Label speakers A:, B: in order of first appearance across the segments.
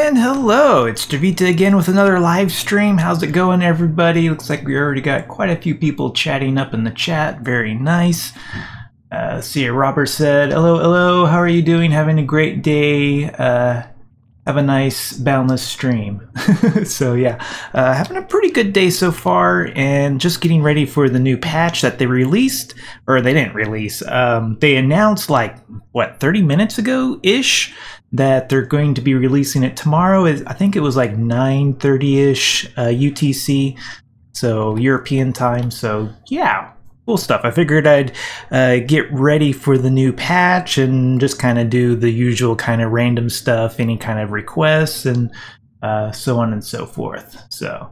A: And hello, it's Jiivita again with another live stream. How's it going, everybody? Looks like we already got quite a few people chatting up in the chat. Very nice. See, Robert said, hello, how are you doing? Having a great day. Have a nice Boundless stream. So yeah, having a pretty good day so far, and just getting ready for the new patch that they released, or they didn't release. They announced like, what, 30 minutes ago-ish? That they're going to be releasing it tomorrow. I think it was like 9:30-ish UTC, so European time. So yeah, cool stuff. I figured I'd get ready for the new patch and just kind of do the usual kind of random stuff, any kind of requests, and so on and so forth. So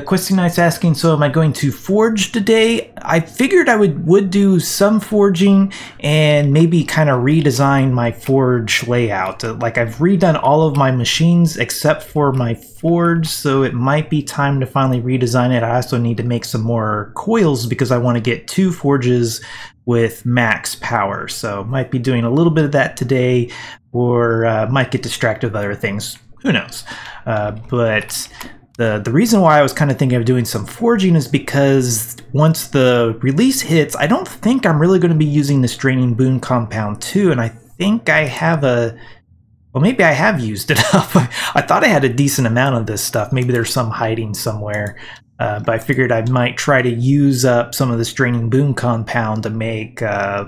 A: Questing Knight's asking, so am I going to forge today? I figured I would do some forging and maybe kind of redesign my forge layout. Like, I've redone all of my machines except for my forge, so it might be time to finally redesign it. I also need to make some more coils because I want to get 2 forges with max power. So might be doing a little bit of that today, or might get distracted with other things. Who knows? But the reason why I was kind of thinking of doing some forging is because once the release hits, I don't think I'm really going to be using this draining boon compound 2, and I think I have well, maybe I have used it up. I thought I had a decent amount of this stuff. Maybe there's some hiding somewhere, but I figured I might try to use up some of this draining boon compound to make I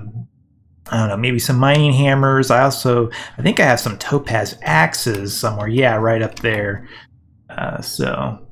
A: don't know, maybe some mining hammers. I think I have some topaz axes somewhere. Yeah, right up there. So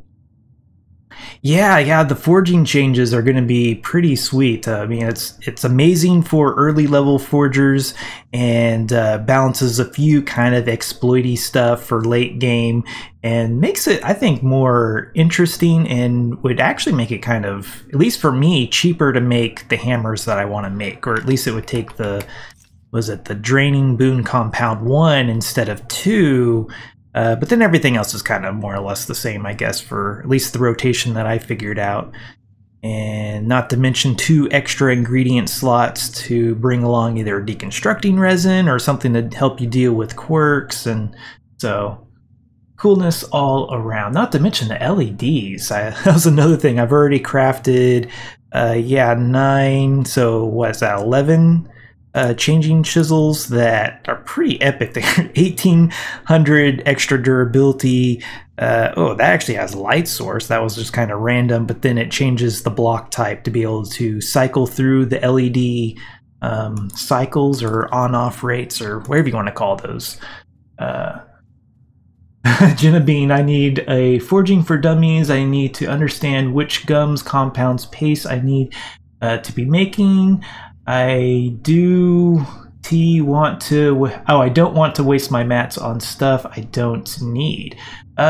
A: yeah, the forging changes are going to be pretty sweet. I mean, it's amazing for early level forgers, and balances a few kind of exploity stuff for late game, and makes it, I think, more interesting, and would actually make it kind of, at least for me, cheaper to make the hammers that I want to make, or at least it would take the draining boon compound 1 instead of 2. But then everything else is kind of more or less the same, I guess, for at least the rotation that I figured out. And not to mention 2 extra ingredient slots to bring along either deconstructing resin or something to help you deal with quirks. And so coolness all around. Not to mention the LEDs. That was another thing. I've already crafted, 9, so what is that, 11? Changing chisels that are pretty epic. They're 1800 extra durability. Oh, that actually has light source. That was just kind of random, but then it changes the block type to be able to cycle through the LED cycles or on-off rates, or whatever you want to call those. Jenna Bean, I need a forging for dummies. I need to understand which gums, compounds, paste I need to be making. I don't want to waste my mats on stuff I don't need.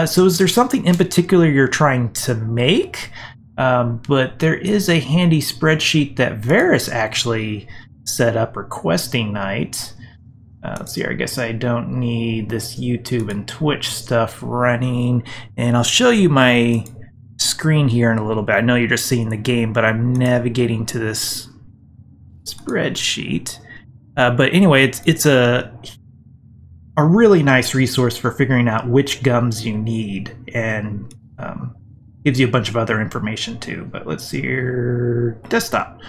A: So is there something in particular you're trying to make? But there is a handy spreadsheet that Varus actually set up, requesting night. Let's see here, I guess I don't need this YouTube and Twitch stuff running. And I'll show you my screen here in a little bit. I know you're just seeing the game, but I'm navigating to this spreadsheet. But anyway, it's a really nice resource for figuring out which gums you need, and gives you a bunch of other information too. But let's see here, desktop.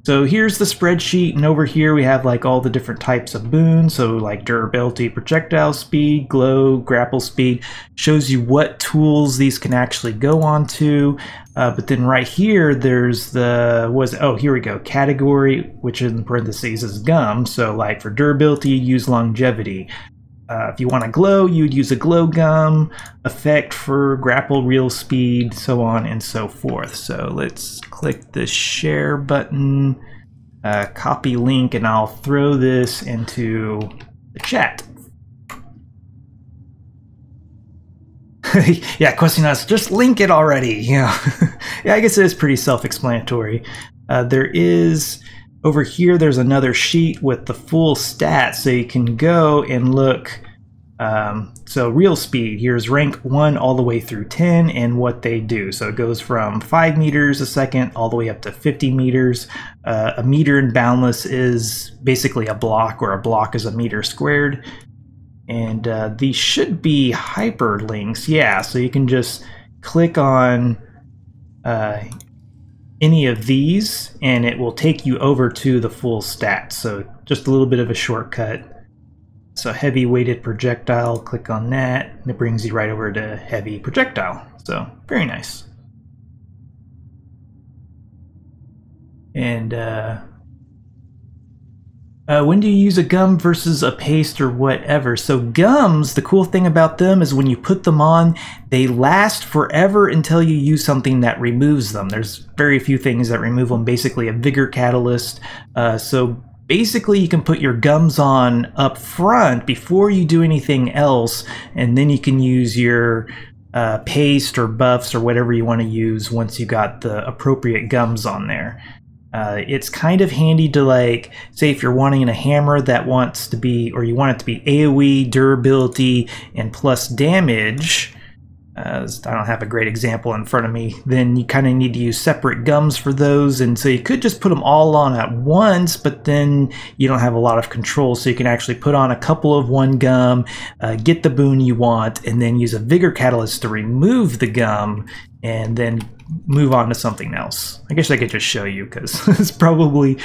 A: So here's the spreadsheet, and over here we have like all the different types of boons. So like durability, projectile speed, glow, grapple speed, shows you what tools these can actually go on to. But then right here, there's the, here we go, category, which in parentheses is gum. So like for durability, you use longevity. If you want to glow, you'd use a glow gum. Effect for grapple, real speed, so on and so forth. So let's click the share button, copy link, and I'll throw this into the chat. Yeah, question us, just link it already. Yeah, I guess it is pretty self-explanatory. There is, over here, there's another sheet with the full stats, so you can go and look. So real speed, here's rank 1 all the way through 10 and what they do. So it goes from 5 meters a second all the way up to 50 meters. A meter in Boundless is basically a block, or a block is a meter squared. And these should be hyperlinks. Yeah, so you can just click on any of these and it will take you over to the full stats. So just a little bit of a shortcut. So heavy weighted projectile, click on that, and it brings you right over to heavy projectile. So very nice. And when do you use a gum versus a paste or whatever? So gums, the cool thing about them is when you put them on, they last forever until you use something that removes them. There's very few things that remove them, basically a vigor catalyst. So basically you can put your gums on up front before you do anything else, and then you can use your paste or buffs or whatever you want to use once you got the appropriate gums on there. It's kind of handy to, like, say if you're wanting a hammer that wants to be, or you want it to be AoE, durability, and plus damage. I don't have a great example in front of me. Then you kind of need to use separate gums for those, and so you could just put them all on at once, but then you don't have a lot of control, so you can actually put on a couple of one gum, get the boon you want, and then use a vigor catalyst to remove the gum, and then move on to something else. I guess I could just show you, because it's probably...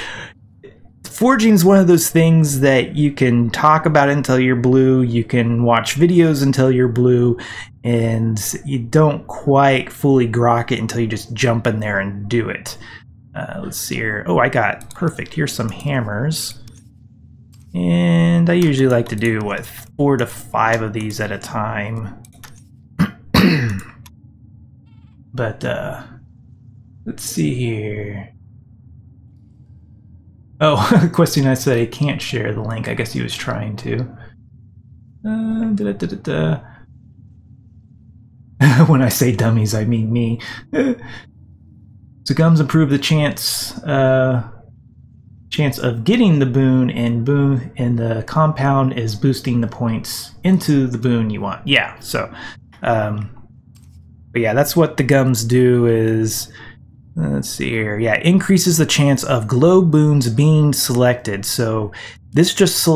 A: Forging is one of those things that you can talk about until you're blue, you can watch videos until you're blue, and you don't quite fully grok it until you just jump in there and do it. Let's see here. Oh, I got perfect. Here's some hammers. And I usually like to do, what, 4 to 5 of these at a time. But, let's see here. Oh, question, I said I can't share the link. I guess he was trying to. When I say dummies, I mean me. So gums improve the chance of getting the boon, and the compound is boosting the points into the boon you want. Yeah, so, but yeah, that's what the gums do is... Let's see here. Yeah, increases the chance of glow boons being selected. So this just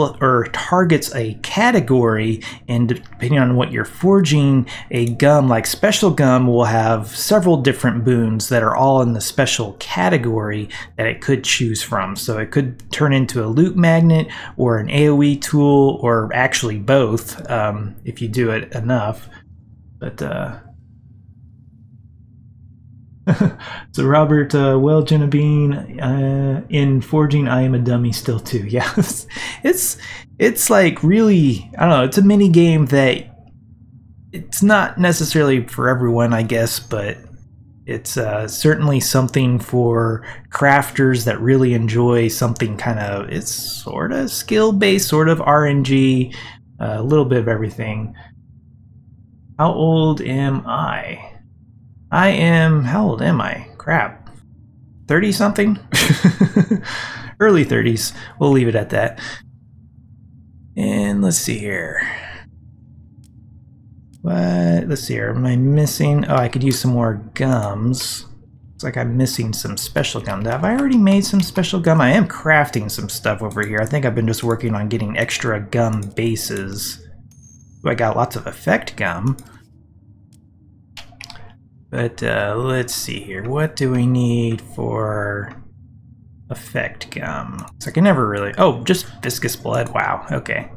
A: targets a category, and depending on what you're forging, a gum like special gum will have several different boons that are all in the special category that it could choose from. So it could turn into a loot magnet or an AoE tool, or actually both if you do it enough. But so Robert, well, Jenna Bean, in forging I am a dummy still too. Yeah, it's like really, I don't know, it's a mini game that it's not necessarily for everyone, I guess, but it's certainly something for crafters that really enjoy something kind of, it's sort of skill based, sort of RNG, a little bit of everything. How old am I? I am, how old am I? Crap. 30 something? Early 30s. We'll leave it at that. And let's see here. What? Let's see here. Am I missing? Oh, I could use some more gums. Looks like I'm missing some special gum. Have I already made some special gum? I am crafting some stuff over here. I think I've been just working on getting extra gum bases. Oh, I got lots of effect gum. But let's see here. What do we need for effect gum? So I can never really... Oh, just viscous blood. Wow. Okay.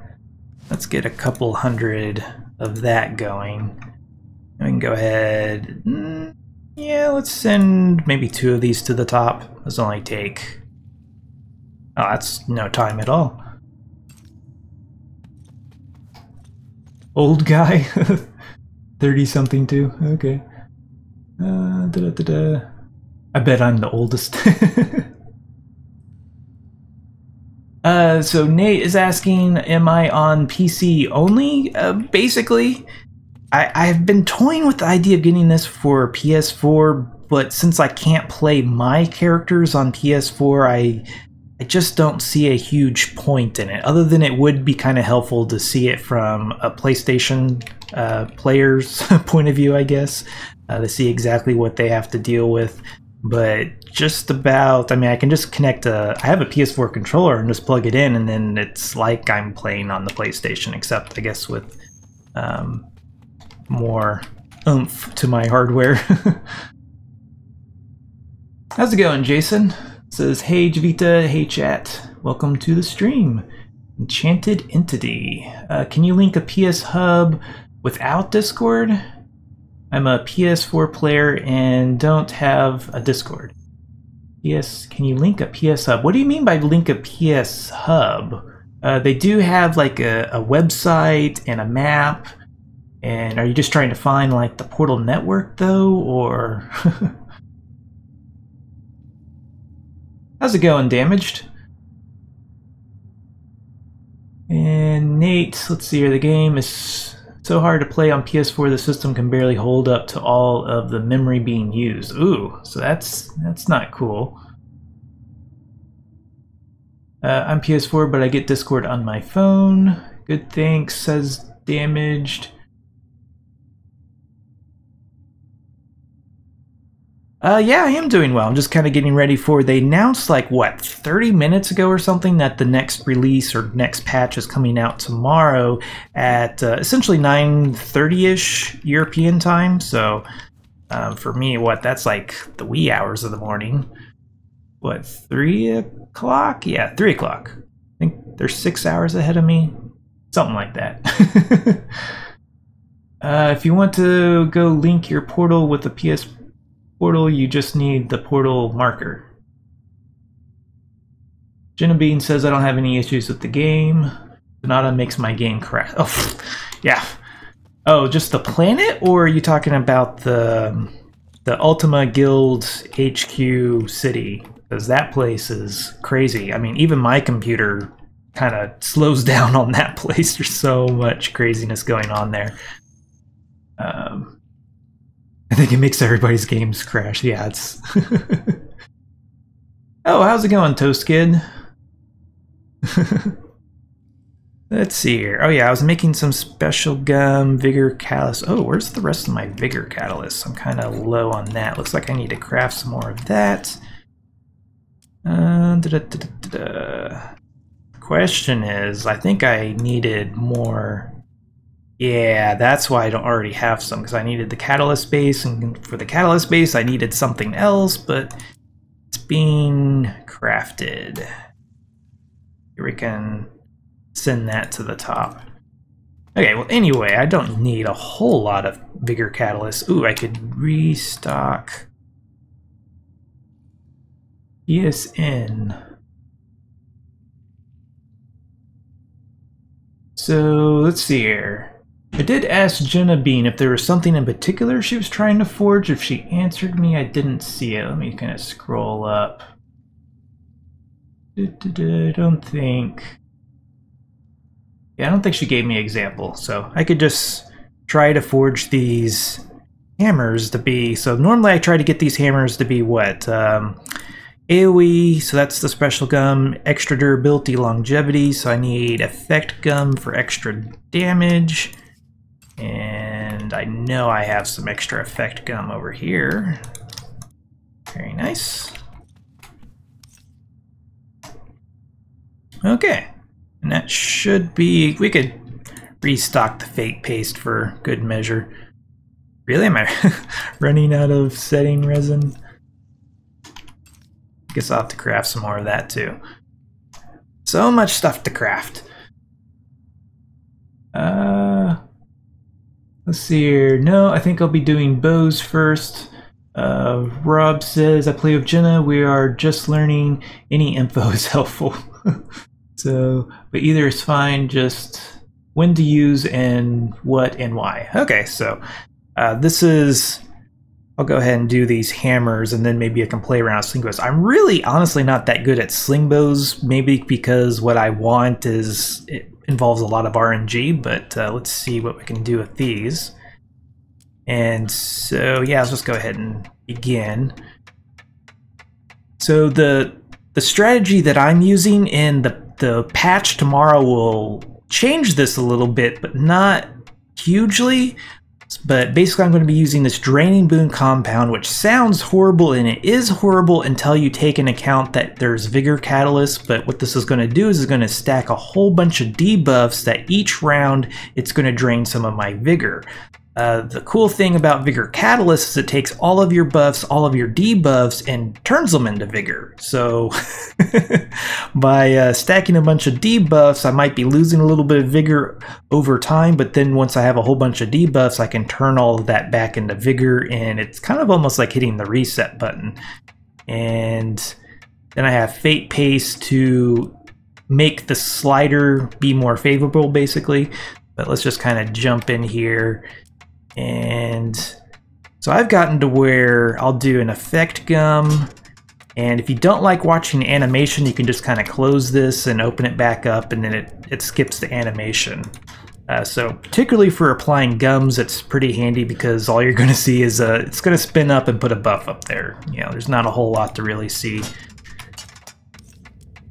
A: Let's get a couple hundred of that going. We can go ahead... Yeah, let's send maybe 2 of these to the top. Those only take... Oh, that's no time at all. Old guy? 30-something too? Okay. I bet I'm the oldest. So Nate is asking, am I on PC only? Basically, I've been toying with the idea of getting this for PS4, but since I can't play my characters on PS4, I just don't see a huge point in it, other than it would be kind of helpful to see it from a PlayStation player's point of view, I guess. To see exactly what they have to deal with. but just about, I mean, I can just connect I have a PS4 controller and just plug it in, and then it's like I'm playing on the PlayStation, except I guess with more oomph to my hardware. How's it going, Jason? It says, hey Jiivita, hey chat, welcome to the stream. Enchanted Entity. Can you link a PS Hub without Discord? I'm a PS4 player and don't have a Discord. Can you link a PS Hub? What do you mean by link a PS Hub? They do have like a website and a map. And are you just trying to find like the Portal network though, or? How's it going, Damaged? And Nate, let's see here, the game is so hard to play on PS4 the system can barely hold up to all of the memory being used. Ooh, so that's not cool. I'm PS4, but I get Discord on my phone. Good, thanks, says Damaged. Yeah, I am doing well. I'm just kind of getting ready for, they announced like, what, 30 minutes ago or something that the next release or next patch is coming out tomorrow at essentially 9:30ish European time. So for me, what, that's like the wee hours of the morning. What, 3 o'clock? Yeah, 3 o'clock. I think they're 6 hours ahead of me. Something like that. If you want to go link your portal with the PS Portal, you just need the portal marker. Jenna Bean says I don't have any issues with the game. Sonata makes my game crash. Oh, yeah. Oh, just the planet, or are you talking about the Ultima Guild HQ city? Because that place is crazy. I mean, even my computer kind of slows down on that place. There's so much craziness going on there. I think it makes everybody's games crash. Yeah, it's... Oh, how's it going, Toast Kid? Let's see here. Oh yeah, I was making some special gum, vigor catalyst. Oh, where's the rest of my vigor catalyst? I'm kind of low on that. Looks like I need to craft some more of that. Question is, I think I needed more... Yeah, that's why I don't already have some, because I needed the catalyst base, and for the catalyst base I needed something else, but it's being crafted. Here we can send that to the top. Okay, well anyway, I don't need a whole lot of vigor catalyst. Ooh, I could restock ESN. So let's see here. I did ask Jenna Bean if there was something in particular she was trying to forge. If she answered me, I didn't see it. Let me kind of scroll up. I don't think... Yeah, I don't think she gave me an example. So I could just try to forge these hammers to be... So normally I try to get these hammers to be what? AoE, so that's the special gum, extra durability, longevity, so I need effect gum for extra damage, and I know I have some extra effect gum over here. Very nice. Okay, and that should be, we could restock the fake paste for good measure. Really, am I running out of setting resin? Guess I'll have to craft some more of that too. So much stuff to craft. Let's see here. No, I think I'll be doing bows first. Rob says, I play with Jenna. We are just learning. Any info is helpful. So, but either is fine. Just when to use and what and why. Okay, so this is... I'll go ahead and do these hammers, and then maybe I can play around with sling bows. I'm really, honestly, not that good at sling bows, maybe because what I want is, it involves a lot of RNG, but let's see what we can do with these. And so, yeah, let's just go ahead and begin. So the strategy that I'm using in the patch tomorrow will change this a little bit, but not hugely. But basically I'm going to be using this Draining Boon compound, which sounds horrible, and it is horrible until you take into account that there's Vigor Catalyst. But what this is going to do is it's going to stack a whole bunch of debuffs that each round it's going to drain some of my Vigor. The cool thing about Vigor Catalyst is it takes all of your buffs, all of your debuffs, and turns them into Vigor. So by stacking a bunch of debuffs, I might be losing a little bit of Vigor over time, but then once I have a whole bunch of debuffs, I can turn all of that back into Vigor, and it's kind of almost like hitting the reset button. And then I have Fate Paste to make the slider be more favorable, basically. But let's just kind of jump in here. And so I've gotten to where I'll do an effect gum, and if you don't like watching animation, you can just kind of close this and open it back up, and then it skips the animation. So particularly for applying gums, it's pretty handy because all you're going to see is it's going to spin up and put a buff up there. You know, there's not a whole lot to really see.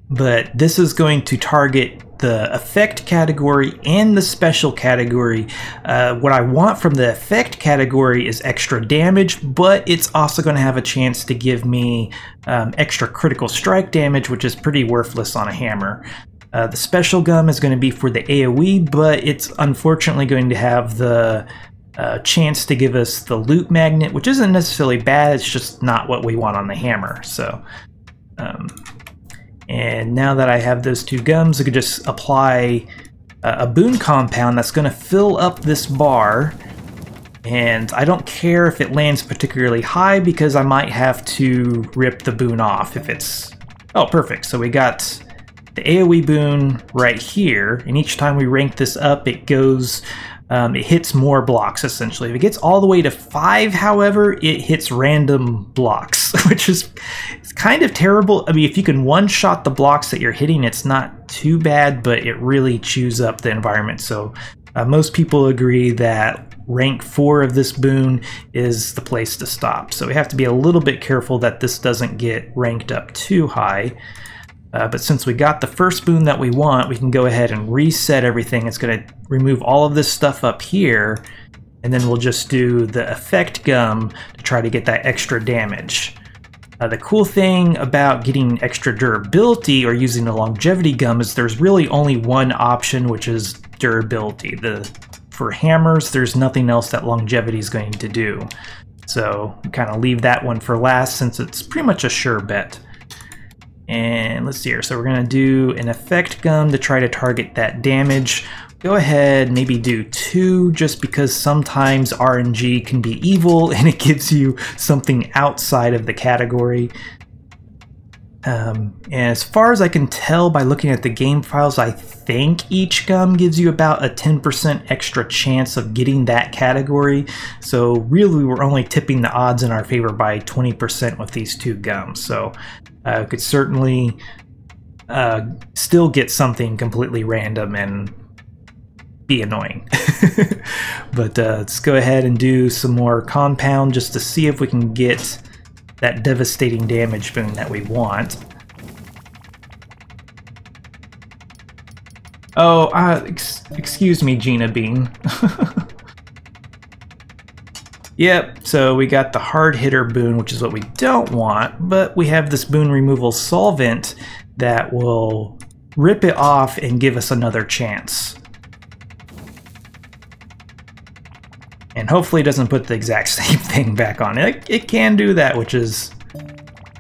A: But this is going to target the effect category and the special category. What I want from the effect category is extra damage, but it's also going to have a chance to give me extra critical strike damage, which is pretty worthless on a hammer. The special gum is going to be for the AoE, but it's unfortunately going to have the chance to give us the loot magnet, which isn't necessarily bad, it's just not what we want on the hammer. So and now that I have those two gums, I could just apply a boon compound that's going to fill up this bar. And I don't care if it lands particularly high because I might have to rip the boon off if it's... Oh, perfect. So we got the AoE boon right here, and each time we rank this up, it goes... it hits more blocks, essentially. If it gets all the way to 5, however, it hits random blocks, which is kind of terrible. I mean, if you can one-shot the blocks that you're hitting, it's not too bad, but it really chews up the environment. So most people agree that rank 4 of this boon is the place to stop. So we have to be a little bit careful that this doesn't get ranked up too high. But since we got the first boon that we want, we can go ahead and reset everything. It's going to remove all of this stuff up here, and then we'll just do the effect gum to try to get that extra damage. The cool thing about getting extra durability or using the longevity gum is there's really only one option, which is durability. For hammers, there's nothing else that longevity is going to do. So kind of leave that one for last since it's pretty much a sure bet. And let's see here, so we're going to do an effect gum to try to target that damage. Go ahead, maybe do 2, just because sometimes RNG can be evil and it gives you something outside of the category. And as far as I can tell by looking at the game files, I think each gum gives you about a 10% extra chance of getting that category. So really we're only tipping the odds in our favor by 20% with these 2 gums. So could certainly still get something completely random and be annoying. But let's go ahead and do some more compound just to see if we can get that devastating damage boon that we want. Oh, excuse me, Gina Bean. Yep, so we got the hard hitter boon, which is what we don't want, but we have this boon removal solvent that will rip it off and give us another chance. And hopefully it doesn't put the exact same thing back on. It can do that, which is...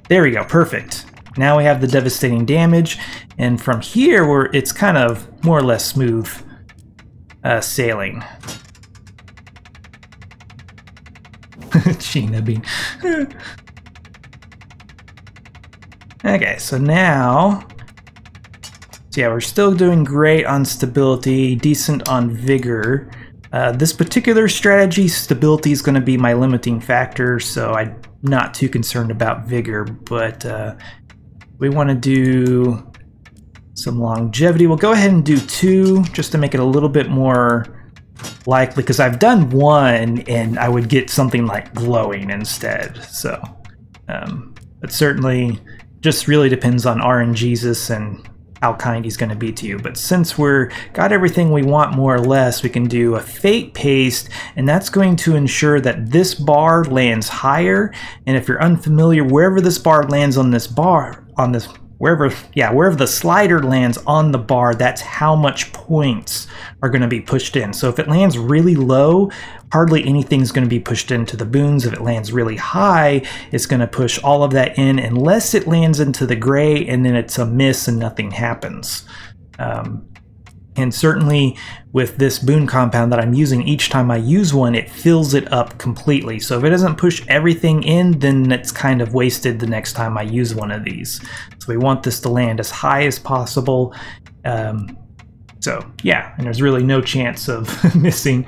A: There we go, perfect. Now we have the devastating damage, and from here it's kind of more or less smooth sailing. Gina Bean. Okay, so now... So yeah, we're still doing great on stability, decent on vigor. This particular strategy, stability is going to be my limiting factor, so I'm not too concerned about vigor, but we want to do some longevity. We'll go ahead and do 2 just to make it a little bit more likely, because I've done 1 and I would get something like glowing instead. So, but certainly just really depends on RNGesus and how kind he's going to be to you. But since we're got everything we want more or less, we can do a fate paste, and that's going to ensure that this bar lands higher. And if you're unfamiliar, wherever this bar lands on this bar, wherever the slider lands on the bar, that's how much points are going to be pushed in. So if it lands really low, hardly anything's going to be pushed into the boons. If it lands really high, it's going to push all of that in, unless it lands into the gray and then it's a miss and nothing happens. And certainly with this boon compound that I'm using, each time I use one, it fills it up completely. So if it doesn't push everything in, then it's kind of wasted the next time I use one of these. So we want this to land as high as possible. So yeah, and there's really no chance of missing.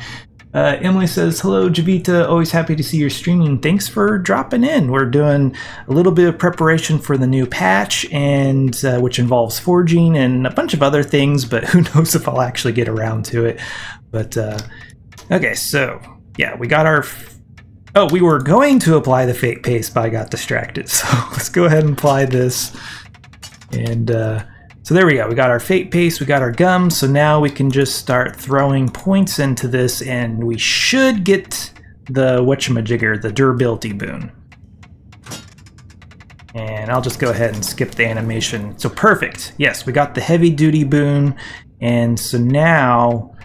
A: Emily says, hello Jiivita, always happy to see your streaming. Thanks for dropping in. We're doing a little bit of preparation for the new patch, and which involves forging and a bunch of other things, but who knows if I'll actually get around to it. But okay, so yeah, we got our... Oh, we were going to apply the fate paste, but I got distracted. So let's go ahead and apply this. And so there we go. We got our fate paste, we got our gum, so now we can just start throwing points into this, and we should get the whatchamajigger, the durability boon. And I'll just go ahead and skip the animation. So perfect. Yes, we got the heavy duty boon, and so now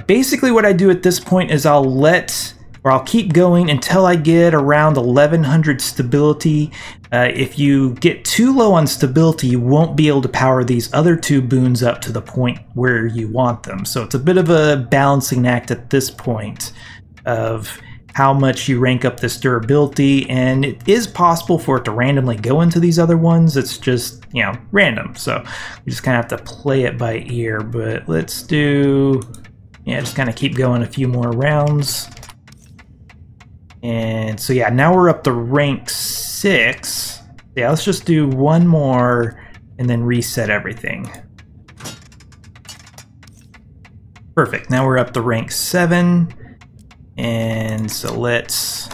A: basically what I do at this point is I'll keep going until I get around 1100 stability. If you get too low on stability, you won't be able to power these other two boons up to the point where you want them. So it's a bit of a balancing act at this point of how much you rank up this durability, and it is possible for it to randomly go into these other ones. It's just, you know, random. So you just kind of have to play it by ear, but let's do, yeah, just kind of keep going a few more rounds. And so yeah, now we're up to rank 6. Yeah, let's just do one more and then reset everything. Perfect, now we're up to rank 7. And so let's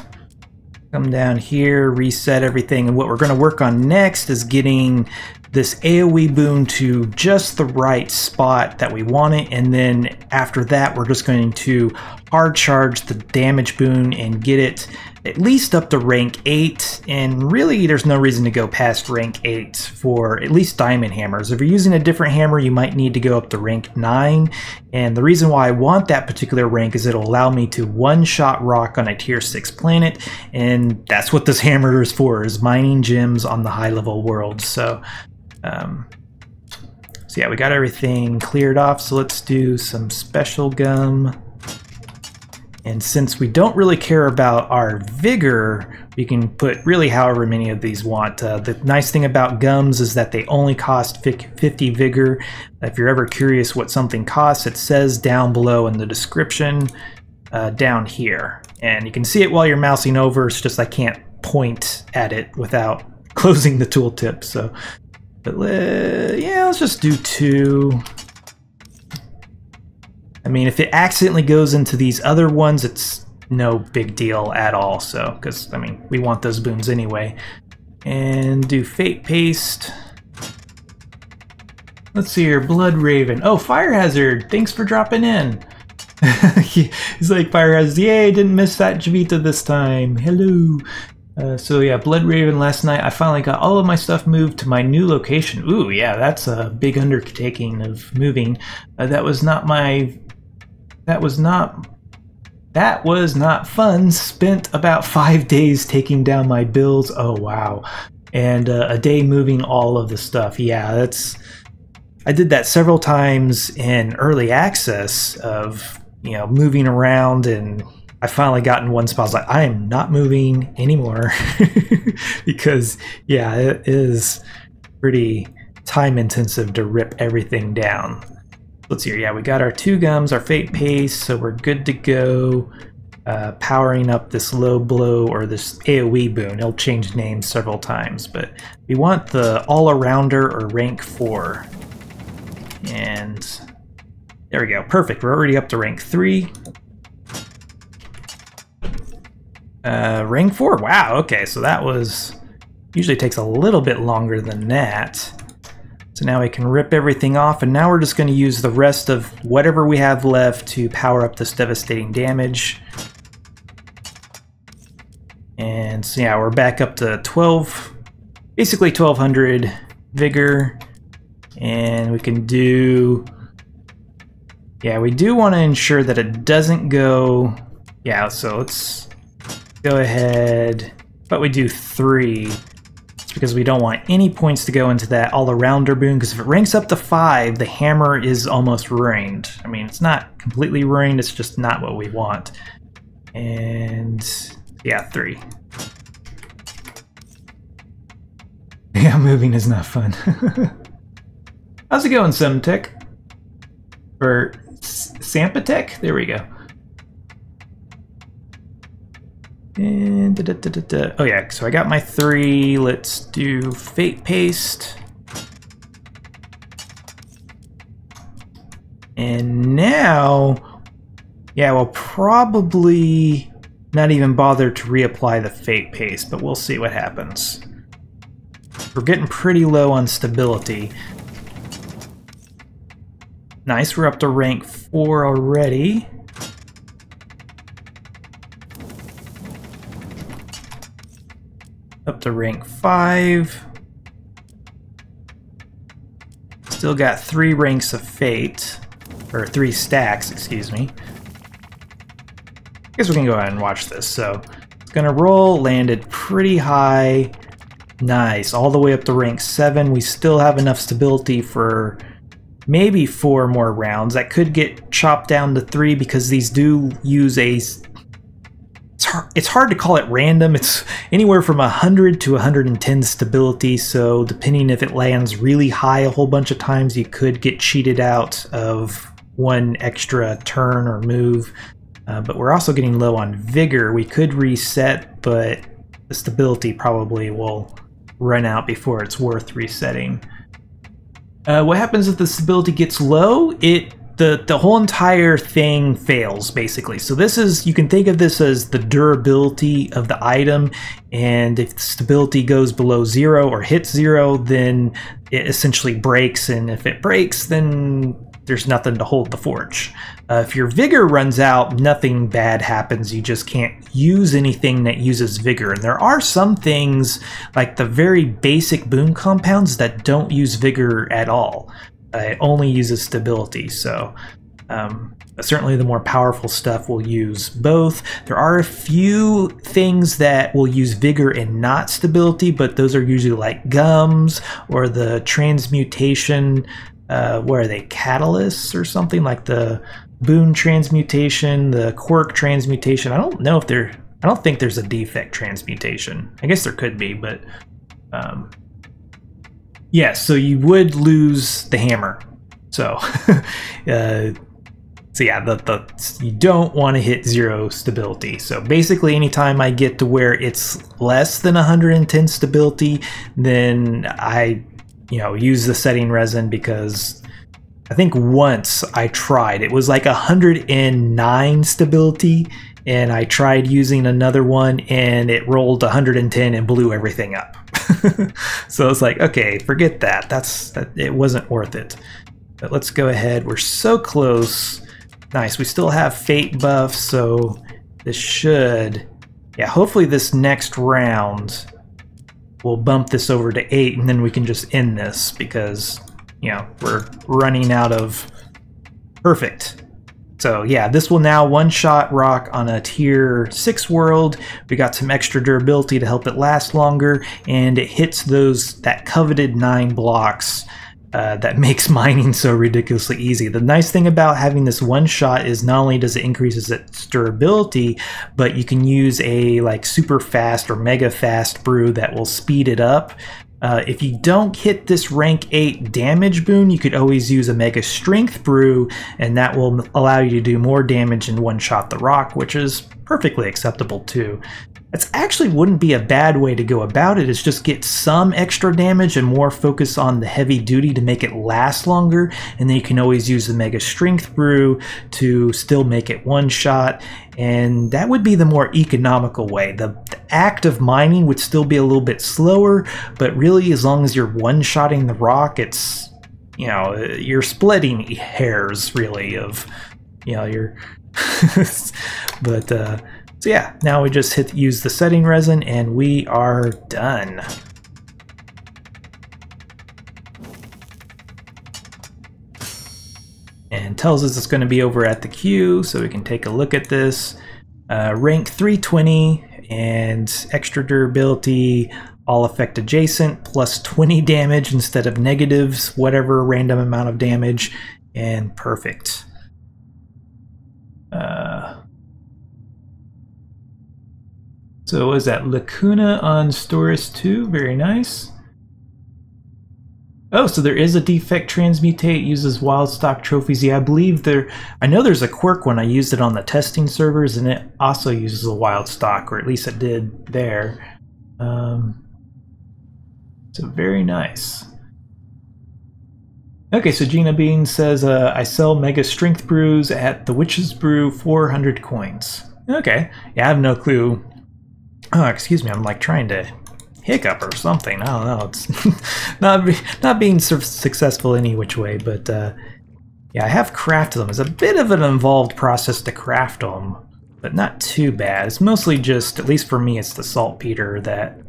A: come down here, reset everything. And what we're going to work on next is getting this AoE boon to just the right spot that we want it, and then after that we're just going to hard charge the damage boon and get it at least up to rank 8, and really there's no reason to go past rank 8 for at least diamond hammers. If you're using a different hammer, you might need to go up to rank 9, and the reason why I want that particular rank is it'll allow me to one-shot rock on a tier 6 planet, and that's what this hammer is for, is mining gems on the high-level world. So yeah, we got everything cleared off, so let's do some special gum. And since we don't really care about our vigor, we can put really however many of these want. The nice thing about gums is that they only cost 50 vigor. If you're ever curious what something costs, it says down below in the description down here. And you can see it while you're mousing over, it's just I can't point at it without closing the tooltip. So, but yeah, let's just do 2. I mean, if it accidentally goes into these other ones, it's no big deal at all. So, because, I mean, we want those boons anyway. And do fate paste. Let's see here, Blood Raven. Oh, Fire Hazard, thanks for dropping in. He's like, Fire Hazard, yay, didn't miss that Jiivita this time. Hello. So yeah, Blood Raven, last night I finally got all of my stuff moved to my new location. Ooh, yeah, that's a big undertaking of moving. That was not fun. Spent about 5 days taking down my builds. Oh wow. And a day moving all of the stuff. Yeah, I did that several times in early access of, you know, moving around, and I finally got in one spot. I was like, I am not moving anymore. Because yeah, it is pretty time intensive to rip everything down. Let's see here. Yeah, we got our 2 gums, our fate paste, so we're good to go. Powering up this low blow, or this AoE boon. It'll change names several times, but we want the all-arounder or rank 4. And there we go. Perfect. We're already up to rank 3. Rank 4. Wow, okay, so that was... Usually takes a little bit longer than that. So now we can rip everything off, and now we're just going to use the rest of whatever we have left to power up this devastating damage. And so yeah, we're back up to 12, basically 1200 vigor. And we can do, yeah, we do want to ensure that it doesn't go, yeah, so let's go ahead, but we do 3, because we don't want any points to go into that all-arounder boon, because if it ranks up to 5, the hammer is almost ruined. I mean, it's not completely ruined, it's just not what we want. And yeah, 3. Yeah, moving is not fun. How's it going, Semtech? Or Sampatech? There we go. And oh yeah, so I got my 3. Let's do Fate Paste. And now, yeah, we'll probably not even bother to reapply the Fate Paste, but we'll see what happens. We're getting pretty low on stability. Nice, we're up to rank 4 already. Up to rank 5. Still got 3 ranks of fate, or 3 stacks, excuse me. I guess we can go ahead and watch this. So it's gonna roll, landed pretty high. Nice, all the way up to rank 7. We still have enough stability for maybe 4 more rounds. That could get chopped down to 3 because these do use a... It's hard to call it random. It's anywhere from 100 to 110 stability, so depending if it lands really high a whole bunch of times, you could get cheated out of 1 extra turn or move. But we're also getting low on vigor. We could reset, but the stability probably will run out before it's worth resetting. What happens if the stability gets low? The whole entire thing fails, basically. So this is, you can think of this as the durability of the item, and if the stability goes below 0 or hits 0, then it essentially breaks, and if it breaks, then there's nothing to hold the forge. If your vigor runs out, nothing bad happens. You just can't use anything that uses vigor. And there are some things, like the very basic boon compounds, that don't use vigor at all. It only uses stability. So certainly the more powerful stuff will use both. There are a few things that will use vigor and not stability, but those are usually like gums or the transmutation. What are they, catalysts or something, like the boon transmutation, the quirk transmutation. I don't know if I don't think there's a defect transmutation. I guess there could be, but yeah, so you would lose the hammer. So so yeah, you don't want to hit 0 stability. So basically anytime I get to where it's less than 110 stability, then I use the setting resin, because I think once I tried, it was like 109 stability, and I tried using another one and it rolled 110 and blew everything up. So it's like, okay, forget that. It wasn't worth it. But let's go ahead. We're so close. Nice. We still have fate buff, so this should, yeah, hopefully this next round we'll bump this over to 8, and then we can just end this, because we're running out of perfect. So yeah, this will now one-shot rock on a tier 6 world. We got some extra durability to help it last longer, and it hits that coveted 9 blocks that makes mining so ridiculously easy. The nice thing about having this one shot is not only does it increase its durability, but you can use a like super fast or mega fast brew that will speed it up. If you don't hit this rank 8 damage boon, you could always use a mega strength brew, and that will allow you to do more damage and one shot the rock, which is perfectly acceptable too. That actually wouldn't be a bad way to go about it, is just get some extra damage and more focus on the heavy duty to make it last longer, and then you can always use the mega strength brew to still make it one shot, and that would be the more economical way. The act of mining would still be a little bit slower, but really as long as you're one-shotting the rock, it's, you know, you're splitting hairs really of, you know, you're but so yeah, now we just use the setting resin and we are done. And tells us it's going to be over at the queue, so we can take a look at this. Rank 320 and extra durability, all effect adjacent, plus 20 damage instead of negatives, whatever random amount of damage, and perfect. So is that Lacuna on Storis 2? Very nice. Oh, so there is a defect transmutate, uses wild stock trophies. Yeah, I believe I know there's a quirk when I used it on the testing servers, and it also uses a wild stock, or at least it did there. So very nice. Okay, so Gina Bean says, I sell Mega Strength Brews at the Witch's Brew, 400 coins. Okay, yeah, I have no clue. Oh, excuse me, I'm like trying to hiccup or something. I don't know. It's not being successful any which way, but yeah, I have crafted them. It's a bit of an involved process to craft them, but not too bad. It's mostly just, at least for me, it's the saltpeter that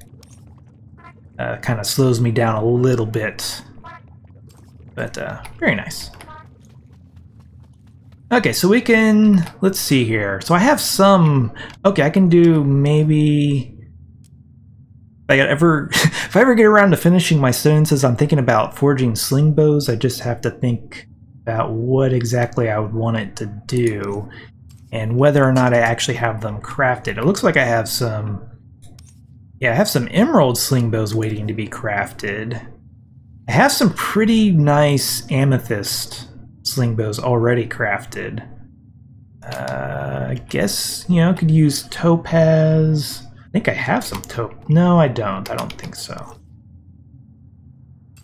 A: kind of slows me down a little bit. But very nice. Okay, so we can, let's see here. So I have some, okay, I can do maybe, if I ever get around to finishing my sentences, I'm thinking about forging sling bows. I just have to think about what exactly I would want it to do and whether or not I actually have them crafted. It looks like I have some, yeah, I have some emerald sling bows waiting to be crafted. I have some pretty nice amethyst sling bows already crafted. I guess, you know, could use topaz. I think I have some no, I don't. I don't think so.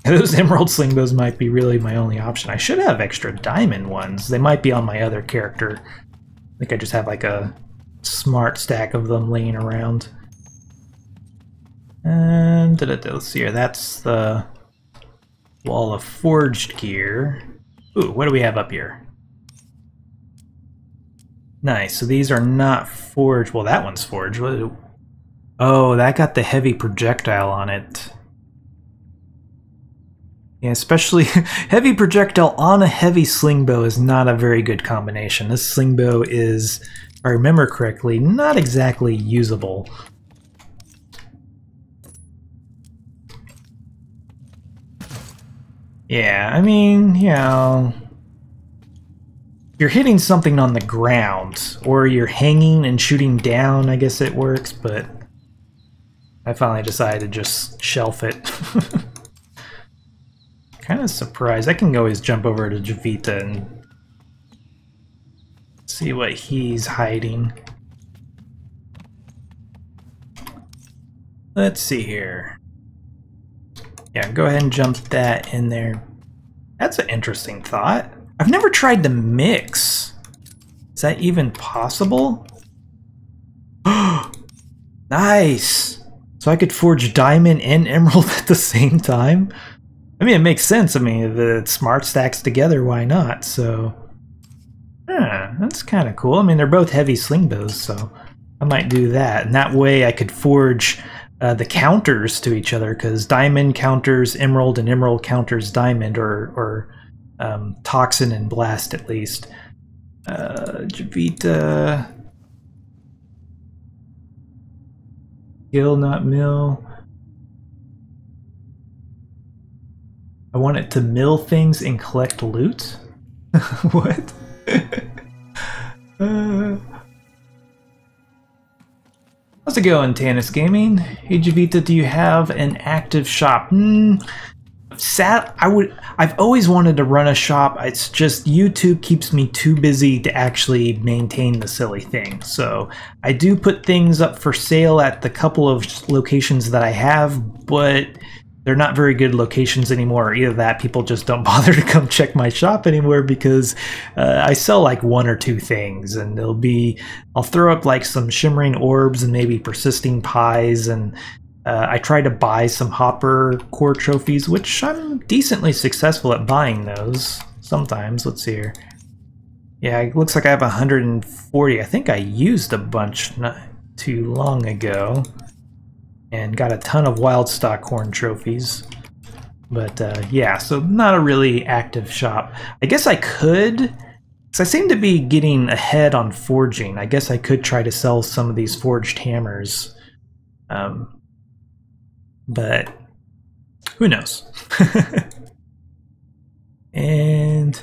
A: Those emerald sling bows might be really my only option. I should have extra diamond ones. They might be on my other character. I think I just have like a smart stack of them laying around. And let's see here. That's the wall of forged gear. Ooh, what do we have up here? Nice. So these are not forged. Well, that one's forged. Oh, that got the heavy projectile on it. Yeah, especially heavy projectile on a heavy sling bow is not a very good combination. This sling bow is, if I remember correctly, not exactly usable. Yeah, I mean, you know, you're hitting something on the ground, or you're hanging and shooting down, I guess it works, but I finally decided to just shelf it. Kind of surprised. I can always jump over to Jiivita and see what he's hiding. Let's see here. Yeah, go ahead and jump that in there. That's an interesting thought. I've never tried to mix. Is that even possible? Nice! So I could forge diamond and emerald at the same time? I mean, it makes sense. I mean, if the smart stacks together, why not? So, that's kind of cool. I mean, they're both heavy sling bows, so I might do that. And that way I could forge the counters to each other, because diamond counters emerald and emerald counters diamond, or toxin and blast at least. Jiivita. Gill, not mill. I want it to mill things and collect loot? What? How's it going, Tanis Gaming? Hey Jiivita, do you have an active shop? I've always wanted to run a shop. It's just YouTube keeps me too busy to actually maintain the silly thing. So I do put things up for sale at the couple of locations that I have, but they're not very good locations anymore. Either that, people just don't bother to come check my shop anymore because I sell like 1 or 2 things, and I'll throw up like some shimmering orbs and maybe persisting pies, and I try to buy some hopper core trophies, which I'm decently successful at buying those sometimes. Let's see here. Yeah, it looks like I have 140. I think I used a bunch not too long ago and got a ton of wild stock horn trophies. But yeah, so not a really active shop. I guess I could, because I seem to be getting ahead on forging. I guess I could try to sell some of these forged hammers. But who knows? And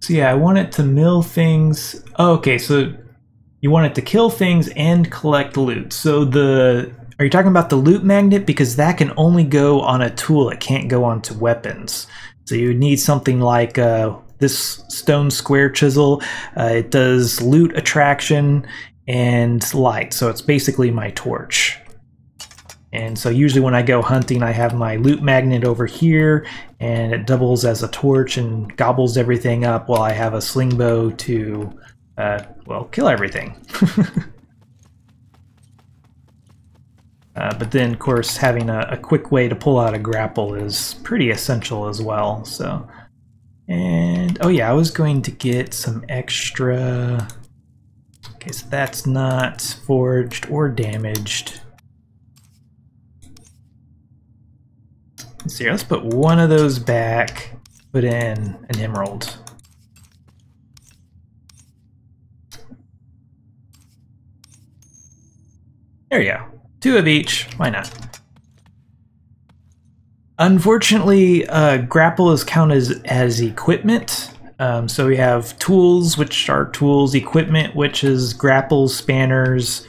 A: so yeah, I want it to mill things. Oh, okay, so you want it to kill things and collect loot. So are you talking about the loot magnet? Because that can only go on a tool, it can't go onto weapons. So you would need something like this stone square chisel. It does loot attraction and light, so it's basically my torch. And so usually when I go hunting, I have my loot magnet over here, and it doubles as a torch and gobbles everything up while I have a sling bow to, well, kill everything. But then, of course, having a quick way to pull out a grapple is pretty essential as well. So, and oh yeah, I was going to get some extra. Okay, so that's not forged or damaged. Let's see, let's put one of those back, put in an emerald. There you go. 2 of each, why not? Unfortunately, grapple is counted as equipment. So we have tools, which are tools, equipment, which is grapples, spanners,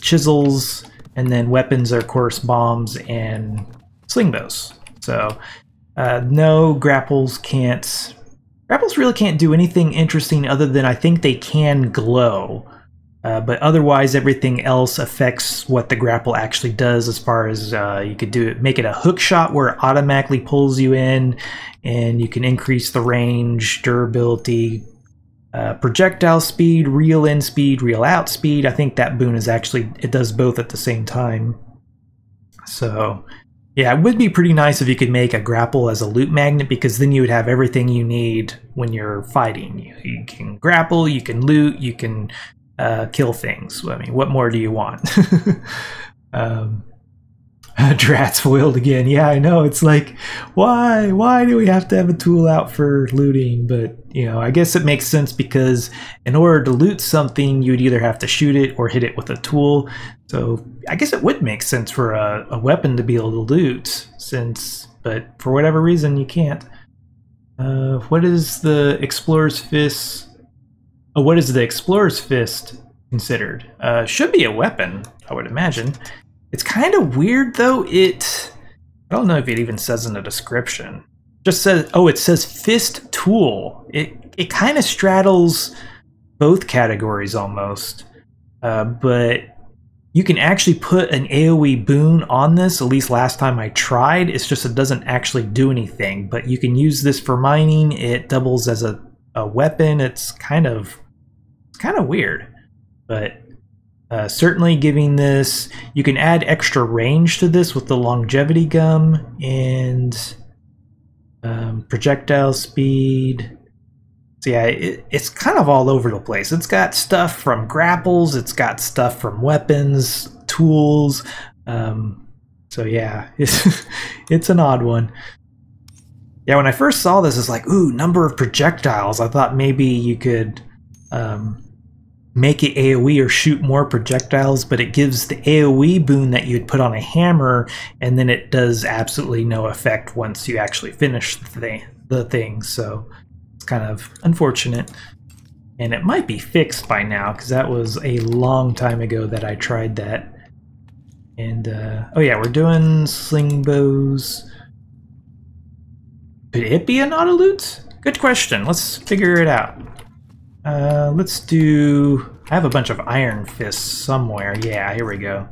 A: chisels, and then weapons are, of course, bombs and sling bows. So no, grapples really can't do anything interesting other than I think they can glow. But otherwise, everything else affects what the grapple actually does, as far as you could make it a hook shot where it automatically pulls you in, and you can increase the range, durability, projectile speed, reel in speed, reel out speed. I think that boon is actually, it does both at the same time. So yeah, it would be pretty nice if you could make a grapple as a loot magnet, because then you would have everything you need when you're fighting. You can grapple, you can loot, you can kill things. I mean, what more do you want? Drat's foiled again. Yeah, I know. It's like, why do we have to have a tool out for looting? But, you know, I guess it makes sense, because in order to loot something, you'd either have to shoot it or hit it with a tool. So I guess it would make sense for a weapon to be able to loot, but for whatever reason, you can't. What is the Explorer's Fist? Oh, what is the Explorer's Fist considered? Should be a weapon, I would imagine. It's kind of weird, though. I don't know if it even says in the description. Just says, oh, it says fist tool. It kind of straddles both categories almost. But you can actually put an AoE boon on this. At least last time I tried. It's just it doesn't actually do anything. But you can use this for mining. It doubles as a weapon. It's kind of weird, but certainly giving this, you can add extra range to this with the longevity gum and projectile speed. So yeah, it's kind of all over the place. It's got stuff from grapples, it's got stuff from weapons, tools. So yeah, it's an odd one. Yeah, when I first saw this, it's like, ooh, number of projectiles. I thought maybe you could make it AoE or shoot more projectiles, but it gives the AoE boon that you'd put on a hammer, and then it does absolutely no effect once you actually finish the thing. So it's kind of unfortunate. And it might be fixed by now, because that was a long time ago that I tried that. And, oh yeah, we're doing sling bows. Could it be an auto loot? Good question. Let's figure it out. Let's do... I have a bunch of iron fists somewhere. Yeah, here we go.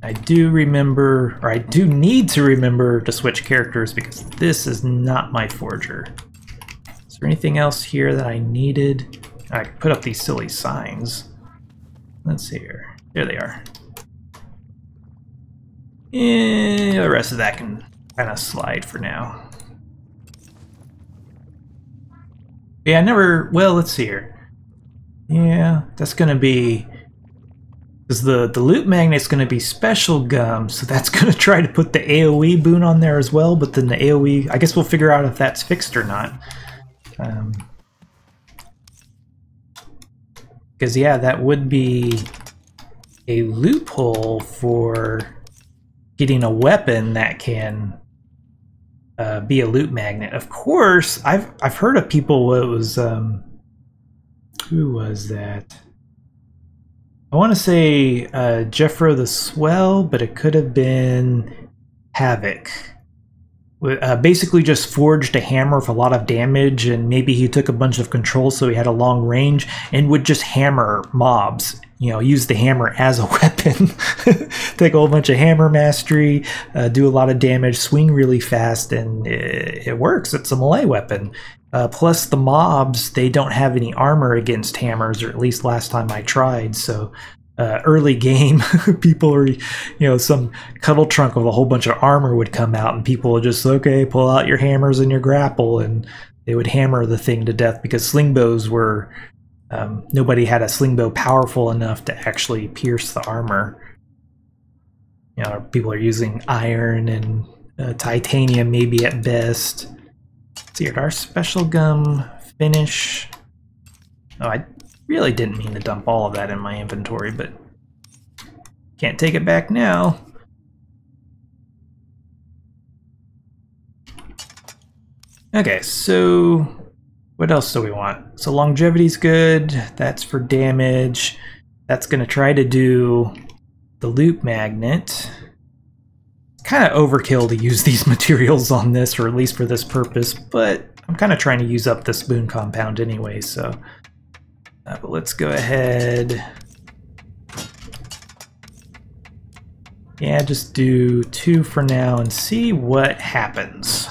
A: I do remember, or I do need to remember to switch characters because this is not my forger. Is there anything else here that I needed? I could put up these silly signs. Let's see here. There they are. The rest of that can kind of slide for now. Yeah, I never... Well, let's see here. Yeah, that's going to be... Because the loop magnet's going to be special gum, so that's going to try to put the AoE boon on there as well, but then the AoE... I guess we'll figure out if that's fixed or not. Because, yeah, that would be a loophole for getting a weapon that can be a loop magnet. Of course, I've heard of people. It was who was that? I want to say Jeffro the Swell, but it could have been Havoc. Basically just forged a hammer with a lot of damage, and maybe he took a bunch of controls so he had a long range and would just hammer mobs. You know, use the hammer as a weapon. Take a whole bunch of hammer mastery, do a lot of damage, swing really fast, and it works. It's a melee weapon. Plus the mobs, they don't have any armor against hammers, or at least last time I tried, so early game, people are, you know, some cuddle trunk with a whole bunch of armor would come out and people would just, okay, pull out your hammers and your grapple, and they would hammer the thing to death because sling bows were, nobody had a sling bow powerful enough to actually pierce the armor. You know, people are using iron and titanium maybe at best. Let's see, our special gum finish. Oh, I really didn't mean to dump all of that in my inventory, but can't take it back now. Okay, so what else do we want? So longevity's good. That's for damage. That's going to try to do the loop magnet. Kind of overkill to use these materials on this, or at least for this purpose, but I'm kind of trying to use up this boon compound anyway, so... but let's go ahead. Yeah, just do 2 for now and see what happens.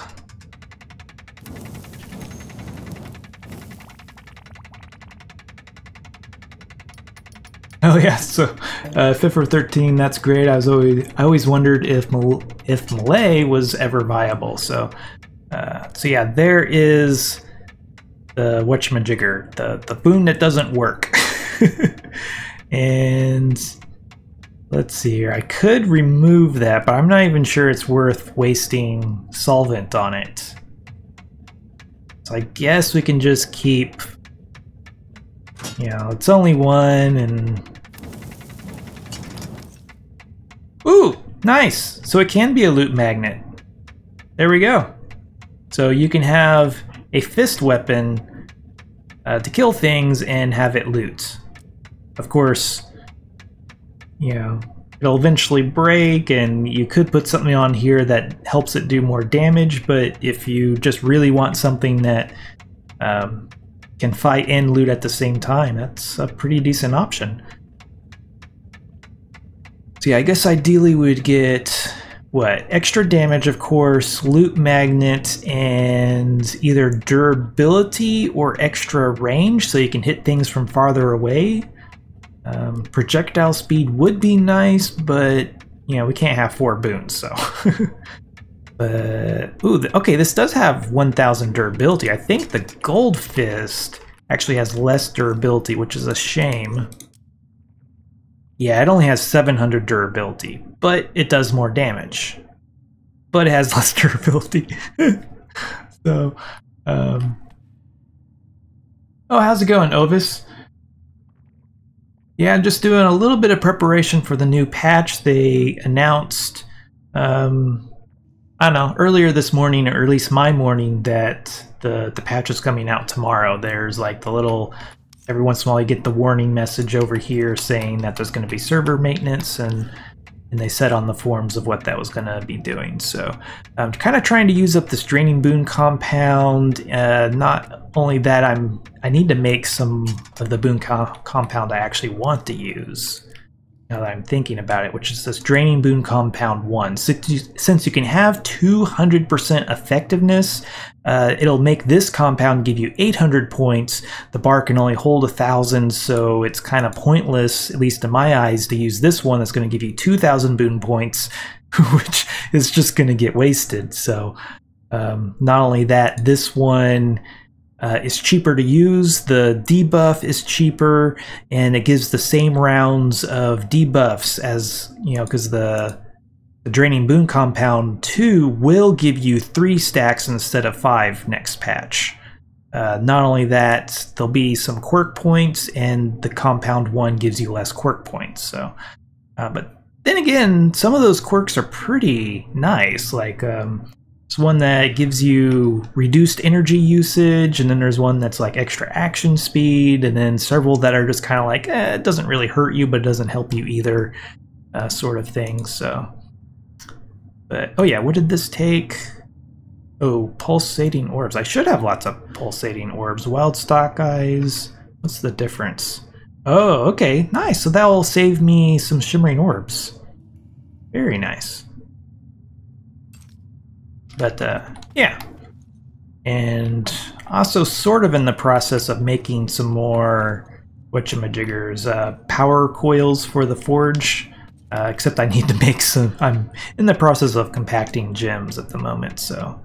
A: Oh yeah, so 5 for 13, that's great. I always wondered if melee was ever viable. So yeah, there is the whatchamajigger, the boon that doesn't work. And let's see here, I could remove that, but I'm not even sure it's worth wasting solvent on it. So I guess we can just keep, you know, it's only 1 and... Ooh, nice! So it can be a loot magnet. There we go. So you can have a fist weapon to kill things and have it loot. Of course, you know, it'll eventually break, and you could put something on here that helps it do more damage, but if you just really want something that can fight and loot at the same time, that's a pretty decent option. So yeah, I guess ideally we'd get, what, extra damage, of course, loot magnet, and either durability or extra range, so you can hit things from farther away. Projectile speed would be nice, but, you know, we can't have 4 boons, so... But, ooh, okay, this does have 1000 durability. I think the Gold Fist actually has less durability, which is a shame. Yeah, it only has 700 durability, but it does more damage. But it has less durability. So, oh, how's it going, Ovis? Yeah, I'm just doing a little bit of preparation for the new patch. They announced, I don't know, earlier this morning, or at least my morning, that the patch is coming out tomorrow. There's like the little, every once in a while you get the warning message over here saying that there's going to be server maintenance, and they said on the forums of what that was going to be doing. So I'm kind of trying to use up this draining boon compound. Not only that, I need to make some of the boon compound I actually want to use. now that I'm thinking about it, which is this Draining Boon Compound 1. Since you can have 200% effectiveness, it'll make this compound give you 800 points. The bar can only hold 1,000, so it's kind of pointless, at least in my eyes, to use this one that's going to give you 2,000 boon points, which is just going to get wasted. So not only that, this one is cheaper to use, the debuff is cheaper, and it gives the same rounds of debuffs as, you know, because the Draining Boon Compound 2 will give you 3 stacks instead of 5 next patch. Not only that, there'll be some quirk points, and the Compound 1 gives you less quirk points. So, but then again, some of those quirks are pretty nice, like there's one that gives you reduced energy usage, and then there's one that's like extra action speed, and then several that are just kind of like, it doesn't really hurt you, but it doesn't help you either, sort of thing. So, but oh yeah, what did this take? Oh, pulsating orbs. I should have lots of pulsating orbs. Wild stock eyes. What's the difference? Oh, okay, nice. So that will save me some shimmering orbs. Very nice. But yeah, and also sort of in the process of making some more whatchamajiggers, power coils for the forge, except I need to make some. I'm in the process of compacting gems at the moment, so.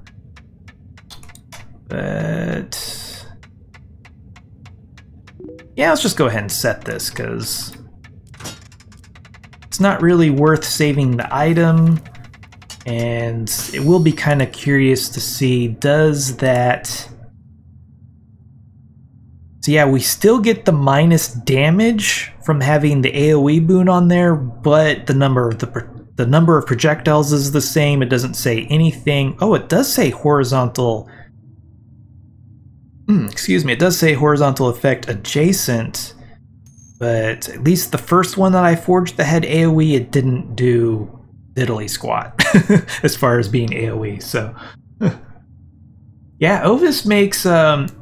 A: But yeah, let's just go ahead and set this, because it's not really worth saving the item. And it will be kind of curious to see, does that... So yeah, we still get the minus damage from having the AoE boon on there, but the number of projectiles is the same. It doesn't say anything. Oh, it does say horizontal... excuse me, it does say horizontal effect adjacent, but at least the first one that I forged that had AoE, it didn't do diddly squat as far as being AoE. So yeah, Ovis makes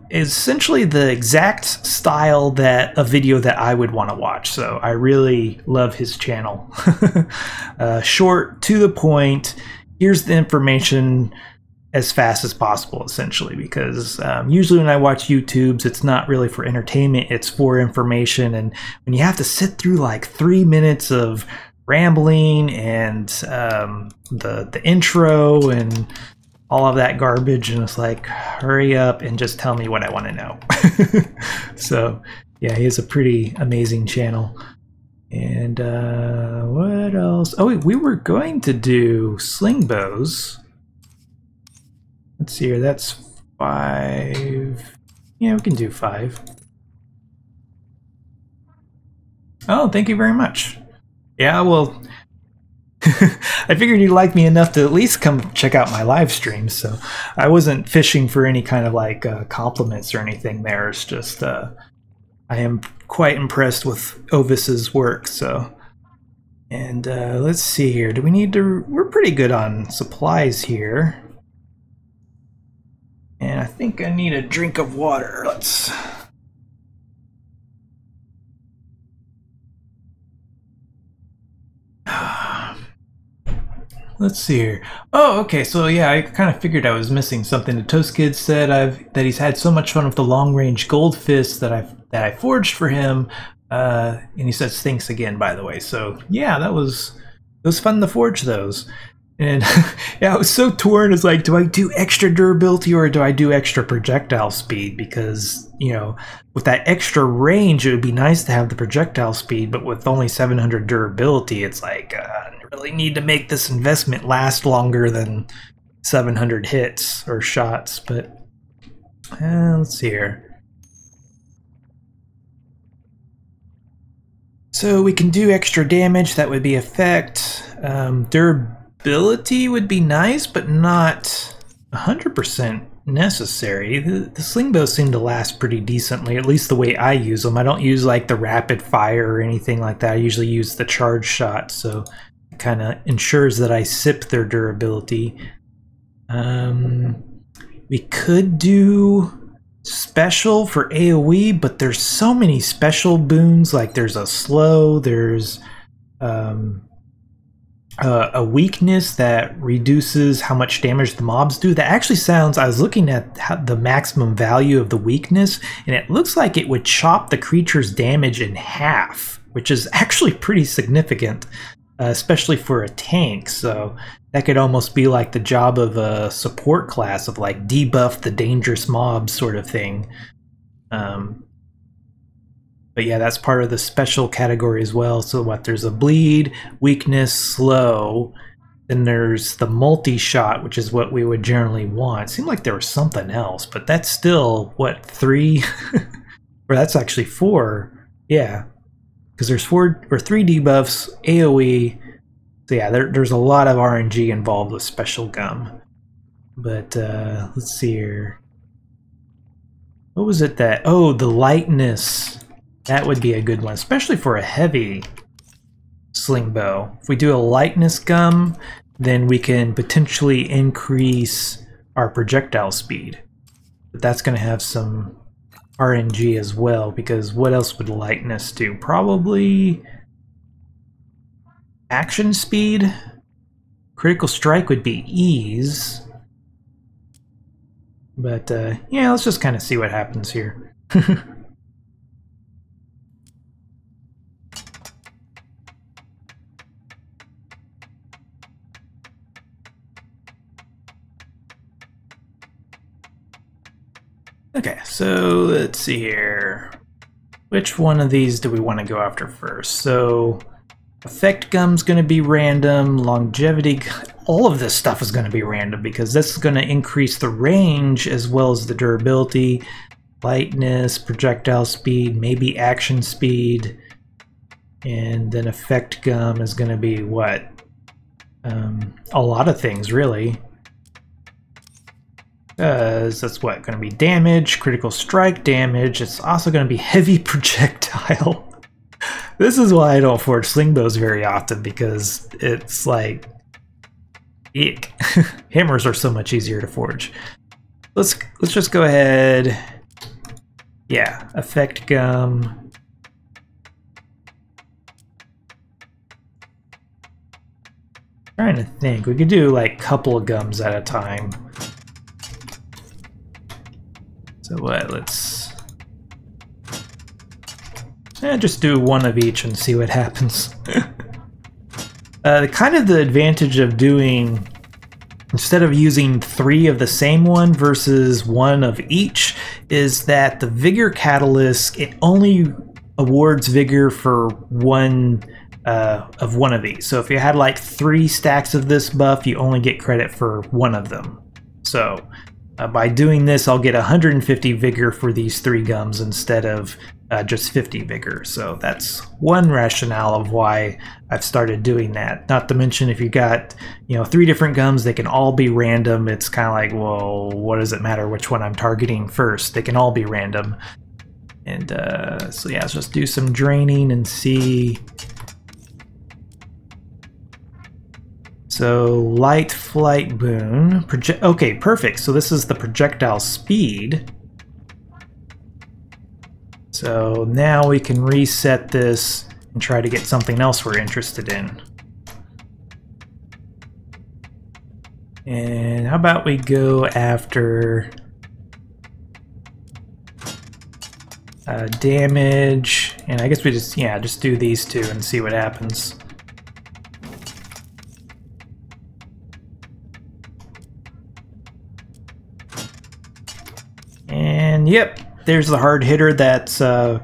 A: essentially the exact style that a video that I would want to watch. So I really love his channel. Short, to the point, here's the information as fast as possible, essentially, because usually when I watch YouTubes, it's not really for entertainment, it's for information. And when you have to sit through like 3 minutes of rambling and the intro and all of that garbage, and it's like, hurry up and just tell me what I want to know. So yeah, he has a pretty amazing channel. And what else? Oh, we were going to do sling bows. Let's see here, that's 5. Yeah, we can do 5. Oh, thank you very much. Yeah, well, I figured you'd like me enough to at least come check out my live stream, so I wasn't fishing for any kind of like compliments or anything there. It's just I am quite impressed with Ovis's work. So, and let's see here. Do we need to? We're pretty good on supplies here, and I think I need a drink of water. Let's see here. Oh, okay. So yeah, I kind of figured I was missing something. The Toast Kid said that he's had so much fun with the long range gold fist that I forged for him, and he says thanks again, by the way. So yeah, it was fun to forge those. And yeah, I was so torn. It's like, do I do extra durability or do I do extra projectile speed? Because, you know, with that extra range, it would be nice to have the projectile speed, but with only 700 durability, it's like, I really need to make this investment last longer than 700 hits or shots. But let's see here. So we can do extra damage. That would be effect. Durability would be nice, but not 100% necessary. The sling bows seem to last pretty decently, at least the way I use them. I don't use like the rapid fire or anything like that. I usually use the charge shot, so it kind of ensures that I sip their durability. We could do special for AoE, but there's so many special boons. Like there's a slow, there's a weakness that reduces how much damage the mobs do. That actually sounds, I was looking at the maximum value of the weakness, and it looks like it would chop the creature's damage in half, which is actually pretty significant, especially for a tank. So that could almost be like the job of a support class, of like debuff the dangerous mobs sort of thing. But yeah, that's part of the special category as well. So what, there's a bleed, weakness, slow, then there's the multi-shot, which is what we would generally want. It seemed like there was something else, but that's still, what, 3? Or that's actually 4. Yeah, because there's 4 or 3 debuffs, AoE. So yeah, there's a lot of RNG involved with special gum. But let's see here. What was it that, oh, the lightness. That would be a good one, especially for a heavy sling bow. If we do a lightness gum, then we can potentially increase our projectile speed. But that's going to have some RNG as well, because what else would lightness do? Probably action speed. Critical strike would be ease. But yeah, let's just kind of see what happens here. Okay, so let's see here. Which one of these do we want to go after first? So, effect gum's going to be random, longevity, all of this stuff is going to be random because this is going to increase the range as well as the durability, lightness, projectile speed, maybe action speed, and then effect gum is going to be what? A lot of things, really. Because that's what, going to be damage, critical strike damage. It's also going to be heavy projectile. This is why I don't forge sling bows very often, because it's like, eek. Hammers are so much easier to forge. Let's just go ahead. Yeah, effect gum. Trying to think, we could do like a couple of gums at a time. So what, let's just do one of each and see what happens. Kind of the advantage of doing, instead of using 3 of the same one versus 1 of each, is that the Vigor Catalyst, it only awards Vigor for one of these. So if you had like 3 stacks of this buff, you only get credit for 1 of them. So by doing this, I'll get 150 Vigor for these 3 gums instead of just 50 Vigor. So that's one rationale of why I've started doing that. Not to mention, if you got, 3 different gums, they can all be random. It's kind of like, well, what does it matter which one I'm targeting first? They can all be random. And so yeah, let's just do some draining and see. So, light flight boon. Okay, perfect. So this is the projectile speed. So now we can reset this and try to get something else we're interested in. And how about we go after damage, and I guess we just do these 2 and see what happens. And yep, there's the hard hitter. That's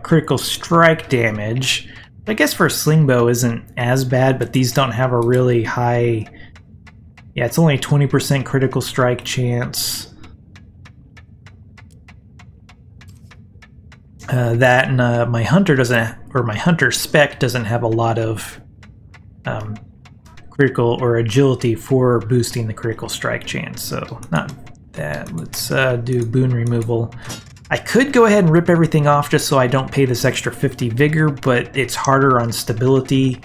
A: critical strike damage. I guess for a sling bow isn't as bad, but these don't have a really high. Yeah, it's only 20% critical strike chance. That and my hunter doesn't, or my hunter spec doesn't have a lot of critical or agility for boosting the critical strike chance. So not that. Let's do boon removal. I could go ahead and rip everything off just so I don't pay this extra 50 vigor, but it's harder on stability.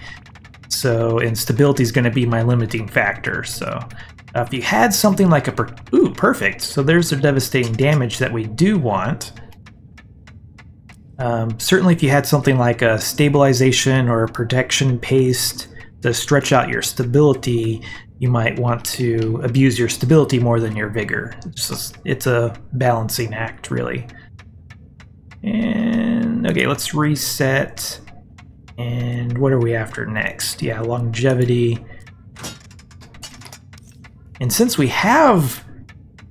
A: So, and stability is going to be my limiting factor. So, if you had something like a ooh, perfect. So there's the devastating damage that we do want. Certainly if you had something like a stabilization or a protection paste to stretch out your stability, you might want to abuse your stability more than your vigor. It's a balancing act, really. And okay, let's reset. And what are we after next? Yeah, longevity. And since we have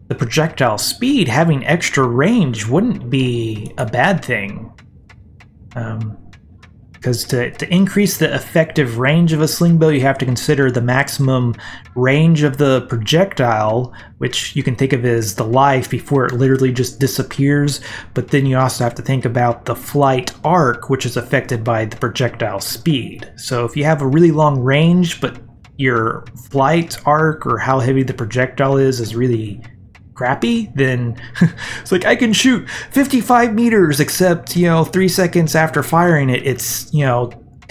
A: the projectile speed, having extra range wouldn't be a bad thing. Because to increase the effective range of a sling bow, you have to consider the maximum range of the projectile, which you can think of as the life before it literally just disappears. But then you also have to think about the flight arc, which is affected by the projectile speed. So if you have a really long range, but your flight arc or how heavy the projectile is really crappy, then it's like I can shoot 55 meters, except 3 seconds after firing it, it's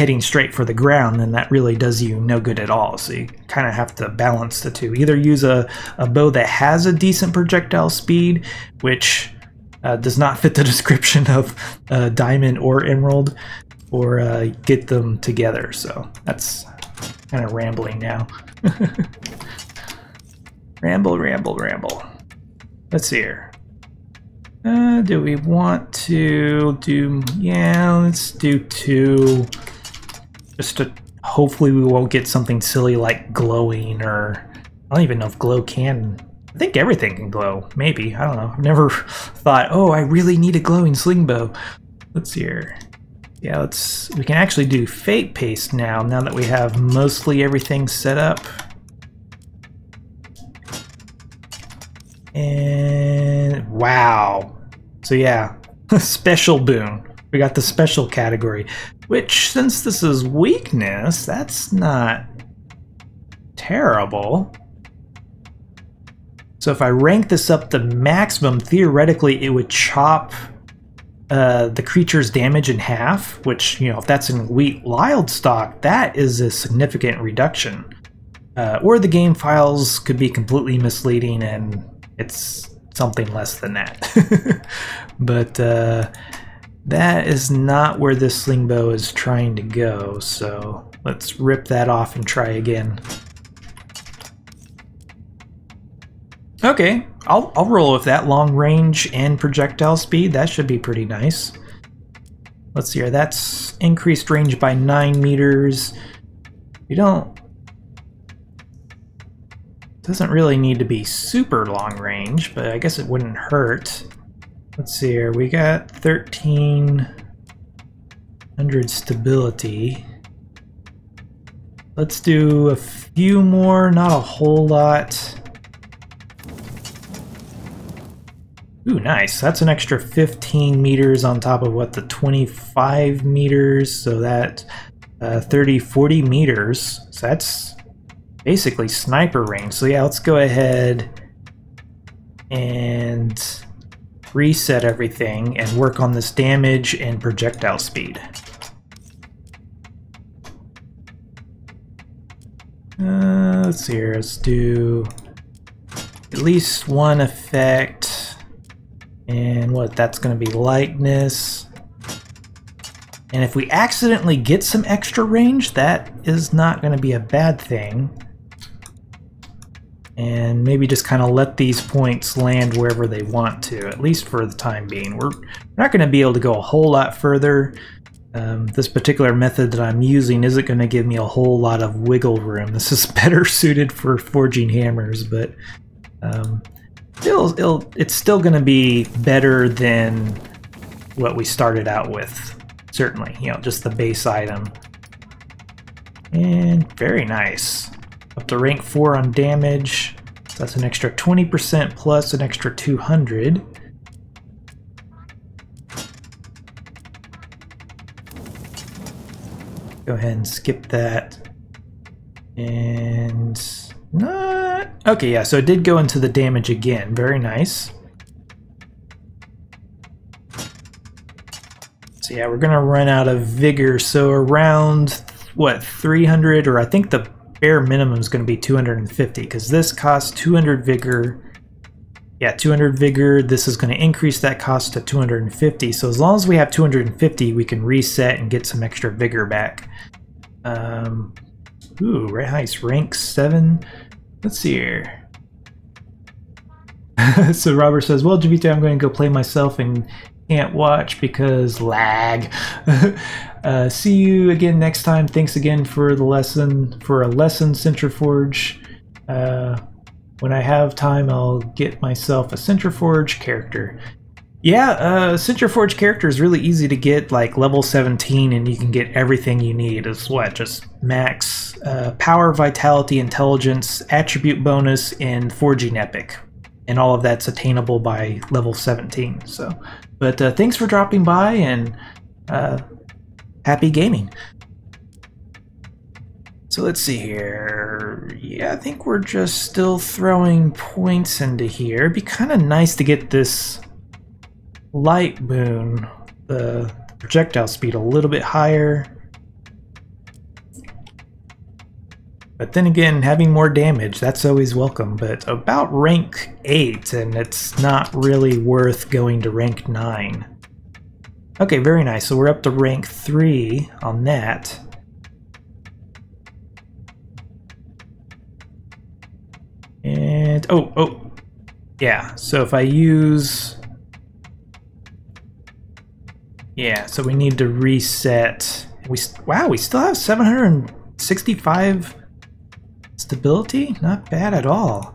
A: heading straight for the ground, and that really does you no good at all. So you kind of have to balance the two. Either use a bow that has a decent projectile speed, which does not fit the description of diamond or emerald, or get them together. So that's kind of rambling now. Ramble. Let's see here. Do we want to do... Yeah, let's do 2. Just to... Hopefully we won't get something silly like glowing, or... I don't even know if glow can... I think everything can glow. Maybe. I don't know. I've never thought, oh, I really need a glowing sling bow. Let's see here. Yeah, we can actually do fate paste now that we have mostly everything set up. And wow. So yeah, special boon. We got the special category, which, since this is weakness, that's not terrible. So if I rank this up to maximum, theoretically it would chop the creature's damage in half, which, if that's in weak wild stock, that is a significant reduction. Or the game files could be completely misleading and it's something less than that. But that is not where this sling bow is trying to go, so let's rip that off and try again. Okay, I'll roll with that. Long range and projectile speed, that should be pretty nice. Let's see here, that's increased range by 9 meters. You doesn't really need to be super long range, but I guess it wouldn't hurt. Let's see here, we got 1300 stability. Let's do a few more, not a whole lot. Ooh, nice. That's an extra 15 meters on top of what, the 25 meters, so that 40 meters. So that's basically sniper range. So yeah, let's go ahead and reset everything and work on this damage and projectile speed. Let's see here, let's do at least one effect. And what, that's going to be lightness. And if we accidentally get some extra range, that is not going to be a bad thing. And maybe just kind of let these points land wherever they want to, at least for the time being. We're not going to be able to go a whole lot further. This particular method that I'm using isn't going to give me a whole lot of wiggle room. This is better suited for forging hammers, but it's still going to be better than what we started out with. Certainly, just the base item. And very nice. Up to rank 4 on damage. So that's an extra 20% plus an extra 200. Go ahead and skip that. And not... Okay, yeah, so it did go into the damage again. Very nice. So yeah, we're gonna run out of vigor. So around, what, 300, or I think the bare minimum is gonna be 250, because this costs 200 vigor. Yeah, 200 vigor. This is going to increase that cost to 250. So as long as we have 250, we can reset and get some extra vigor back. Ooh, nice. Rank 7. Let's see here. So Robert says, well, Jiivita, I'm going to go play myself and can't watch because lag. See you again next time. Thanks again for the lesson, for a lesson, Centriforge. When I have time, I'll get myself a Centriforge character. Yeah, Centriforge character is really easy to get, like level 17, and you can get everything you need. It's what? Just max power, vitality, intelligence, attribute bonus, and forging epic. And all of that's attainable by level 17. So, but thanks for dropping by, and happy gaming. So let's see here. Yeah, I think we're just still throwing points into here. It'd be kind of nice to get this light boon, the projectile speed, a little bit higher. But then again, having more damage, that's always welcome. But about rank 8, and it's not really worth going to rank 9. Okay, very nice. So we're up to rank 3 on that. And, oh, yeah, so if I use, yeah, so we need to reset. Wow, we still have 765 stability? Not bad at all.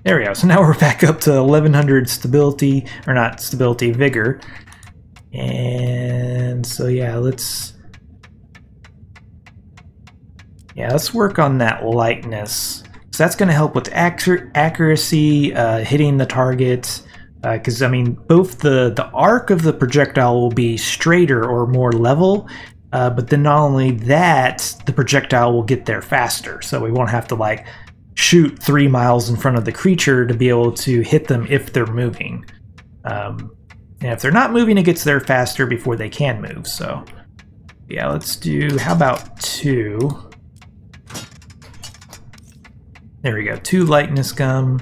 A: There we go, so now we're back up to 1100 stability, or not stability, vigor. And so yeah, let's work on that lightness. So that's going to help with accuracy, hitting the target. Because I mean, both the arc of the projectile will be straighter or more level, but then not only that, the projectile will get there faster. So we won't have to like shoot 3 miles in front of the creature to be able to hit them if they're moving. And if they're not moving, it gets there faster before they can move. So yeah, let's do, how about 2? There we go, 2 lightness gum,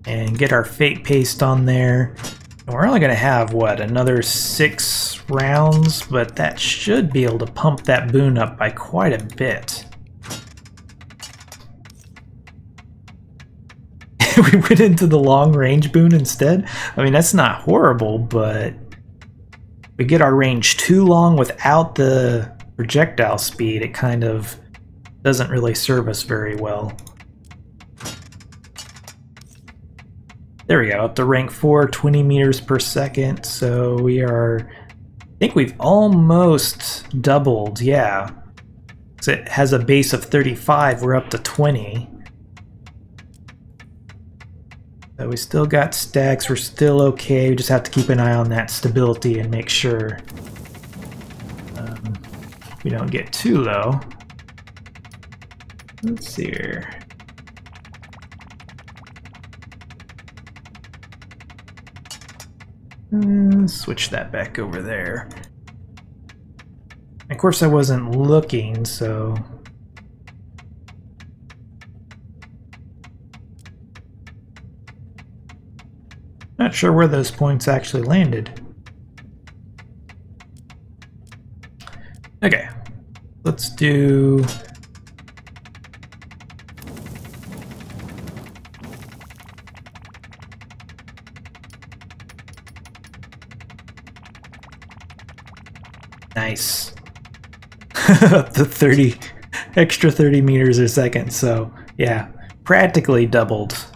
A: and get our fate paste on there. And we're only going to have, what, another 6 rounds, but that should be able to pump that boon up by quite a bit. We went into the long range boon instead. I mean, that's not horrible, but we get our range too long without the projectile speed. It kind of doesn't really serve us very well. There we go, up to rank 4, 20 meters per second. So we are, I think we've almost doubled, yeah. So it has a base of 35, we're up to 20. So we still got stacks, we're still okay. We just have to keep an eye on that stability and make sure we don't get too low. Let's see here. Switch that back over there. Of course I wasn't looking, so... Not sure where those points actually landed. Okay, let's do... Nice. The 30, extra 30 meters a second, so yeah, practically doubled.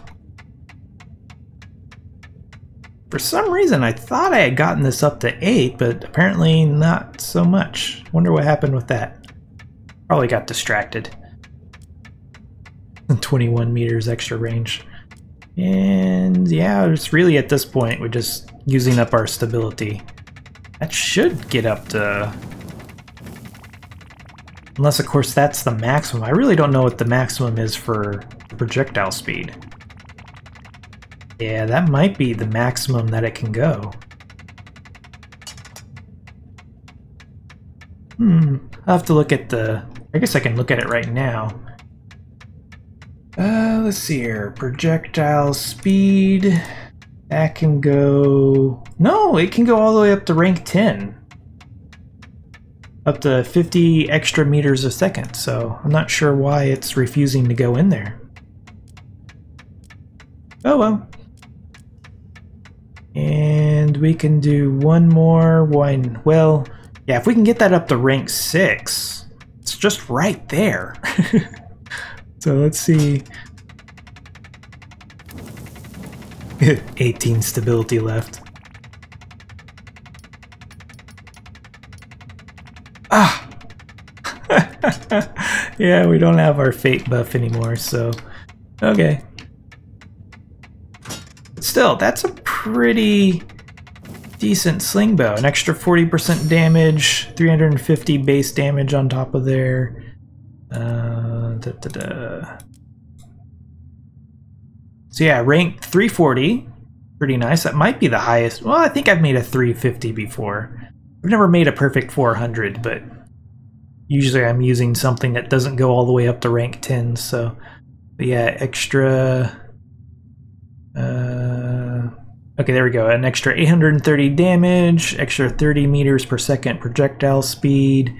A: For some reason, I thought I had gotten this up to 8, but apparently not so much. Wonder what happened with that. Probably got distracted. 21 meters extra range. And yeah, it's really at this point, we're just using up our stability. That should get up to... Unless, of course, that's the maximum. I really don't know what the maximum is for projectile speed. Yeah, that might be the maximum that it can go. I'll have to look at the... I guess I can look at it right now. Let's see here. Projectile speed. That can go... No, it can go all the way up to rank 10. Up to 50 extra meters a second, so I'm not sure why it's refusing to go in there. Oh well. And we can do one more one. Well, yeah, if we can get that up to rank 6, it's just right there. So let's see. 18 stability left. Ah! Yeah, we don't have our fate buff anymore, so... Okay. But still, that's a pretty decent sling bow. An extra 40% damage, 350 base damage on top of there. So yeah, rank 340. Pretty nice. That might be the highest. Well, I think I've made a 350 before. I've never made a perfect 400, but usually I'm using something that doesn't go all the way up to rank 10, so... But yeah, extra... Okay, there we go. An extra 830 damage, extra 30 meters per second projectile speed.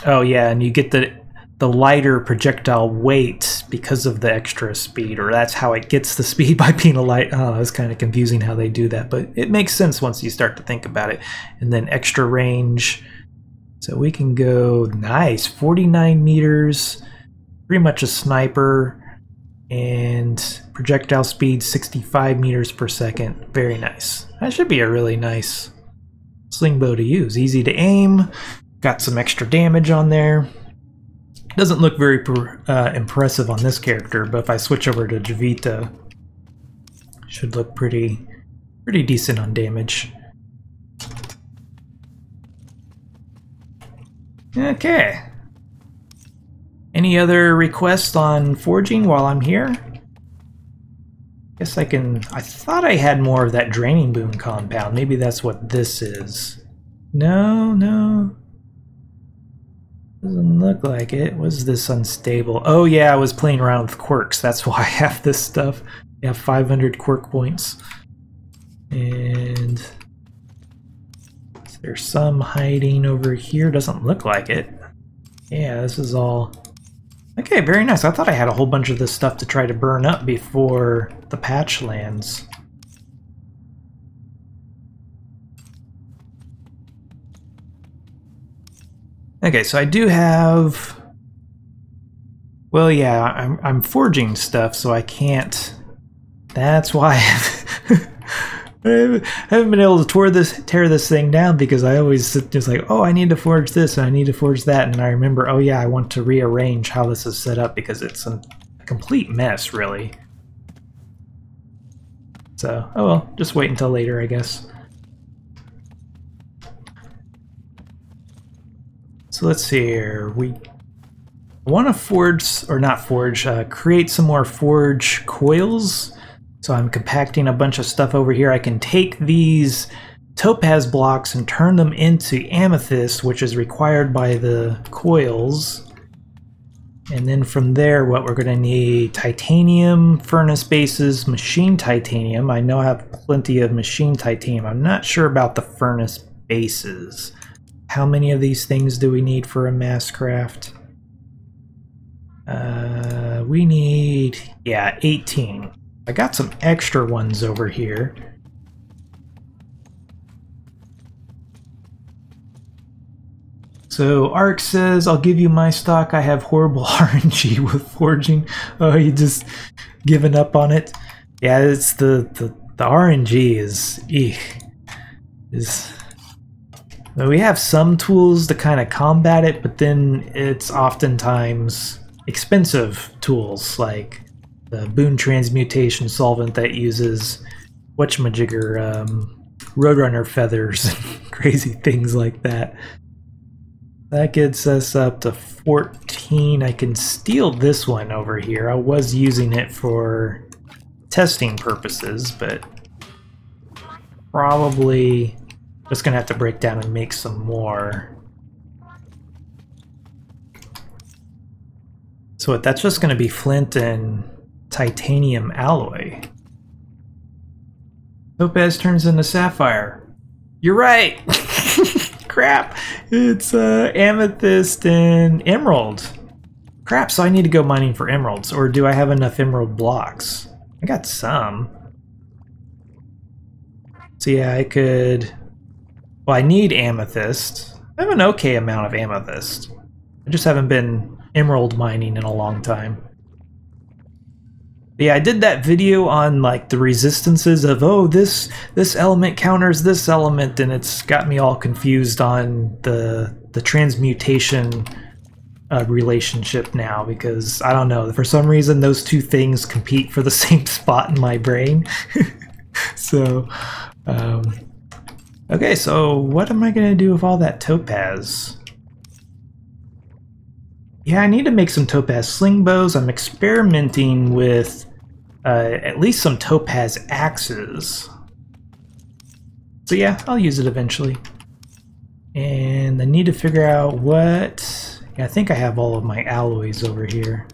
A: Oh yeah, and you get the lighter projectile weight because of the extra speed, or that's how it gets the speed by being a light. Oh, it's kind of confusing how they do that, but it makes sense once you start to think about it. And then extra range. So we can go, nice, 49 meters, pretty much a sniper. And projectile speed 65 meters per second. Very nice. That should be a really nice sling bow to use. Easy to aim. Got some extra damage on there. Doesn't look very impressive on this character, but if I switch over to Jiivita, should look pretty decent on damage. Okay. Any other requests on forging while I'm here? Guess I can... I thought I had more of that draining boom compound. Maybe that's what this is. No. Doesn't look like it. Was this unstable? Oh yeah, I was playing around with quirks. That's why I have this stuff. I have 500 quirk points. And... there's some hiding over here. Doesn't look like it. Yeah, this is all... Okay, very nice. I thought I had a whole bunch of this stuff to try to burn up before the patch lands. Okay, so I do have... Well, yeah, I'm forging stuff, so I can't... That's why I haven't been able to tear this thing down, because I always just like, oh, I need to forge this and I need to forge that, and I remember, oh yeah, I want to rearrange how this is set up because it's a complete mess, really. So, oh well, just wait until later, I guess. So let's see here. We want to forge, or not forge, create some more forge coils. So I'm compacting a bunch of stuff over here. I can take these topaz blocks and turn them into amethyst, which is required by the coils. And then from there, what we're going to need: titanium furnace bases, machine titanium. I know I have plenty of machine titanium. I'm not sure about the furnace bases. How many of these things do we need for a mass craft? We need, yeah, 18. I got some extra ones over here. So Ark says, I'll give you my stock. I have horrible RNG with forging. Oh, you just given up on it? Yeah, it's the RNG is... We have some tools to kind of combat it, but then it's oftentimes expensive tools, like the boon transmutation solvent that uses whatchamajigger, roadrunner feathers and crazy things like that. That gets us up to 14. I can steal this one over here. I was using it for testing purposes, but probably just gonna have to break down and make some more. So what, that's just going to be flint and titanium alloy. Topaz turns into sapphire. You're right! Crap! It's amethyst and emerald. Crap, so I need to go mining for emeralds. Or do I have enough emerald blocks? I got some. So yeah, I could... Well, I need amethyst. I have an okay amount of amethyst. I just haven't been emerald mining in a long time. But yeah, I did that video on like the resistances of, oh, this element counters this element, and it's got me all confused on the transmutation relationship now, because I don't know, for some reason those two things compete for the same spot in my brain. So okay, so what am I gonna do with all that topaz? Yeah, I need to make some topaz sling bows. I'm experimenting with at least some topaz axes. So yeah, I'll use it eventually. And I need to figure out what... Yeah, I think I have all of my alloys over here.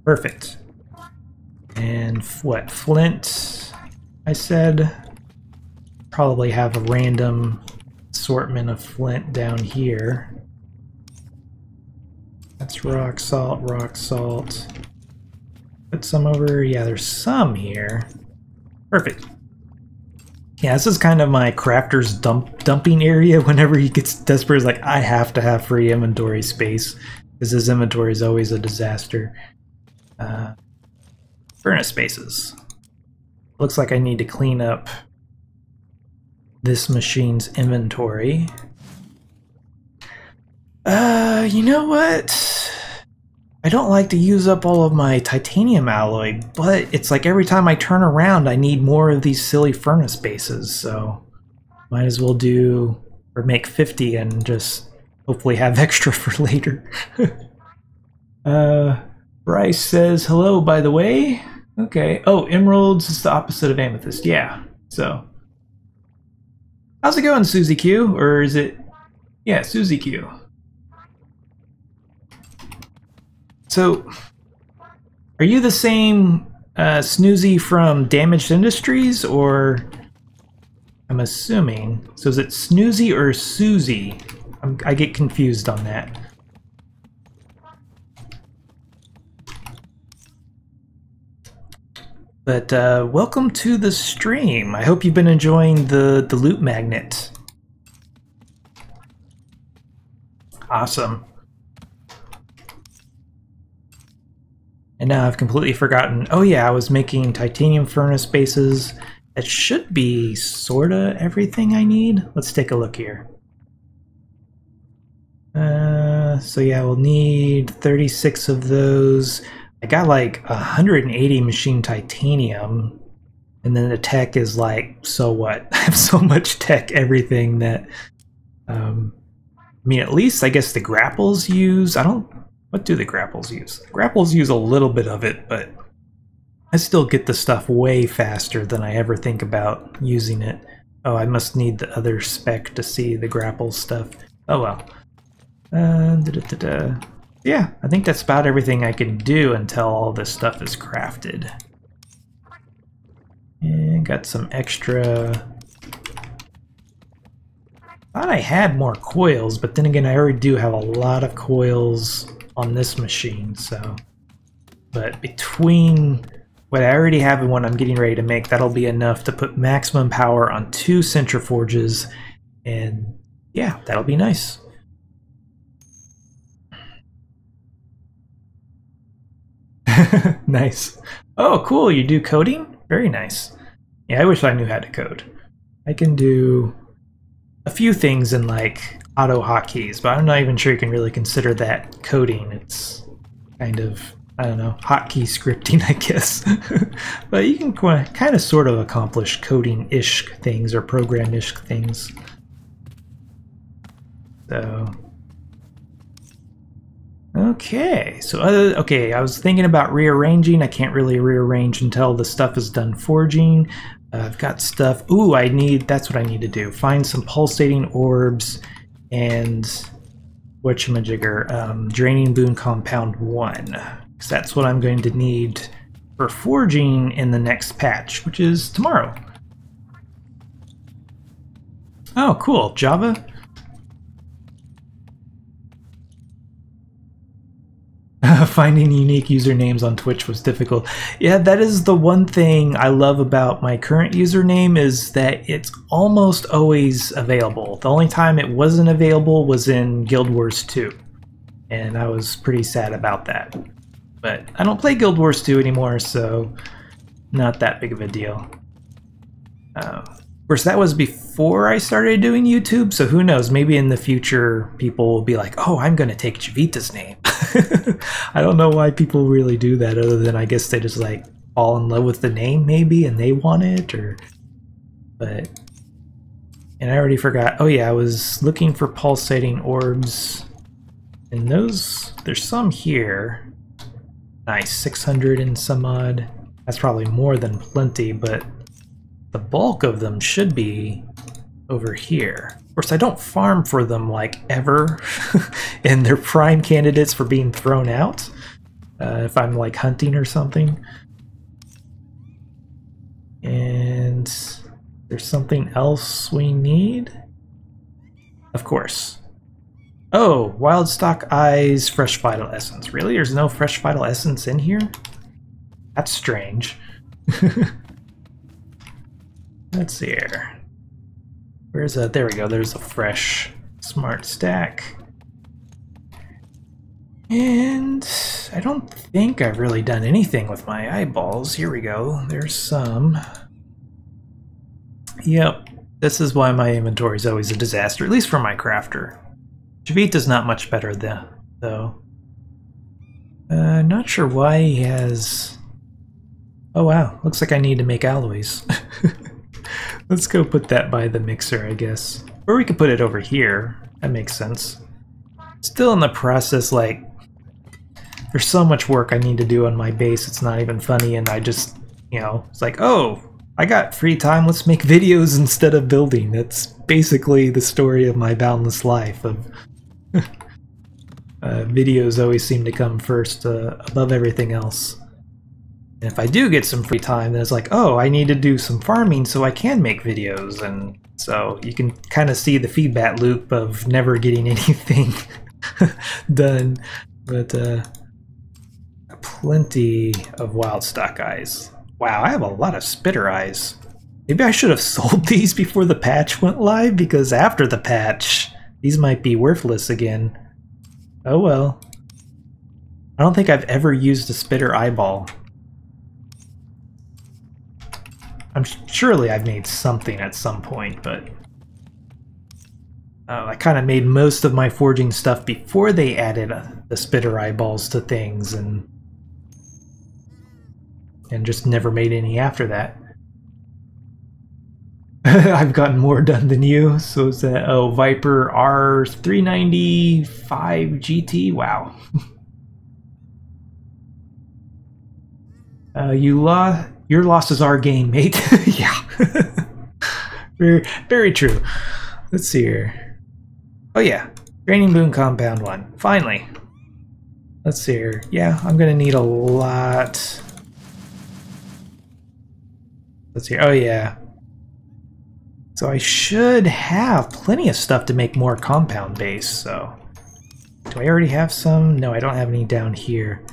A: Perfect. And what, flint, I said? Probably have a random assortment of flint down here. That's rock salt, rock salt. Put some over, yeah, there's some here. Perfect. Yeah, this is kind of my crafter's dumping area. Whenever he gets desperate, it's like, I have to have free inventory space, because his inventory is always a disaster. Furnace spaces. Looks like I need to clean up this machine's inventory. You know what? I don't like to use up all of my titanium alloy, but it's like every time I turn around I need more of these silly furnace bases, so might as well do, or make 50 and just hopefully have extra for later. Bryce says hello, by the way. Okay. Oh, emeralds is the opposite of amethyst. Yeah. So how's it going, Susie Q? Or is it... Yeah, Susie Q. So, are you the same Snoozy from Damaged Industries, or... I'm assuming. So is it Snoozy or Susie? I get confused on that. But welcome to the stream. I hope you've been enjoying the loot magnet. Awesome. And now I've completely forgotten. Oh yeah, I was making titanium furnace bases. That should be sorta everything I need. Let's take a look here. So yeah, we'll need 36 of those. I got like 180 machine titanium, and then the tech is like, so what? I have so much tech, everything that, I mean, at least I guess the grapples use, what do the grapples use? The grapples use a little bit of it, but I still get the stuff way faster than I ever think about using it. Oh, I must need the other spec to see the grapple stuff. Oh well. Yeah, I think that's about everything I can do until all this stuff is crafted. And got some extra... I thought I had more coils, but then again, I already do have a lot of coils on this machine, so... But between what I already have and what I'm getting ready to make, that'll be enough to put maximum power on 2 centrifuges, and yeah, that'll be nice. Nice. Oh, cool, you do coding? Very nice. Yeah, I wish I knew how to code. I can do a few things in like auto hotkeys, but I'm not even sure you can really consider that coding. It's kind of, I don't know, hotkey scripting, I guess. But you can kind of sort of accomplish coding-ish things or program-ish things. So... Okay, so okay, I was thinking about rearranging. I can't really rearrange until the stuff is done forging. I've got stuff. Ooh, that's what I need to do. Find some pulsating orbs and whatchamajigger, Draining Boon Compound 1. Because that's what I'm going to need for forging in the next patch, which is tomorrow. Oh, cool. Java? Finding unique usernames on Twitch was difficult. Yeah, that is the one thing I love about my current username is that it's almost always available. The only time it wasn't available was in Guild Wars 2. And I was pretty sad about that. But I don't play Guild Wars 2 anymore, so not that big of a deal. Of course, that was before I started doing YouTube, so who knows, maybe in the future people will be like, oh, I'm going to take Jiivita's name. I don't know why people really do that, other than I guess they just like fall in love with the name maybe and they want it, or... But... And I already forgot. Oh yeah, I was looking for pulsating orbs. And those... There's some here. Nice, 600 and some odd. That's probably more than plenty, but... The bulk of them should be over here. Of course, I don't farm for them like ever, and they're prime candidates for being thrown out if I'm like hunting or something. And there's something else we need? Of course. Oh, Wild Stock Eyes Fresh Vital Essence. Really? There's no Fresh Vital Essence in here? That's strange. Let's see here. Where's a... There we go. There's a fresh smart stack. And I don't think I've really done anything with my eyeballs. Here we go. There's some. Yep. This is why my inventory is always a disaster, at least for my crafter. Jiivita's not much better though. Not sure why he has... Oh wow. Looks like I need to make alloys. Let's go put that by the mixer, I guess. Or we could put it over here. That makes sense. Still in the process, like, there's so much work I need to do on my base, it's not even funny, and I just, you know, it's like, oh, I got free time, let's make videos instead of building. That's basically the story of my Boundless life. Of videos always seem to come first above everything else. And if I do get some free time, then it's like, oh, I need to do some farming so I can make videos. And so you can kind of see the feedback loop of never getting anything done. But plenty of wild stock eyes. Wow, I have a lot of spitter eyes. Maybe I should have sold these before the patch went live, because after the patch, these might be worthless again. Oh well. I don't think I've ever used a spitter eyeball. Surely I've made something at some point, but I kind of made most of my forging stuff before they added the spitter eyeballs to things, and just never made any after that. I've gotten more done than you. So is that, oh, Viper R395 GT? Wow. Your loss is our gain, mate. Yeah. Very, very true. Let's see here. Oh yeah, Draining Boon Compound 1. Finally. Let's see here. Yeah, I'm gonna need a lot. Let's see. Oh yeah. So I should have plenty of stuff to make more compound base, so... Do I already have some? No, I don't have any down here.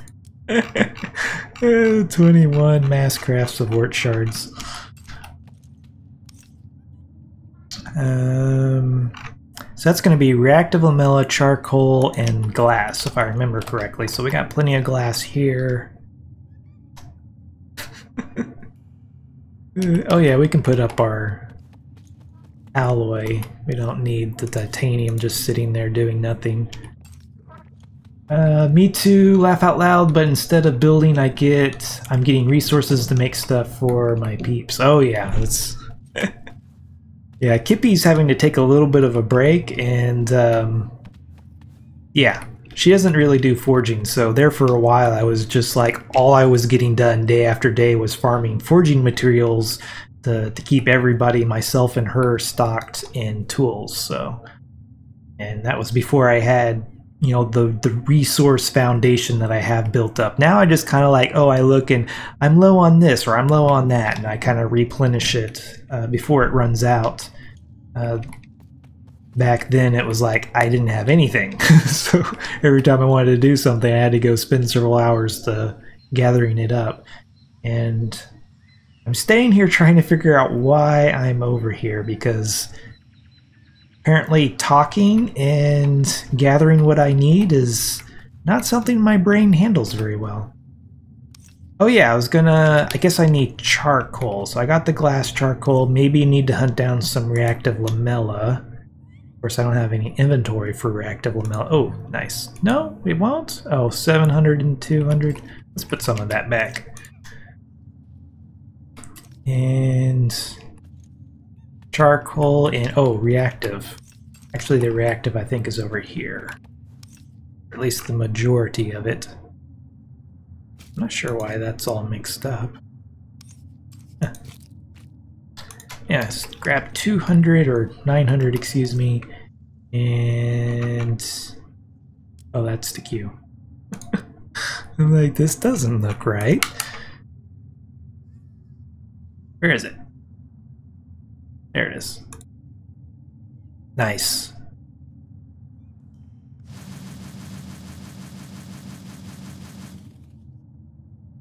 A: 21 mass crafts of Oort shards. So that's going to be reactive lamella, charcoal, and glass, if I remember correctly. So we got plenty of glass here. Oh yeah, we can put up our alloy. We don't need the titanium just sitting there doing nothing. Me too, laugh out loud, but instead of building I'm getting resources to make stuff for my peeps. Oh yeah, that's... Yeah, Kippy's having to take a little bit of a break, and yeah, she doesn't really do forging, so there for a while I was just like, all I was getting done day after day was farming forging materials to keep everybody, myself and her, stocked in tools, so... And that was before I had you know, the resource foundation that I have built up. Now I just kind of like, oh, I look and I'm low on this or I'm low on that, and I kind of replenish it before it runs out. Back then it was like I didn't have anything. So every time I wanted to do something, I had to go spend several hours gathering it up. And I'm staying here trying to figure out why I'm over here, because apparently talking and gathering what I need is not something my brain handles very well. Oh yeah, I guess I need charcoal. So I got the glass charcoal. Maybe need to hunt down some reactive lamella. Of course, I don't have any inventory for reactive lamella. Oh, nice. No, it won't? Oh, 700 and 200. Let's put some of that back. And charcoal and, oh, reactive. Actually, the reactive I think is over here. At least the majority of it. I'm not sure why that's all mixed up. Yes, grab 200 or 900, excuse me. And oh, that's the queue. I'm like, this doesn't look right. Where is it? There it is. Nice.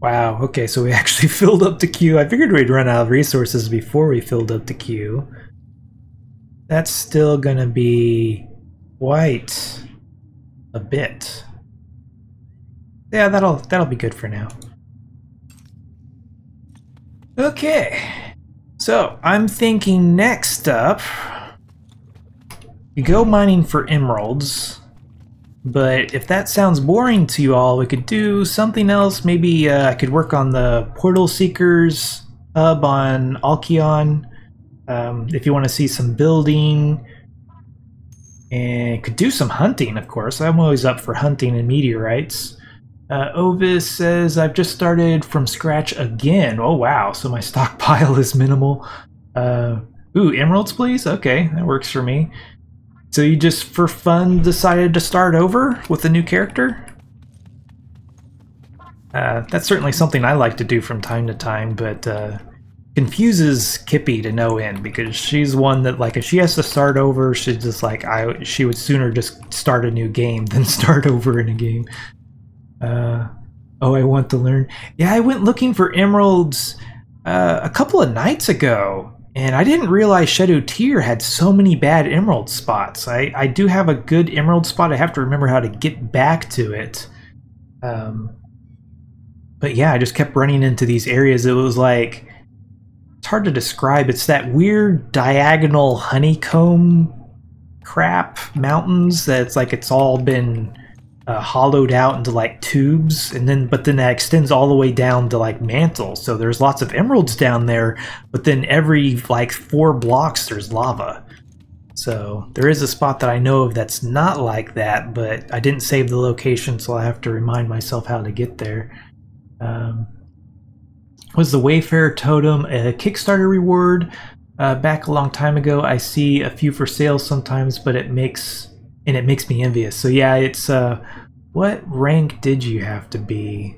A: Wow, okay, so we actually filled up the queue. I figured we'd run out of resources before we filled up the queue. That's still gonna be quite a bit. Yeah, that'll be good for now. Okay, so I'm thinking next up, we go mining for emeralds, but if that sounds boring to you all, we could do something else. Maybe I could work on the Portal Seekers hub on Alkion, if you want to see some building, and could do some hunting, of course. I'm always up for hunting and meteorites. Ovis says, I've just started from scratch again. Oh wow, so my stockpile is minimal. Ooh, emeralds please? Okay, that works for me. So you just, for fun, decided to start over with a new character? That's certainly something I like to do from time to time, but confuses Kippy to no end, because she's one that, like, if she has to start over, she's just like, she would sooner just start a new game than start over in a game. Oh, I want to learn. Yeah, I went looking for emeralds a couple of nights ago, and I didn't realize Shadow Tier had so many bad emerald spots. I do have a good emerald spot. I have to remember how to get back to it. But yeah, I just kept running into these areas. It was like, it's hard to describe. It's that weird diagonal honeycomb crap mountains that's like it's all been hollowed out into like tubes, and but then that extends all the way down to like mantles. So there's lots of emeralds down there, but then every like 4 blocks there's lava. So there is a spot that I know of that's not like that, but I didn't save the location, so I have to remind myself how to get there. Was the Wayfarer Totem a Kickstarter reward? Back a long time ago. I see a few for sale sometimes, but it makes me envious. So yeah, it's what rank did you have to be?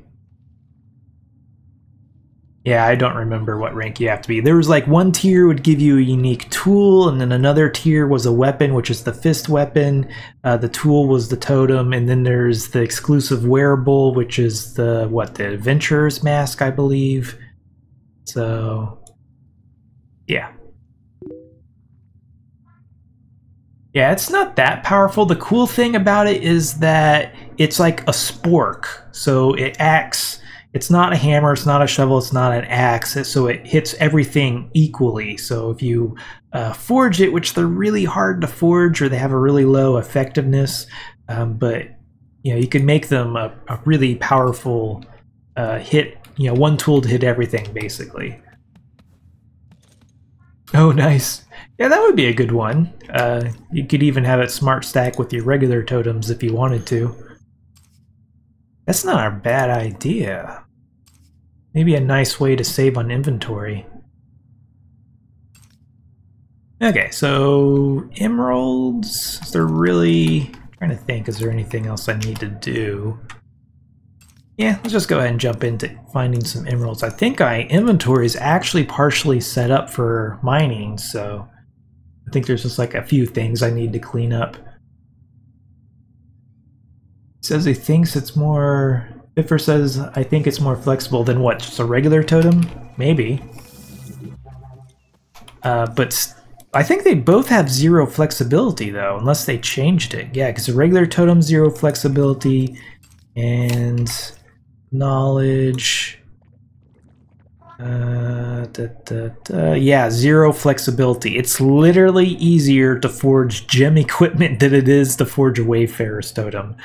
A: Yeah, I don't remember what rank you have to be. There was like one tier would give you a unique tool, and then another tier was a weapon, which is the fist weapon. The tool was the totem, and then there's the exclusive wearable, which is the adventurer's mask, I believe. So yeah. Yeah, it's not that powerful. The cool thing about it is that it's like a spork. So it acts, it's not a hammer, it's not a shovel, it's not an axe. So it hits everything equally. So if you forge it, which they're really hard to forge or they have a really low effectiveness, but you know, you can make them a really powerful hit, you know, one tool to hit everything basically. Oh, nice. Yeah, that would be a good one. You could even have it smart stack with your regular totems if you wanted to. That's not a bad idea. Maybe a nice way to save on inventory. Okay, so emeralds, they're really Trying to think, is there anything else I need to do? Yeah, let's just go ahead and jump into finding some emeralds. I think my inventory is actually partially set up for mining, so I think there's just like a few things I need to clean up. It says he thinks it's more... Biffer says, I think it's more flexible than what? Just a regular totem? Maybe. But I think they both have 0 flexibility though, unless they changed it. Yeah, because a regular totem 0 flexibility, and knowledge, yeah, 0 flexibility. It's literally easier to forge gem equipment than it is to forge a Wayfarer's totem.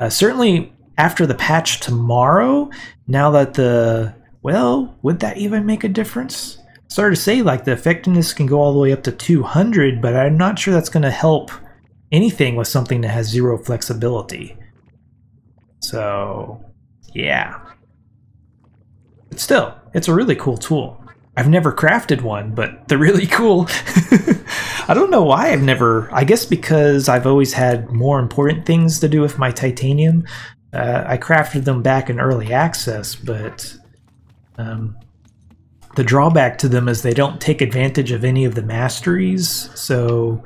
A: Certainly after the patch tomorrow, now that the... Well, would that even make a difference? It's hard to say, like the effectiveness can go all the way up to 200, but I'm not sure that's going to help anything with something that has 0 flexibility. So, yeah. But still, it's a really cool tool. I've never crafted one, but they're really cool. I don't know why I've never... I guess because I've always had more important things to do with my titanium. I crafted them back in early access, but... the drawback to them is they don't take advantage of any of the masteries, so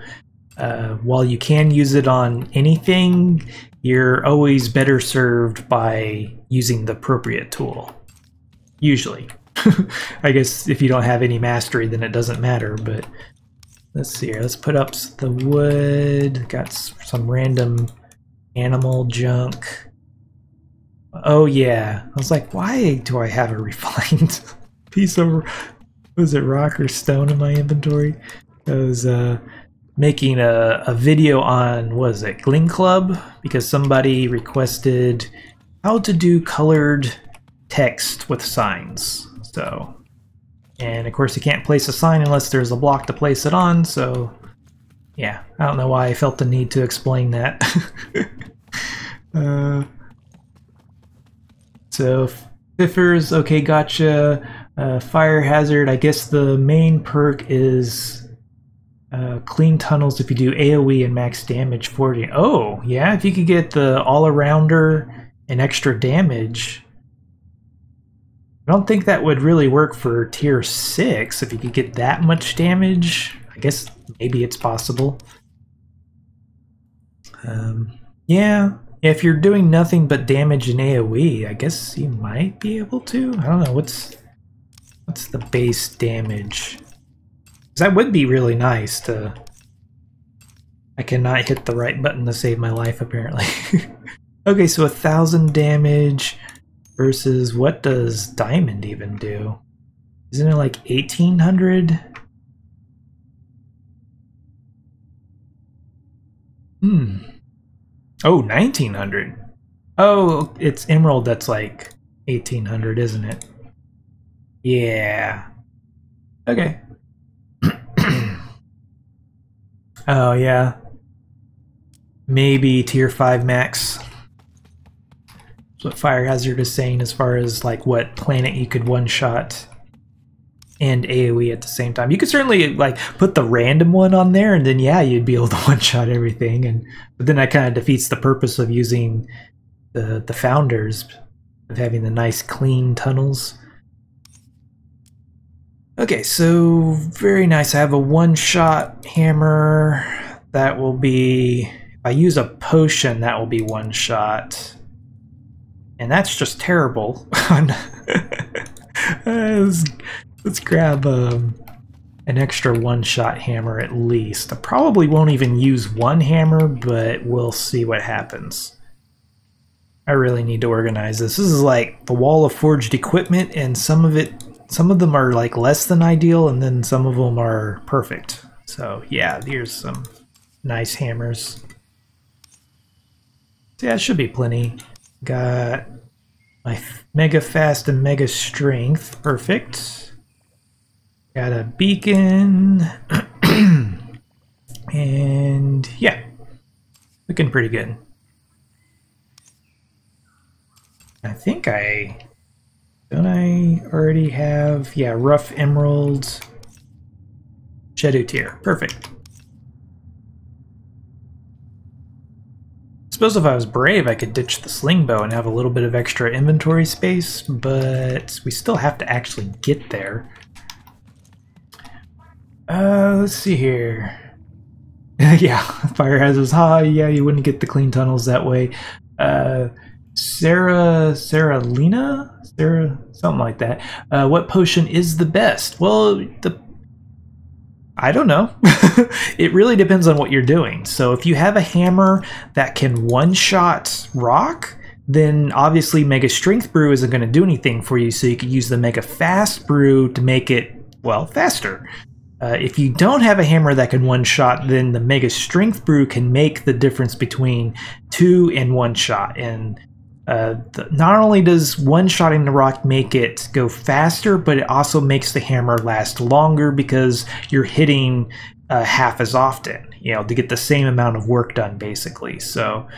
A: while you can use it on anything, you're always better served by using the appropriate tool. Usually. I guess if you don't have any mastery, then it doesn't matter, but let's see here. Let's put up the wood. Got some random animal junk. Oh yeah. I was like, why do I have a refined piece of, was it rock or stone in my inventory? I was making a video on, what is it, Gling Club? Because somebody requested how to do colored text with signs. So, and of course you can't place a sign unless there's a block to place it on, so yeah, I don't know why I felt the need to explain that. So, Fiffers, okay, gotcha. Fire hazard, I guess the main perk is clean tunnels if you do AoE and max damage 40. Oh, yeah, if you could get the all-arounder and extra damage. I don't think that would really work for tier 6 if you could get that much damage. I guess maybe it's possible. Yeah, if you're doing nothing but damage in AoE, I guess you might be able to. I don't know, what's the base damage? 'Cause that would be really nice to... I cannot hit the right button to save my life, apparently. Okay, so 1,000 damage versus what does diamond even do? Isn't it like 1,800? Oh, 1,900. Oh, it's emerald that's like 1,800, isn't it? Yeah. Okay. Oh, yeah. Maybe tier 5 max. That's what Fire Hazard is saying as far as like what planet you could one-shot and AoE at the same time. You could certainly like put the random one on there and then yeah, you'd be able to one-shot everything. But then that kind of defeats the purpose of using the founders, of having the nice clean tunnels. Okay, so very nice. I have a one-shot hammer. That will be, if I use a potion, that will be one shot. And that's just terrible. Let's grab an extra one-shot hammer at least. I probably won't even use one hammer, but we'll see what happens. I really need to organize this. This is like the wall of forged equipment, and some of them are like less than ideal, and then some of them are perfect. So yeah, here's some nice hammers. So yeah, it should be plenty. Got my mega fast and mega strength, perfect. Got a beacon, and yeah, looking pretty good. I think don't I already have, yeah, rough emerald, shadow tier, perfect. Suppose if I was brave, I could ditch the sling bow and have a little bit of extra inventory space, but we still have to actually get there. Let's see here. Yeah, fire hazards. Yeah, you wouldn't get the clean tunnels that way. Sarah, something like that. What potion is the best? Well, I don't know. It really depends on what you're doing. So if you have a hammer that can one-shot rock, then obviously Mega Strength Brew isn't going to do anything for you, so you could use the Mega Fast Brew to make it, well, faster. If you don't have a hammer that can one-shot, then the Mega Strength Brew can make the difference between 2 and 1 shot. And not only does one-shotting the rock make it go faster, but it also makes the hammer last longer because you're hitting half as often, you know, to get the same amount of work done, basically. So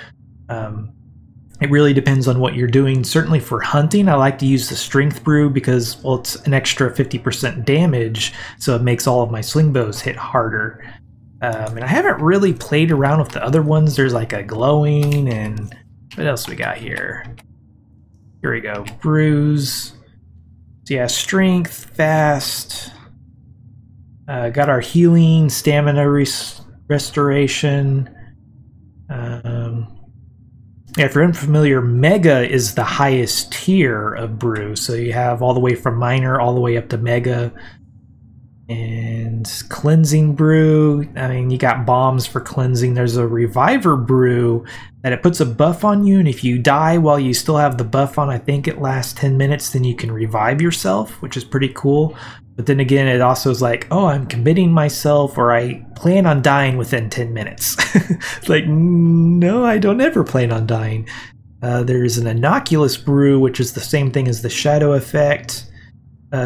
A: it really depends on what you're doing. Certainly for hunting, I like to use the Strength Brew because, well, it's an extra 50% damage, so it makes all of my sling bows hit harder. And I haven't really played around with the other ones. There's like a glowing, and what else we got here? Here we go, brews. So yeah, strength, fast. Got our healing, stamina restoration. Yeah, if you're unfamiliar, Mega is the highest tier of brew. So you have all the way from minor all the way up to Mega. And cleansing brew, I mean, you got bombs for cleansing. There's a reviver brew that it puts a buff on you, and if you die while you still have the buff on, I think it lasts 10 minutes, then you can revive yourself, which is pretty cool. But then again, it also is like, oh, I'm committing myself, or I plan on dying within 10 minutes. It's like, no, I don't ever plan on dying. There's an innocuous brew, which is the same thing as the shadow effect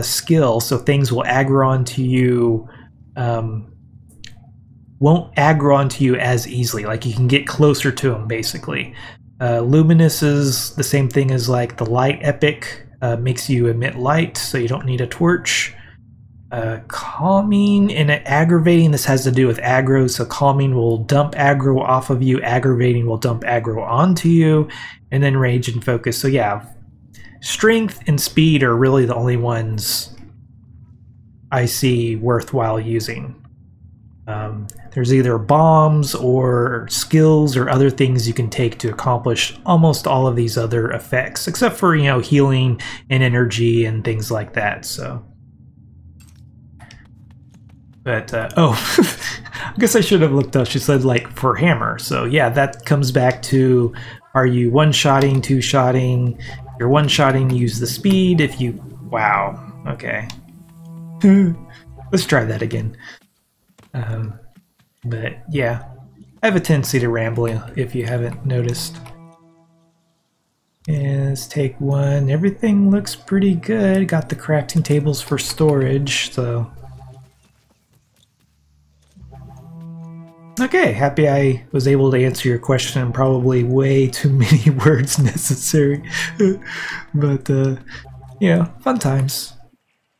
A: skill, so things will aggro onto you, won't aggro onto you as easily. Like, you can get closer to them, basically. Luminous is the same thing as like the light epic, makes you emit light, so you don't need a torch. Calming and aggravating, this has to do with aggro, so calming will dump aggro off of you, aggravating will dump aggro onto you, and then rage and focus. So yeah, strength and speed are really the only ones I see worthwhile using. There's either bombs or skills or other things you can take to accomplish almost all of these other effects, except for, you know, healing and energy and things like that. So, but oh, I guess I should have looked up. She said like for hammer. So yeah, that comes back to, are you one-shotting, two-shotting? If you're one-shotting, use the speed. If you, wow, okay. Let's try that again. But yeah, I have a tendency to ramble if you haven't noticed. And let's take one. Everything looks pretty good. Got the crafting tables for storage, so. Okay, happy I was able to answer your question. Probably way too many words necessary. But, you know, fun times.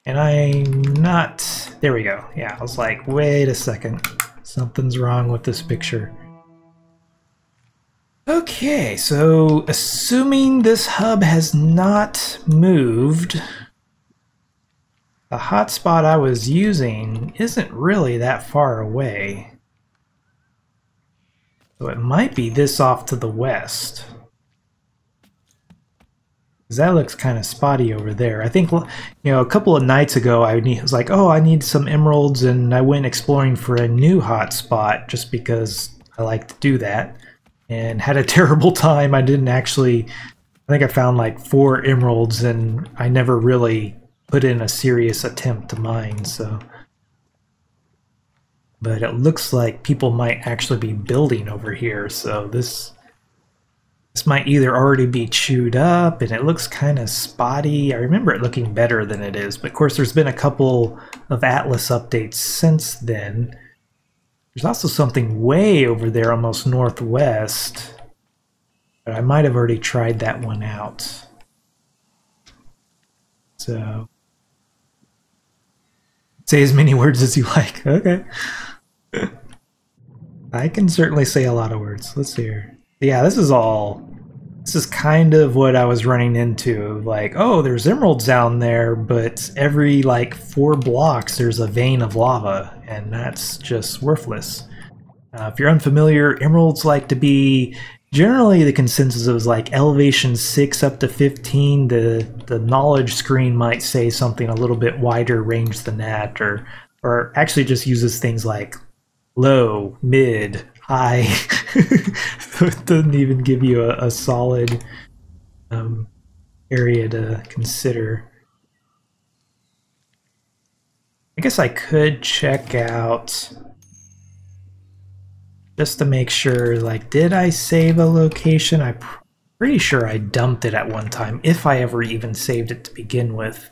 A: And I'm not... There we go. Yeah, I was like, wait a second. Something's wrong with this picture. Okay, so assuming this hub has not moved, the hotspot I was using isn't really that far away. So it might be this off to the west. Because that looks kind of spotty over there. I think, you know, a couple of nights ago I was like, oh, I need some emeralds, and I went exploring for a new hotspot just because I like to do that. And had a terrible time. I didn't actually, I think I found like 4 emeralds, and I never really put in a serious attempt to mine, so. But it looks like people might actually be building over here, so this might either already be chewed up, and it looks kind of spotty. I remember it looking better than it is, but of course there's been a couple of Atlas updates since then. There's also something way over there, almost northwest, but I might have already tried that one out. So, say as many words as you like. Okay. I can certainly say a lot of words. Let's see here. Yeah, this is kind of what I was running into. Like, oh, there's emeralds down there, but every like 4 blocks there's a vein of lava, and that's just worthless. If you're unfamiliar, emeralds like to be generally the consensus is like elevation 6 up to 15. The knowledge screen might say something a little bit wider range than that, or actually just uses things like low, mid, high. So it doesn't even give you a solid area to consider. I guess I could check out just to make sure, like, did I save a location? I'm pretty sure I dumped it at one time, if I ever even saved it to begin with.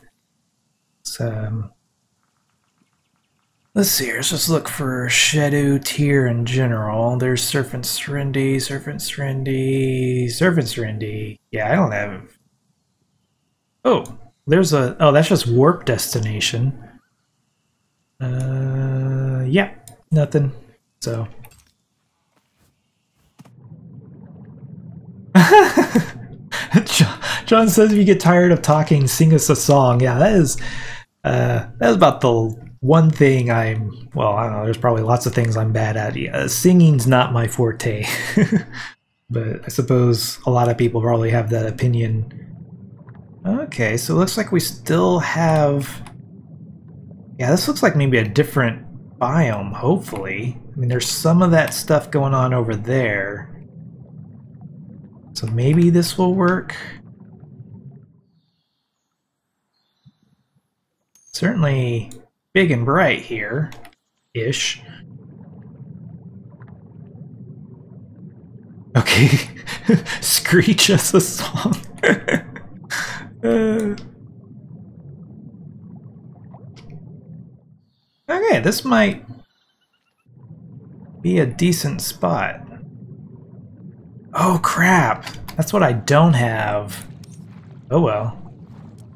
A: So, let's see, let's just look for Shadow tier in general. There's Serpent Serendi, Serpent Serendi, Serpent Serendi. Yeah, I don't have... Oh, there's a... Oh, that's just Warp Destination. Yeah, nothing. So... John says if you get tired of talking, sing us a song. Yeah, that is about the one thing I'm, well, I don't know, there's probably lots of things I'm bad at. Yeah, singing's not my forte. But I suppose a lot of people probably have that opinion. Okay, so it looks like we still have... Yeah, this looks like maybe a different biome, hopefully. I mean, there's some of that stuff going on over there. So maybe this will work. Certainly big and bright here-ish. Okay, Screech us a song. Okay, this might be a decent spot. Oh crap, that's what I don't have. Oh well.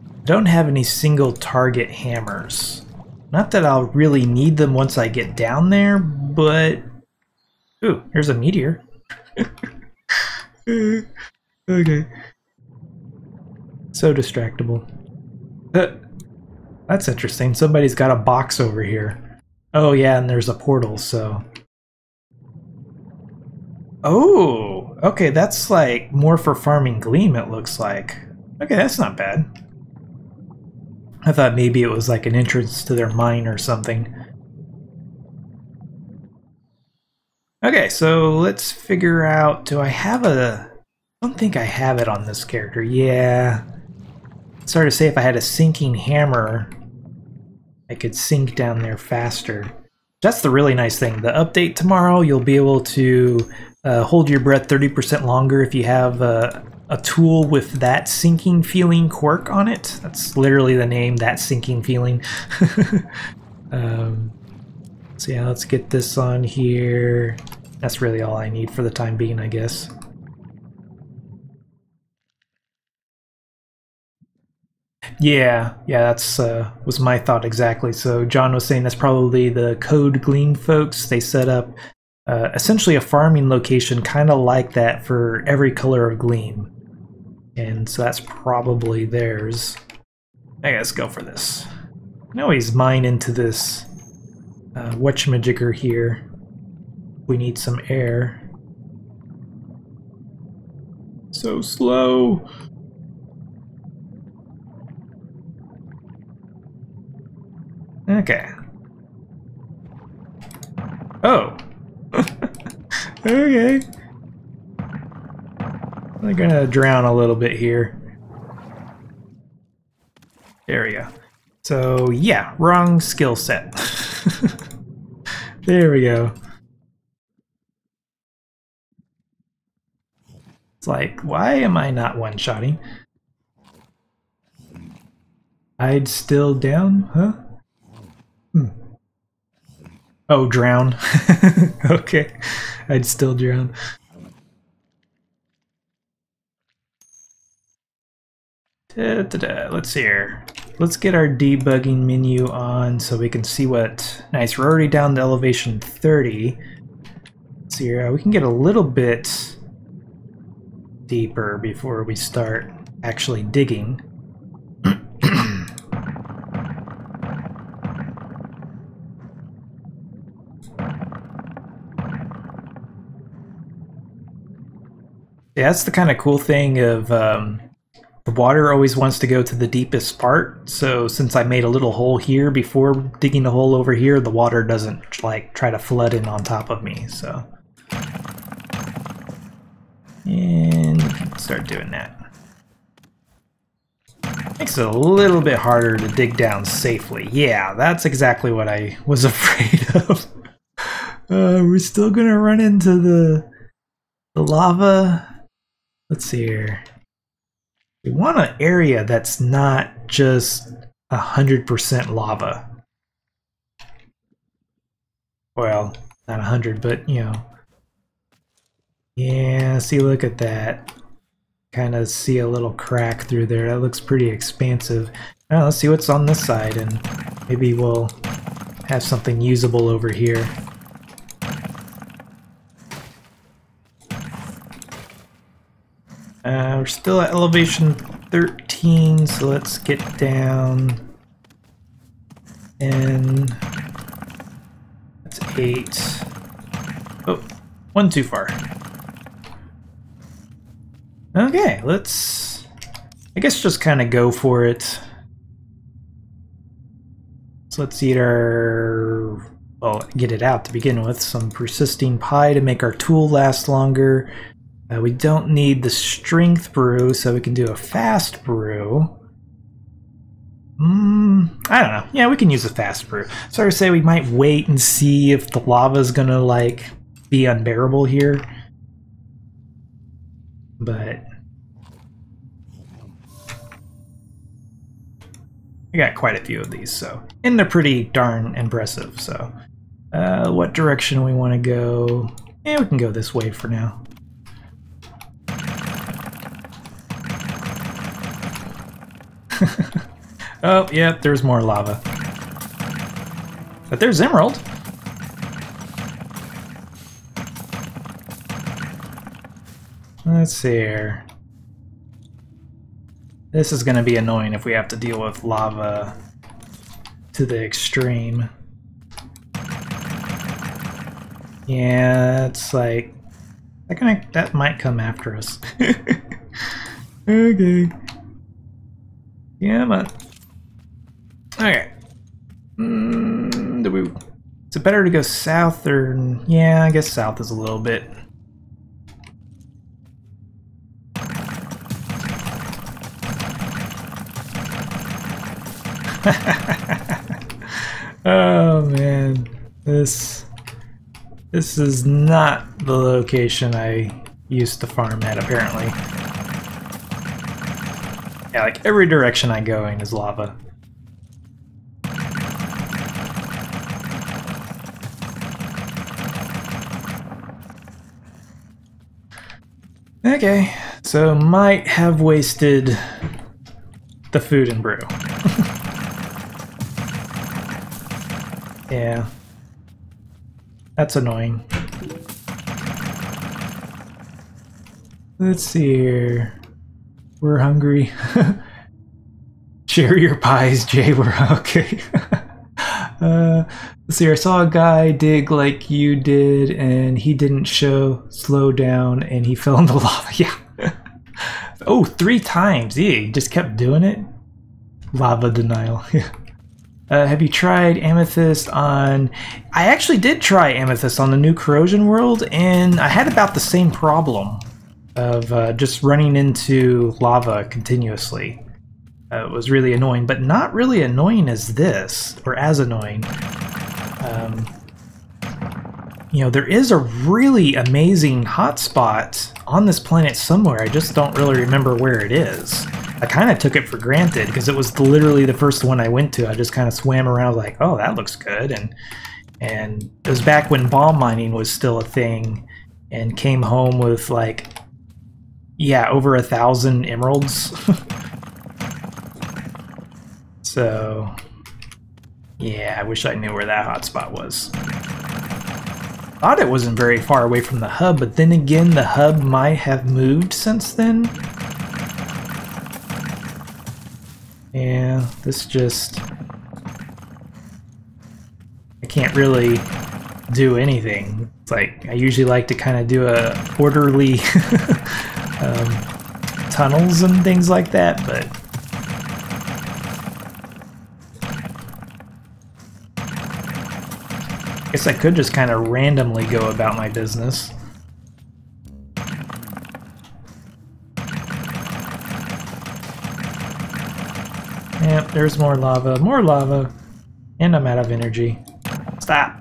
A: I don't have any single target hammers. Not that I'll really need them once I get down there, but... Ooh, here's a meteor. Okay. So distractible. That's interesting. Somebody's got a box over here. Oh yeah, and there's a portal, so... Oh! Okay, that's like more for farming gleam, it looks like. Okay, that's not bad. I thought maybe it was like an entrance to their mine or something. Okay, so let's figure out... Do I have a... I don't think I have it on this character. Yeah. It's hard to say if I had a sinking hammer, I could sink down there faster. That's the really nice thing. The update tomorrow, you'll be able to hold your breath 30% longer if you have a tool with that sinking feeling quirk on it. That's literally the name, that sinking feeling. So yeah, let's get this on here. That's really all I need for the time being, I guess. Yeah, that's was my thought exactly. So John was saying that's probably the Code Gleam folks. They set up essentially a farming location kind of like that for every color of Gleam. And so that's probably theirs. I guess go for this. Now he's mine into this whatchamajigger here. We need some air. So slow. Okay. Oh. Okay. I'm gonna drown a little bit here. There we go. So yeah, wrong skill set. There we go. It's like, why am I not one-shotting? I'd still down, huh? Oh, drown. Okay. I'd still drown. Let's see here. Let's get our debugging menu on so we can see what... Nice, we're already down to elevation 30. Let's see here. We can get a little bit deeper before we start actually digging. Yeah, that's the kind of cool thing of the water always wants to go to the deepest part. So since I made a little hole here before digging a hole over here, the water doesn't like try to flood in on top of me. So, and we can start doing that. Makes it a little bit harder to dig down safely. Yeah, that's exactly what I was afraid of. We're still gonna run into the lava. Let's see here. We want an area that's not just 100% lava. Well, not 100, but you know. Yeah, see, look at that. Kind of see a little crack through there. That looks pretty expansive. Now let's see what's on this side, and maybe we'll have something usable over here. We're still at elevation 13, so let's get down. And that's 8. Oh, one too far. Okay, let's, I guess, just kind of go for it. So let's eat our, well, get it out to begin with. Some persisting pie to make our tool last longer. We don't need the strength brew, so we can do a fast brew. I don't know. Yeah, we can use a fast brew. So I would say we might wait and see if the lava is gonna like be unbearable here. But I got quite a few of these, so, and they're pretty darn impressive. So, what direction we want to go? Yeah, we can go this way for now. Oh, yeah, there's more lava. But there's emerald. Let's see here. This is going to be annoying if we have to deal with lava to the extreme. Yeah, it's like that might come after us. Okay. Yeah, but okay. Is it better to go south or? Yeah, I guess south is a little bit. Oh man, this is not the location I used to farm at, apparently. Yeah, like every direction I go in is lava. Okay, so might have wasted the food and brew. Yeah. That's annoying. Let's see here. We're hungry. Share your pies, Jay. We're okay. Let's see here. I saw a guy dig like you did, and he didn't slow down, and he fell in the lava. Yeah. Oh, 3 times. Yeah, he just kept doing it. Lava denial. Yeah. Have you tried Amethyst on... I actually did try Amethyst on the new Corrosion World, and I had about the same problem of just running into lava continuously. It was really annoying, but not really annoying as this, or as annoying. You know, there is a really amazing hotspot on this planet somewhere. I just don't really remember where it is. I kind of took it for granted because it was literally the first one I went to. I just kind of swam around like, oh, that looks good. And it was back when bomb mining was still a thing, and came home with like, yeah, over 1,000 emeralds. So, yeah, I wish I knew where that hotspot was. thought it wasn't very far away from the hub, but then again, the hub might have moved since then. Yeah, this just... I can't really do anything. It's like, I usually like to kind of do a orderly tunnels and things like that, but... I guess I could just kind of randomly go about my business. Yep, there's more lava, and I'm out of energy. Stop!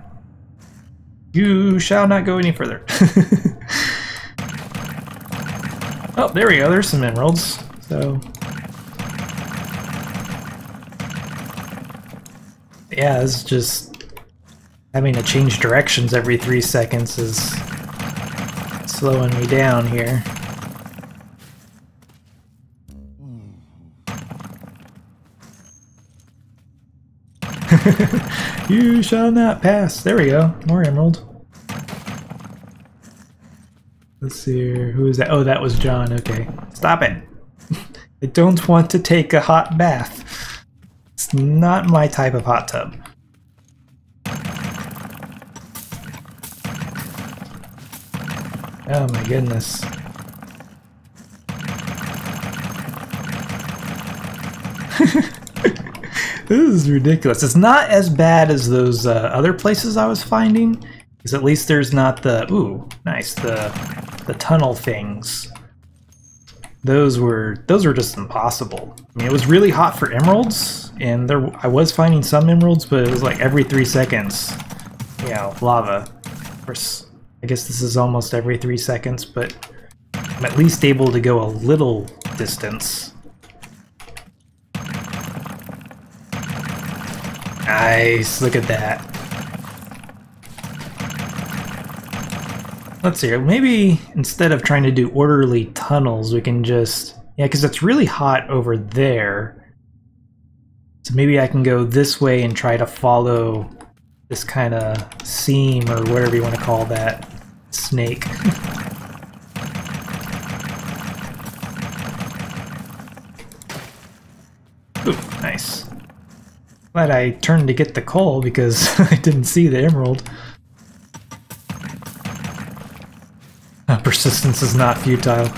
A: You shall not go any further. Oh, there we go, there's some emeralds, so... Yeah, it's just... having to change directions every 3 seconds is slowing me down here. You shall not pass. There we go. More emerald. Let's see here. Who is that? Oh, that was John. Okay. Stop it. I don't want to take a hot bath. It's not my type of hot tub. Oh my goodness. This is ridiculous. It's not as bad as those other places I was finding, because at least there's not the... Ooh, nice. The tunnel things. Those were just impossible. I mean, it was really hot for emeralds, and I was finding some emeralds, but it was like every 3 seconds, you know, lava. Of course, I guess this is almost every 3 seconds, but I'm at least able to go a little distance. Nice, look at that. Let's see, maybe instead of trying to do orderly tunnels, we can just... Yeah, because it's really hot over there. So maybe I can go this way and try to follow this kind of seam, or whatever you want to call that, snake. Ooh, nice. Glad I turned to get the coal because I didn't see the emerald. Persistence is not futile.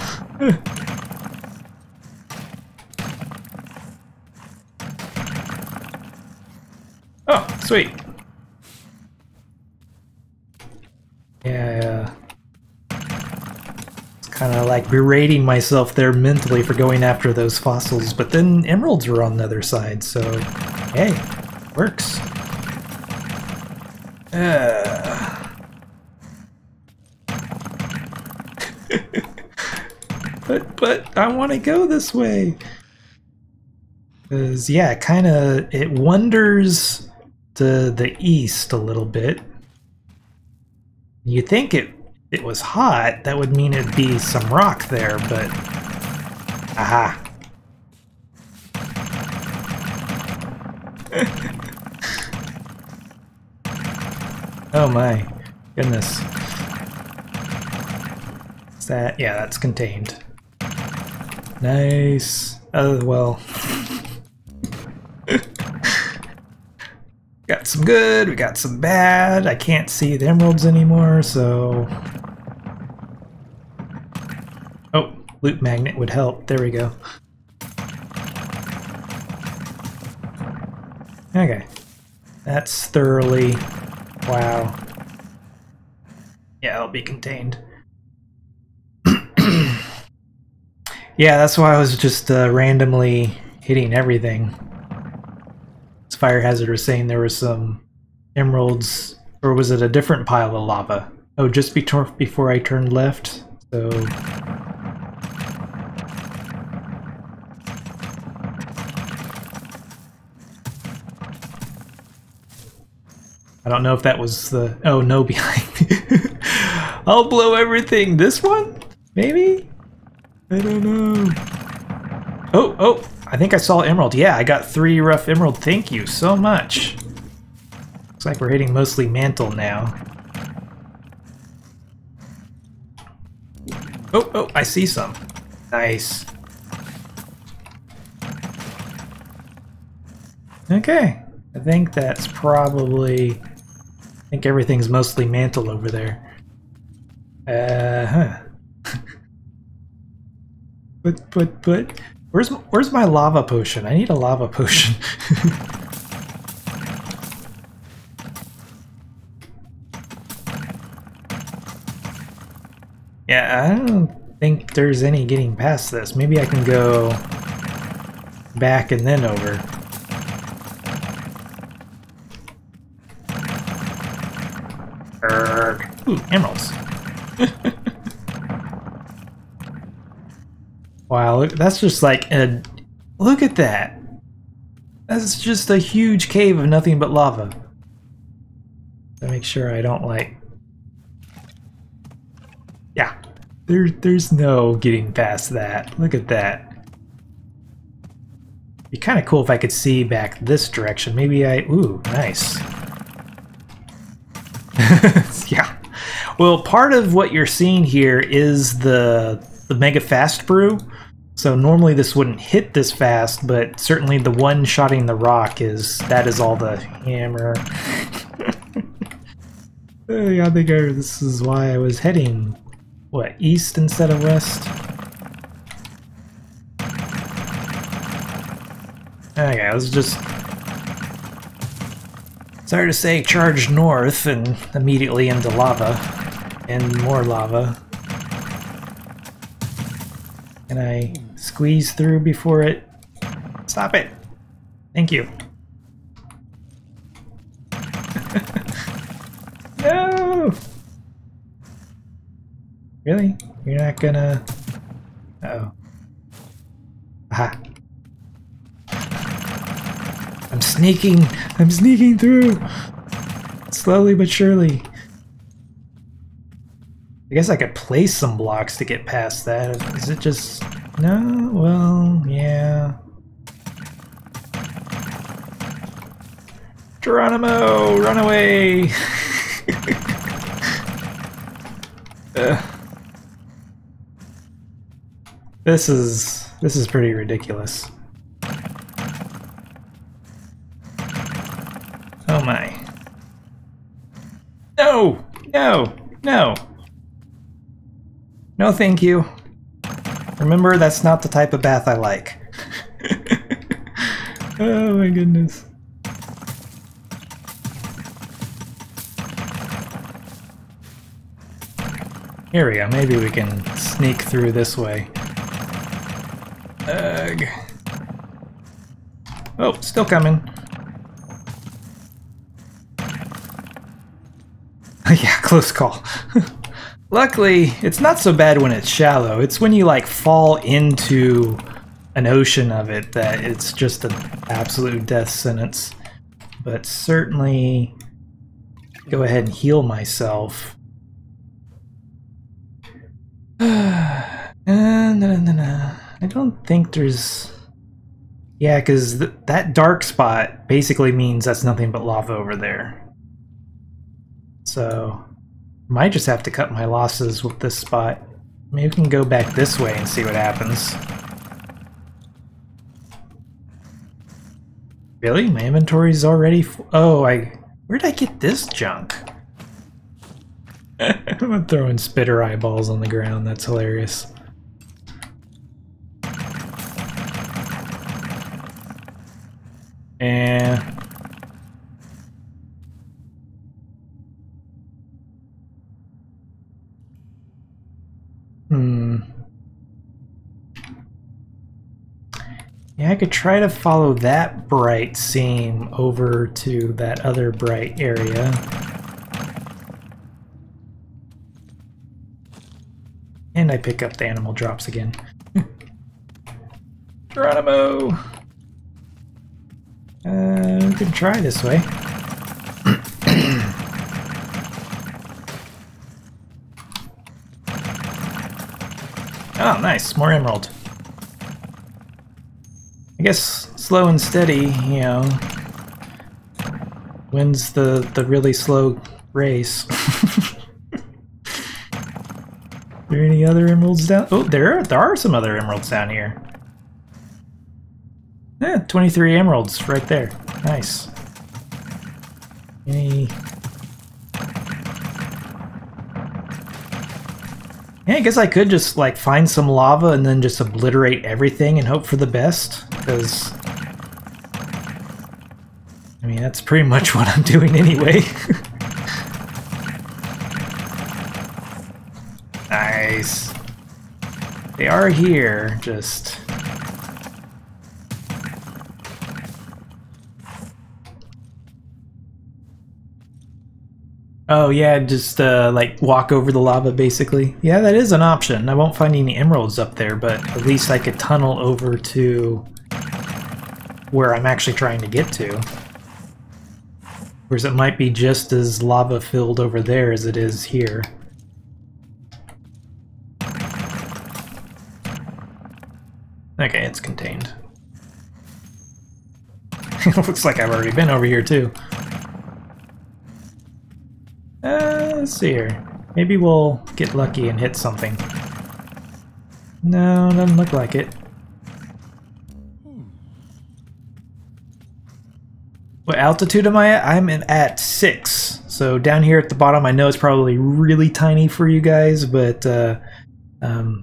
A: Oh, sweet. Yeah. It's kind of like berating myself there mentally for going after those fossils, but then emeralds were on the other side, so hey, works. But I want to go this way. Because, yeah, it wanders to the east a little bit. You think it was hot, that would mean it'd be some rock there, but... Aha. Oh my goodness. Is that? Yeah, that's contained. Nice. Oh, well. Got some good, we got some bad. I can't see the emeralds anymore, so... Oh, loot magnet would help. There we go. Okay. That's thoroughly... Wow. Yeah, it'll be contained. Yeah, that's why I was just randomly hitting everything. This fire hazard was saying there were some emeralds, or was it a different pile of lava? Oh, just before I turned left, so... I don't know if that was the... Oh, no, behind me. I'll blow everything. This one? Maybe? I don't know. Oh, I think I saw emerald. Yeah, I got 3 rough emerald. Thank you so much. Looks like we're hitting mostly mantle now. Oh, oh, I see some. Nice. Okay. I think that's probably... I think everything's mostly mantle over there. But... Where's my lava potion? I need a lava potion. Yeah, I don't think there's any getting past this. Maybe I can go back and then over. Ooh, emeralds. Wow, look, that's just like a... Look at that! That's just a huge cave of nothing but lava. To make sure I don't like... Yeah, there's no getting past that. Look at that. It'd be kind of cool if I could see back this direction. Maybe I... Ooh, nice. Yeah. Well, part of what you're seeing here is the mega fast brew. So normally this wouldn't hit this fast, but certainly the one-shotting the rock is... That is all the hammer. I think this is why I was heading... What, east instead of west? Okay, I was just... Sorry to say, charged north and immediately into lava. And more lava. Can I squeeze through before it... Stop it! Thank you. No! Really? You're not gonna... Uh-oh. Aha. I'm sneaking through! Slowly but surely. I guess I could place some blocks to get past that. Is it just... No? Well, yeah. Geronimo! Run away! This is pretty ridiculous. Oh my. No! No! No! No thank you. Remember, that's not the type of bath I like. Oh my goodness. Here we go, maybe we can sneak through this way. Ugh. Oh, still coming. Yeah, close call. Luckily, it's not so bad when it's shallow. It's when you like fall into an ocean of it that it's just an absolute death sentence. But certainly go ahead and heal myself. I don't think there's... Yeah, because that dark spot basically means that's nothing but lava over there. So, might just have to cut my losses with this spot. Maybe we can go back this way and see what happens. Really? My inventory's already... Oh, where'd I get this junk? I'm throwing spitter eyeballs on the ground. That's hilarious. And... Yeah, I could try to follow that bright seam over to that other bright area. And I pick up the animal drops again. Geronimo! We can try this way. Oh, nice. More emerald. I guess slow and steady, you know, wins the really slow race. there any other emeralds down? Oh, there are some other emeralds down here. Yeah, 23 emeralds right there. Nice. Any... Yeah, I guess I could just like find some lava and then just obliterate everything and hope for the best, because I mean that's pretty much what I'm doing anyway. Nice. They are here, just... Oh yeah, just like walk over the lava basically. Yeah, that is an option. I won't find any emeralds up there, but at least I could tunnel over to where I'm actually trying to get to. Whereas it might be just as lava filled over there as it is here. Okay, it's contained. It looks like I've already been over here too. Let's see here. Maybe we'll get lucky and hit something. No, doesn't look like it. What altitude am I at? I'm at 6. So down here at the bottom, I know it's probably really tiny for you guys, but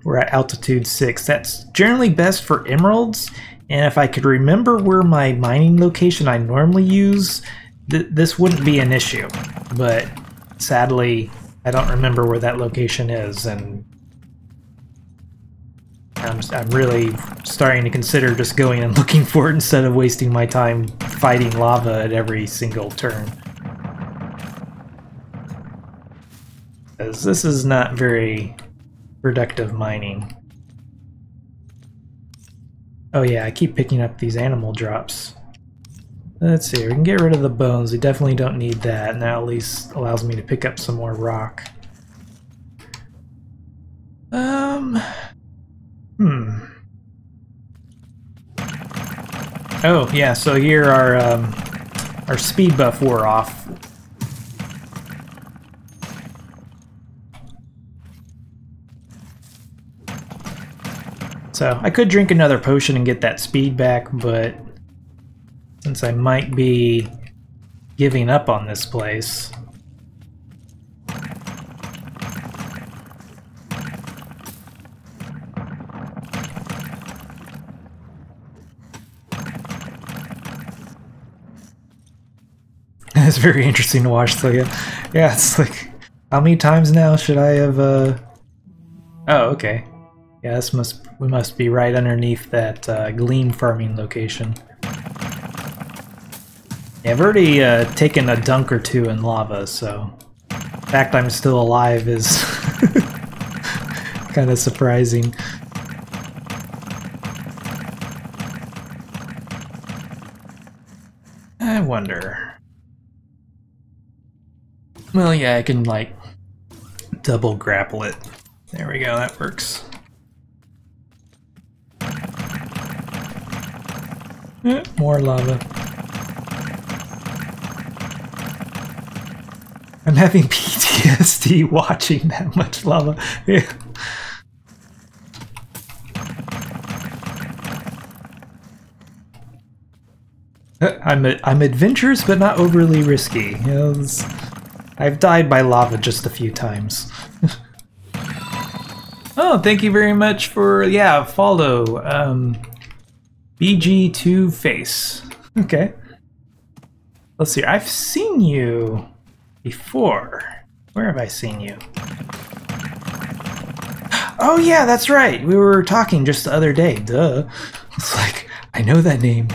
A: we're at altitude 6. That's generally best for emeralds, and if I could remember where my mining location I normally use, this wouldn't be an issue. But sadly, I don't remember where that location is, and I'm really starting to consider just going and looking for it instead of wasting my time fighting lava at every single turn. Because this is not very productive mining. Oh yeah, I keep picking up these animal drops. Let's see, we can get rid of the bones. We definitely don't need that, and that at least allows me to pick up some more rock. Oh yeah, so here our speed buff wore off. So I could drink another potion and get that speed back, but since I might be giving up on this place. It's very interesting to watch, so yeah, it's like, how many times now should I have, Oh, okay. Yeah, we must be right underneath that gleam farming location. Yeah, I've already taken a dunk or two in lava, so the fact I'm still alive is kind of surprising. I wonder... Well, yeah, I can, like, double grapple it. There we go, that works. More lava. I'm having PTSD watching that much lava. Yeah. I'm adventurous, but not overly risky. You know, I've died by lava just a few times. Oh, thank you very much for, yeah, follow. BG2 face. Okay. Let's see. I've seen you before. Where have I seen you? Oh yeah, that's right. We were talking just the other day. Duh. It's like, I know that name.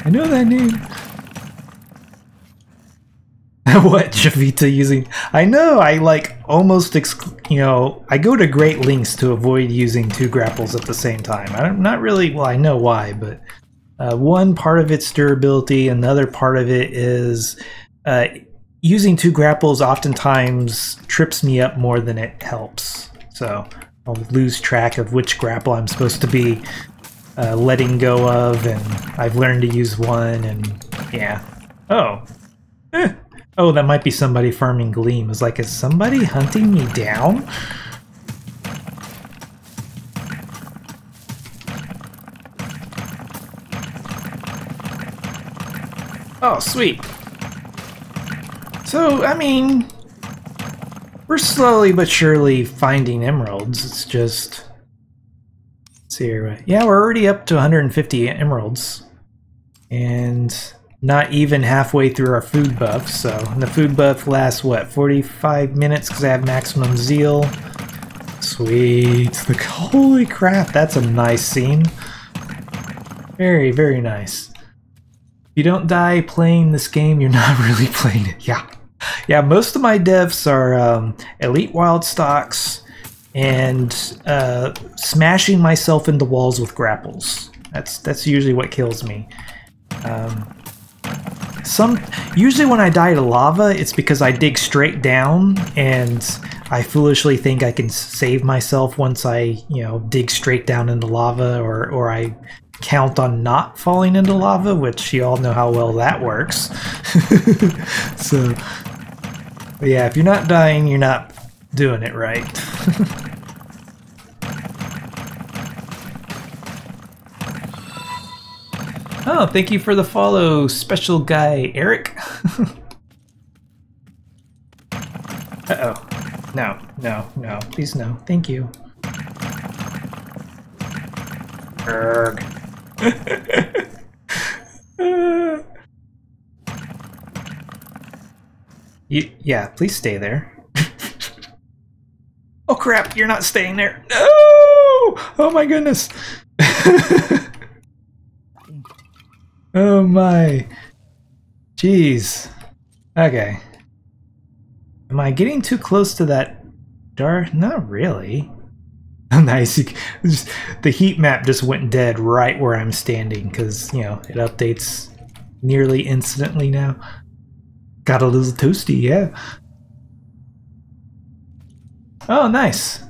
A: I know that name. What, Jiivita using? I know, I like almost, you know, I go to great lengths to avoid using two grapples at the same time. I'm not really, well, I know why, but one part of it's durability, another part of it is using two grapples oftentimes trips me up more than it helps. So I'll lose track of which grapple I'm supposed to be letting go of, and I've learned to use one, and yeah. Oh. Oh, that might be somebody farming gleam. It's like, is somebody hunting me down? Oh, sweet. So, I mean, we're slowly but surely finding emeralds. It's just... Let's see here. Yeah, we're already up to 150 emeralds. And not even halfway through our food buff. So, and the food buff lasts, what, 45 minutes because I have maximum zeal. Sweet. Holy crap, that's a nice scene. Very, very nice. If you don't die playing this game, you're not really playing it. Yeah. Yeah, most of my deaths are elite wild stocks and smashing myself into walls with grapples. That's usually what kills me. Usually when I die to lava, it's because I dig straight down and I foolishly think I can save myself once I, dig straight down into lava, or I count on not falling into lava, which you all know how well that works. So, but yeah, if you're not dying, you're not doing it right. Oh, thank you for the follow, special guy Eric. Uh-oh. No, no, no. Please no. Thank you. Erg. Yeah, please stay there. Oh crap, you're not staying there. No! Oh my goodness. Oh my. Jeez. Okay. Am I getting too close to that dark? Not really. Nice. The heat map just went dead right where I'm standing because, it updates nearly instantly now. Got a little toasty, yeah. Oh, nice.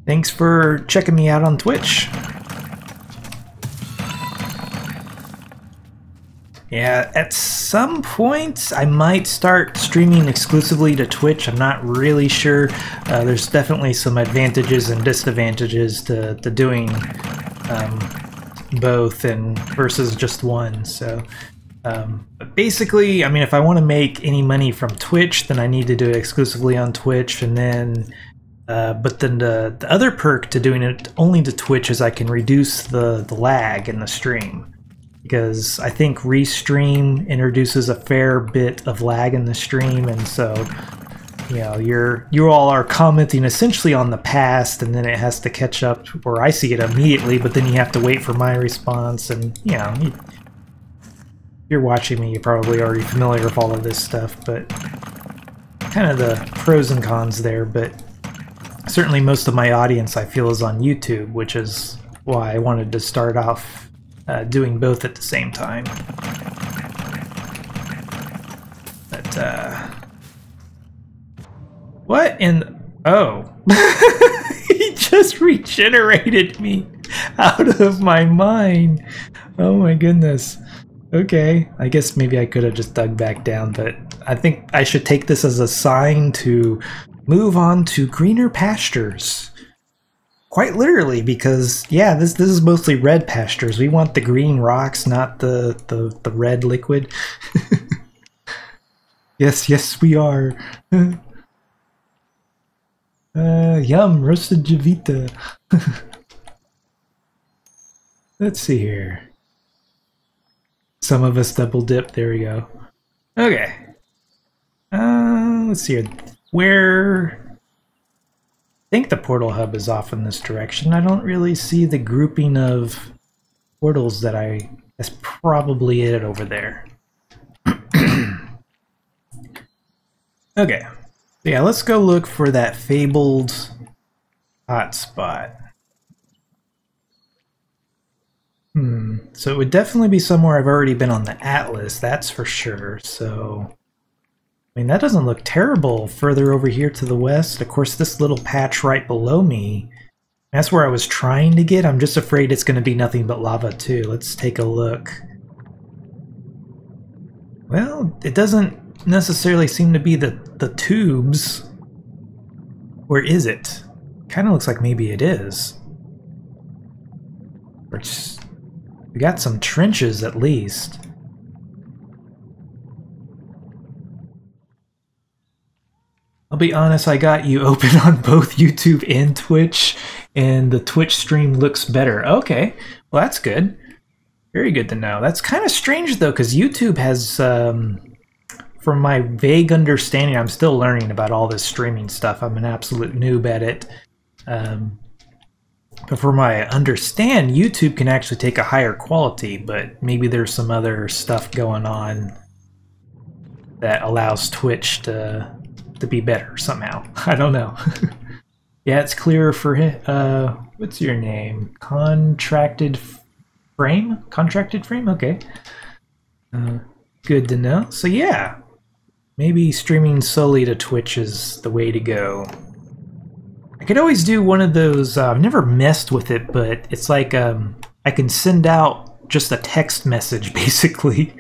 A: Thanks for checking me out on Twitch. Yeah, at some point I might start streaming exclusively to Twitch. I'm not really sure. There's definitely some advantages and disadvantages to doing both and versus just one. So, but basically, I mean, if I want to make any money from Twitch, then I need to do it exclusively on Twitch, and then. But then the other perk to doing it only to Twitch is I can reduce the lag in the stream. Because I think Restream introduces a fair bit of lag in the stream, and so you all are commenting essentially on the past, and then it has to catch up, or I see it immediately, but then you have to wait for my response, and if you're watching me, you're probably already familiar with all of this stuff, but kind of the pros and cons there. But certainly most of my audience I feel is on YouTube, which is why I wanted to start off doing both at the same time. But, what in... Oh. He just regenerated me out of my mind. Oh my goodness. Okay. I guess maybe I could have just dug back down, but I think I should take this as a sign to move on to greener pastures. Quite literally, because yeah, this is mostly red pastures. We want the green rocks, not the red liquid. Yes, we are. Yum, roasted Jiivita. Let's see here. Some of us double dip. There we go. Okay. Let's see here. Where? I think the portal hub is off in this direction. I don't really see the grouping of portals that that's probably it over there. Okay. So yeah, let's go look for that fabled hotspot. So it would definitely be somewhere I've already been on the atlas, that's for sure. So I mean, that doesn't look terrible further over here to the west. Of course, this little patch right below me, that's where I was trying to get. I'm just afraid it's going to be nothing but lava too. Let's take a look. Well, it doesn't necessarily seem to be the tubes. Where is it? Kind of looks like maybe it is. We got some trenches at least. I'll be honest, I got you open on both YouTube and Twitch, and the Twitch stream looks better. Okay, well that's good. Very good to know. That's kind of strange though, because YouTube has, from my vague understanding, I'm still learning about all this streaming stuff. I'm an absolute noob at it. But from my understand, YouTube can actually take a higher quality, but maybe there's some other stuff going on that allows Twitch to be better somehow. I don't know. Yeah, it's clearer for what's your name? Contracted Frame? Contracted Frame? Okay. Good to know. So yeah, maybe streaming solely to Twitch is the way to go. I could always do one of those, I've never messed with it, but it's like I can send out just a text message basically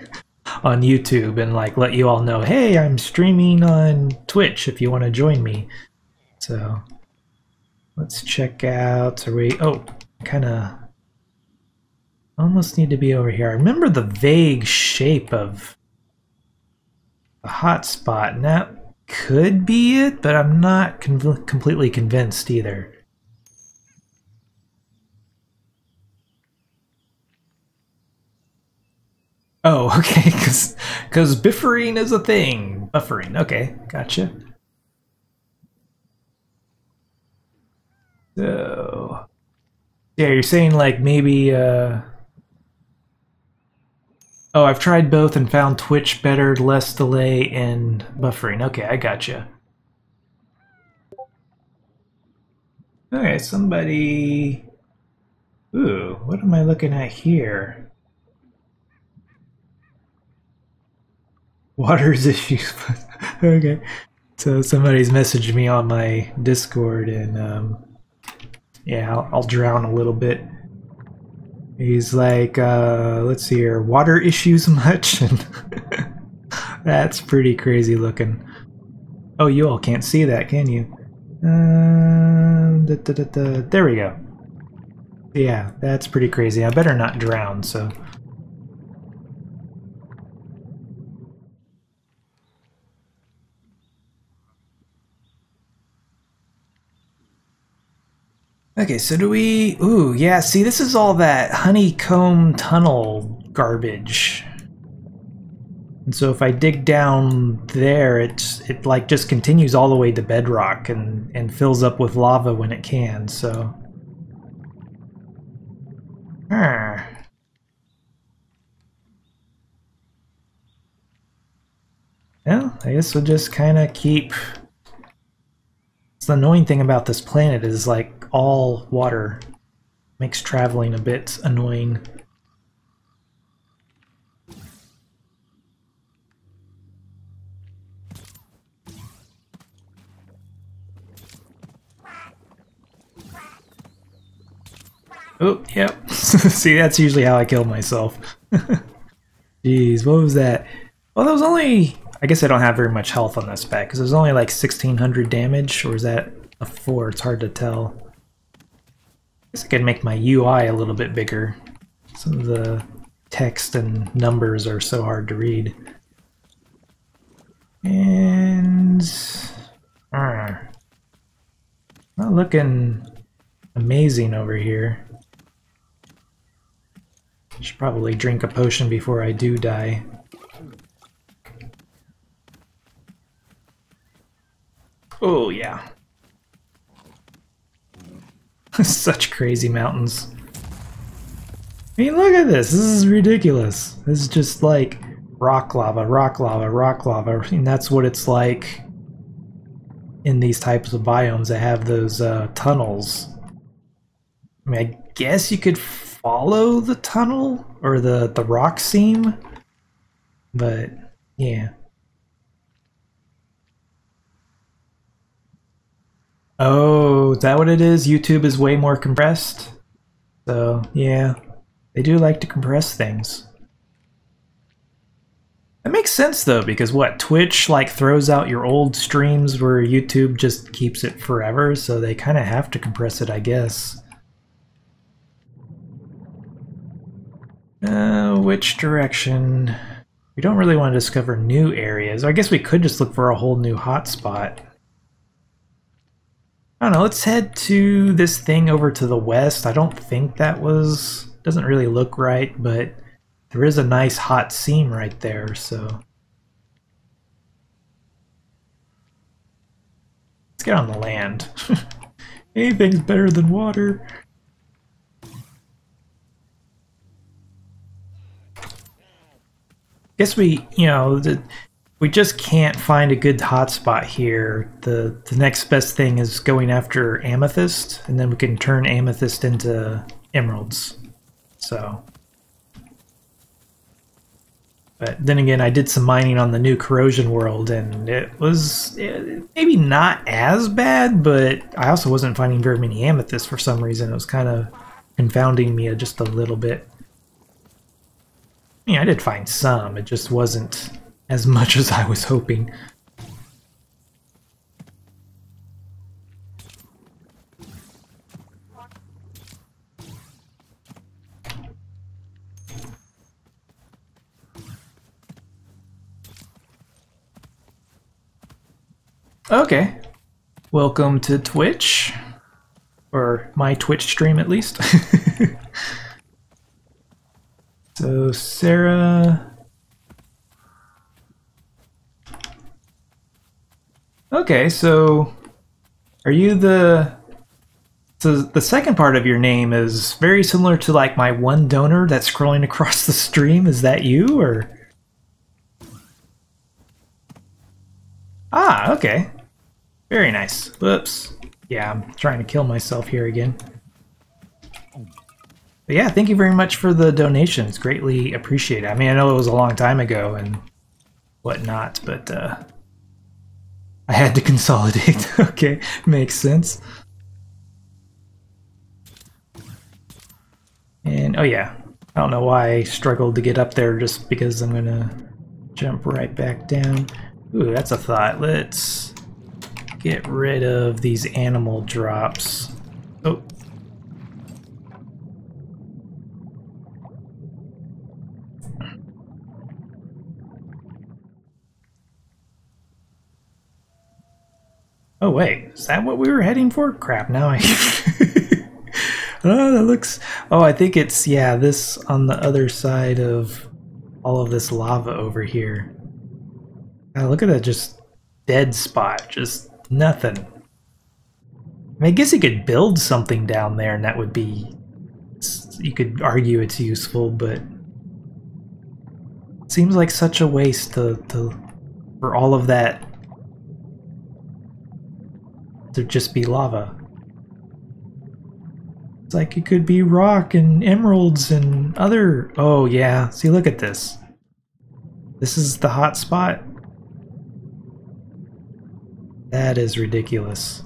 A: on YouTube and like let you all know, hey, I'm streaming on Twitch if you want to join me. So let's check out, kind of almost need to be over here. I remember the vague shape of the hotspot, and that could be it, but I'm not completely convinced either. Oh, okay, because buffering is a thing. Buffering, okay, gotcha. So, yeah, you're saying like maybe, oh, I've tried both and found Twitch better, less delay, and buffering. Okay, I gotcha. Okay, somebody... Ooh, what am I looking at here? Water's issues. Okay. So somebody's messaged me on my Discord, and yeah, I'll drown a little bit. He's like, let's see here, water issues much? And that's pretty crazy looking. Oh, you all can't see that, can you? There we go. Yeah, that's pretty crazy. I better not drown, so... Okay, so do we... Ooh, yeah, see, this is all that honeycomb tunnel garbage. And so if I dig down there, it like just continues all the way to bedrock and fills up with lava when it can, so... Well, I guess we'll just kind of keep... The annoying thing about this planet is like all water makes traveling a bit annoying. Oh, yep. See, that's usually how I kill myself. Jeez, what was that? Well, that was only... I guess I don't have very much health on this pack, because it was only like 1600 damage, or is that a 4? It's hard to tell. I guess I could make my UI a little bit bigger. Some of the text and numbers are so hard to read. And... not looking amazing over here. Should probably drink a potion before I do die. Oh, yeah. Such crazy mountains. I mean, look at this. This is ridiculous. This is just like rock lava, rock lava, rock lava. I mean, that's what it's like in these types of biomes that have those tunnels. I mean, I guess you could follow the tunnel or the rock seam, but yeah. Oh, is that what it is? YouTube is way more compressed? So, yeah. They do like to compress things. That makes sense, though, because what? Twitch, like, throws out your old streams where YouTube just keeps it forever, so they kind of have to compress it, I guess. Which direction? We don't really want to discover new areas. I guess we could just look for a whole new hotspot. I don't know, let's head to this thing over to the west. I don't think that was... doesn't really look right, but there is a nice hot seam right there, so... let's get on the land. Anything's better than water. Guess we, you know, we just can't find a good hotspot here. The next best thing is going after amethyst, and then we can turn amethyst into emeralds. So, but then again, I did some mining on the new corrosion world, and it was maybe not as bad, but I also wasn't finding very many amethysts for some reason. It was kind of confounding me just a little bit. Yeah, I did find some. It just wasn't as much as I was hoping. Okay. Welcome to Twitch. Or my Twitch stream, at least. So, Sarah... Okay, so... are you the... So, the second part of your name is very similar to, like, my one donor that's scrolling across the stream. Is that you, or...? Ah, okay. Very nice. Whoops. Yeah, I'm trying to kill myself here again. But yeah, thank you very much for the donation. It's greatly appreciated. I mean, I know it was a long time ago and whatnot, but I had to consolidate. Okay, makes sense. And, oh yeah, I don't know why I struggled to get up there just because I'm gonna jump right back down. Ooh, that's a thought. Let's get rid of these animal drops. Oh. Oh wait, is that what we were heading for? Crap, now I... oh, that looks... oh, I think it's, yeah, this on the other side of all of this lava over here. Oh, look at that just dead spot, just nothing. I mean, I guess you could build something down there and that would be... you could argue it's useful, but... it seems like such a waste for all of that to just be lava. It's like it could be rock and emeralds and other... oh yeah, see, look at this. This is the hot spot. That is ridiculous.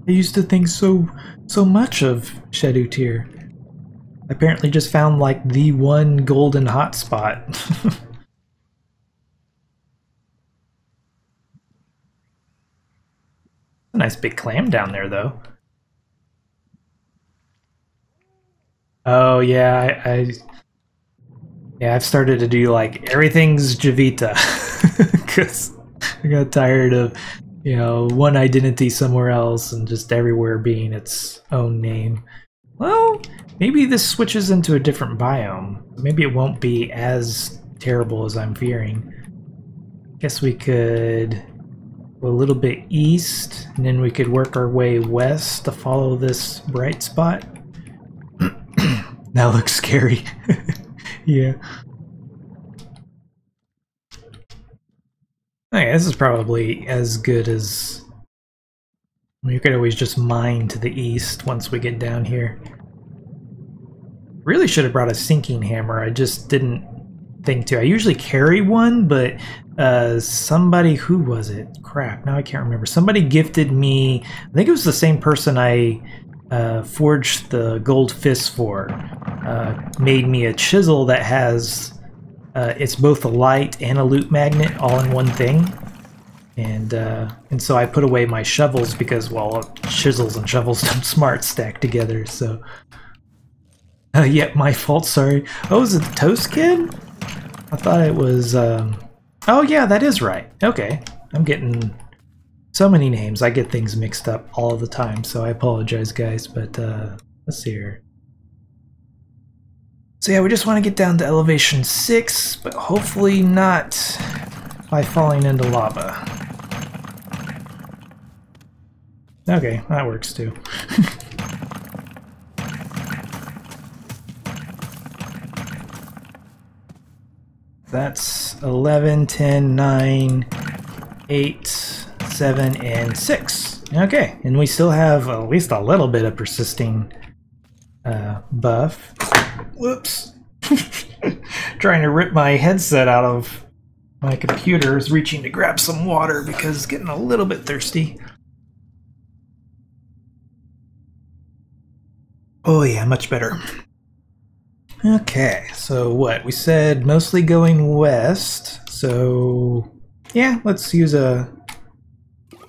A: I used to think so much of Shadow-Tier. I apparently just found like the one golden hotspot. A nice big clam down there, though. Oh yeah, yeah, I've started to do like everything's Jiivita because I got tired of, you know, one identity somewhere else and just everywhere being its own name. Well, maybe this switches into a different biome. Maybe it won't be as terrible as I'm fearing. Guess we could go a little bit east, and then we could work our way west to follow this bright spot. That looks scary. Yeah. Okay, this is probably as good as... I mean, you could always just mine to the east once we get down here. Really should have brought a sinking hammer. I just didn't think to. I usually carry one, but somebody, who was it? Crap, now I can't remember. Somebody gifted me, I think it was the same person I forged the gold fist for, made me a chisel that has, it's both a light and a loot magnet all in one thing. And so I put away my shovels because, well, chisels and shovels don't smart stack together, so... yeah, my fault, sorry. Oh, is it the Toast Kid? I thought it was, oh yeah, that is right. Okay, I'm getting So many names. I get things mixed up all the time, so I apologize, guys. But let's see here. So yeah, we just want to get down to elevation 6, but hopefully not by falling into lava. Okay, that works too. That's 11, 10, 9, 8, 7, and 6. Okay, and we still have at least a little bit of persisting buff. Whoops. Trying to rip my headset out of my computer, is reaching to grab some water because it's getting a little bit thirsty. Oh yeah, much better. Okay, so what? We said mostly going west, so yeah, let's use a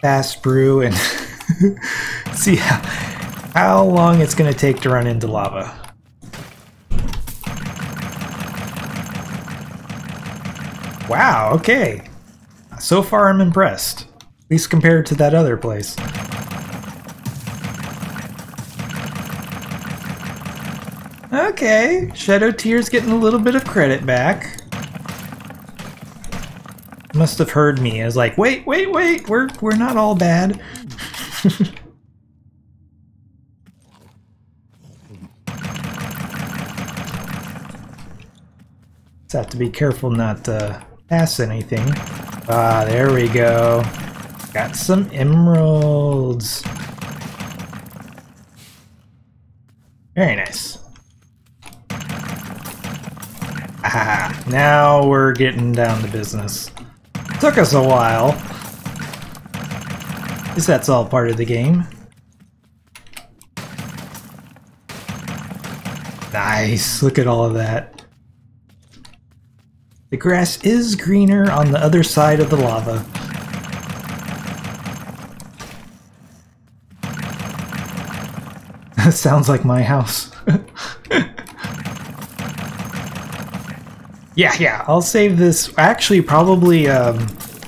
A: fast brew and see how long it's going to take to run into lava. Wow, okay. So far I'm impressed, at least compared to that other place. Okay, Shadow Tear's getting a little bit of credit back. Must have heard me. I was like, wait, we're not all bad. Just have to be careful not to pass anything. Ah, there we go. Got some emeralds. Very nice. Ah, now we're getting down to business. Took us a while. At least that's all part of the game. Nice, look at all of that. The grass is greener on the other side of the lava. That sounds like my house. Yeah, I'll save this. Actually, probably,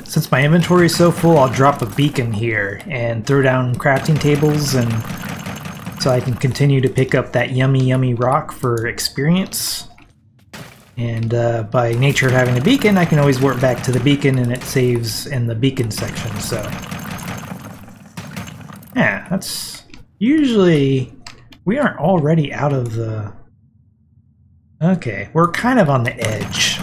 A: since my inventory is so full, I'll drop a beacon here and throw down crafting tables, and so I can continue to pick up that yummy rock for experience. And by nature of having a beacon, I can always warp back to the beacon and it saves in the beacon section, so... yeah, that's... usually... we aren't already out of the... okay, we're kind of on the edge.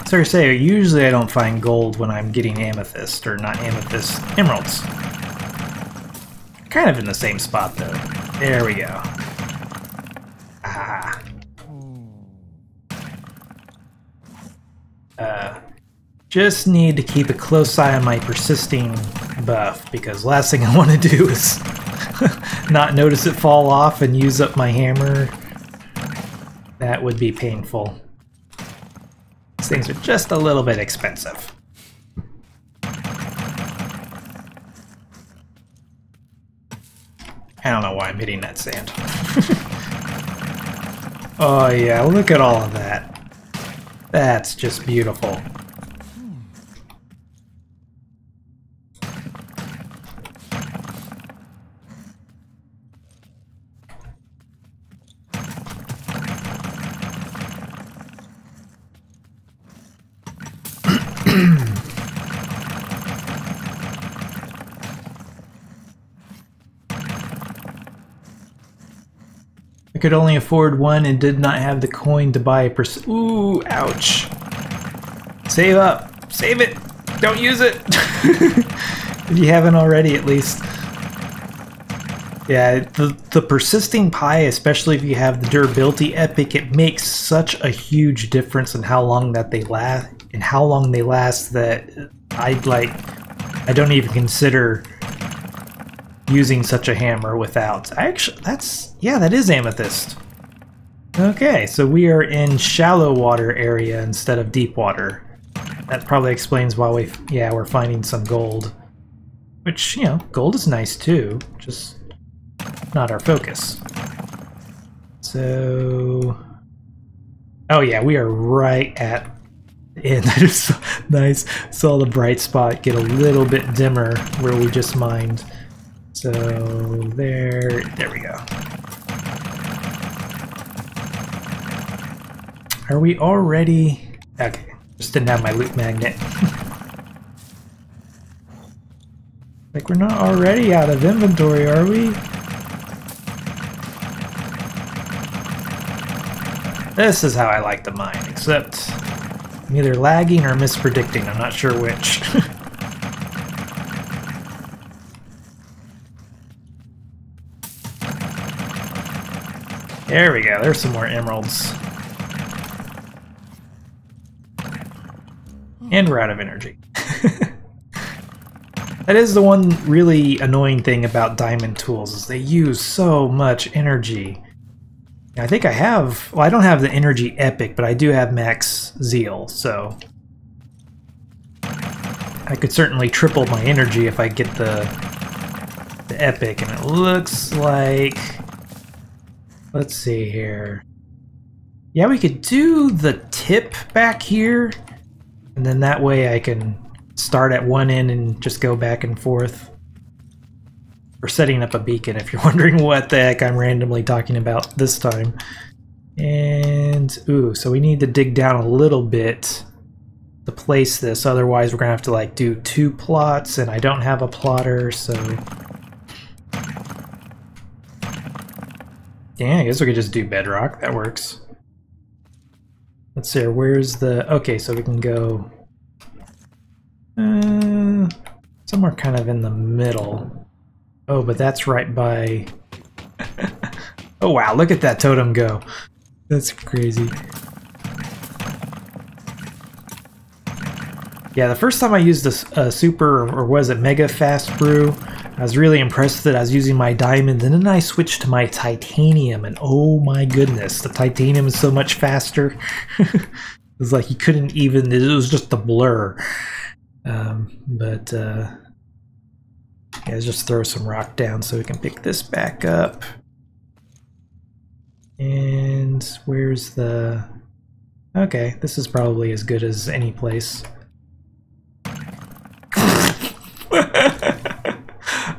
A: So I say, usually I don't find gold when I'm getting amethyst, or not amethyst, emeralds. Kind of in the same spot though. There we go. Ah. Just need to keep a close eye on my persisting buff, because last thing I want to do is not notice it fall off and use up my hammer. That would be painful. These things are just a little bit expensive. I don't know why I'm hitting that sand. Oh yeah, look at all of that. That's just beautiful. I could only afford one and did not have the coin to buy a ooh, ouch. Save up. Save it. Don't use it. If you haven't already, at least. Yeah, the persisting pie, especially if you have the durability epic, it makes such a huge difference in how long that they last, that I don't even consider using such a hammer without. Actually, that is amethyst. Okay, so we are in shallow water area instead of deep water. That probably explains why we're finding some gold. Which, you know, gold is nice too, just not our focus. So... oh yeah, we are right at And I just saw, nice, saw the bright spot get a little bit dimmer where we just mined. So there we go. Are we already? Okay, just didn't have my loot magnet. Like we're not already out of inventory, are we? This is how I like to mine, except I'm either lagging or mispredicting. I'm not sure which. There we go. There's some more emeralds. And we're out of energy. That is the one really annoying thing about diamond tools, is they use so much energy. I think I have, well, I don't have the energy epic, but I do have max zeal, so I could certainly triple my energy if I get the epic. And it looks like, let's see here. Yeah, we could do the tip back here, and then that way I can start at one end and just go back and forth. We're setting up a beacon, if you're wondering what the heck I'm randomly talking about this time. And, ooh, so we need to dig down a little bit to place this, otherwise we're gonna have to like do 2 plots, and I don't have a plotter, so... Yeah, I guess we could just do bedrock, that works. Let's see, where's the... Okay, so we can go... somewhere kind of in the middle. Oh, but that's right by... Oh wow, look at that totem go. That's crazy. Yeah, the first time I used a super, or was it mega fast brew, I was really impressed that I was using my diamond, and then I switched to my titanium, and oh my goodness, the titanium is so much faster. It was like you couldn't even, it was just a blur. Yeah, let's just throw some rock down so we can pick this back up. And where's the... Okay, this is probably as good as any place.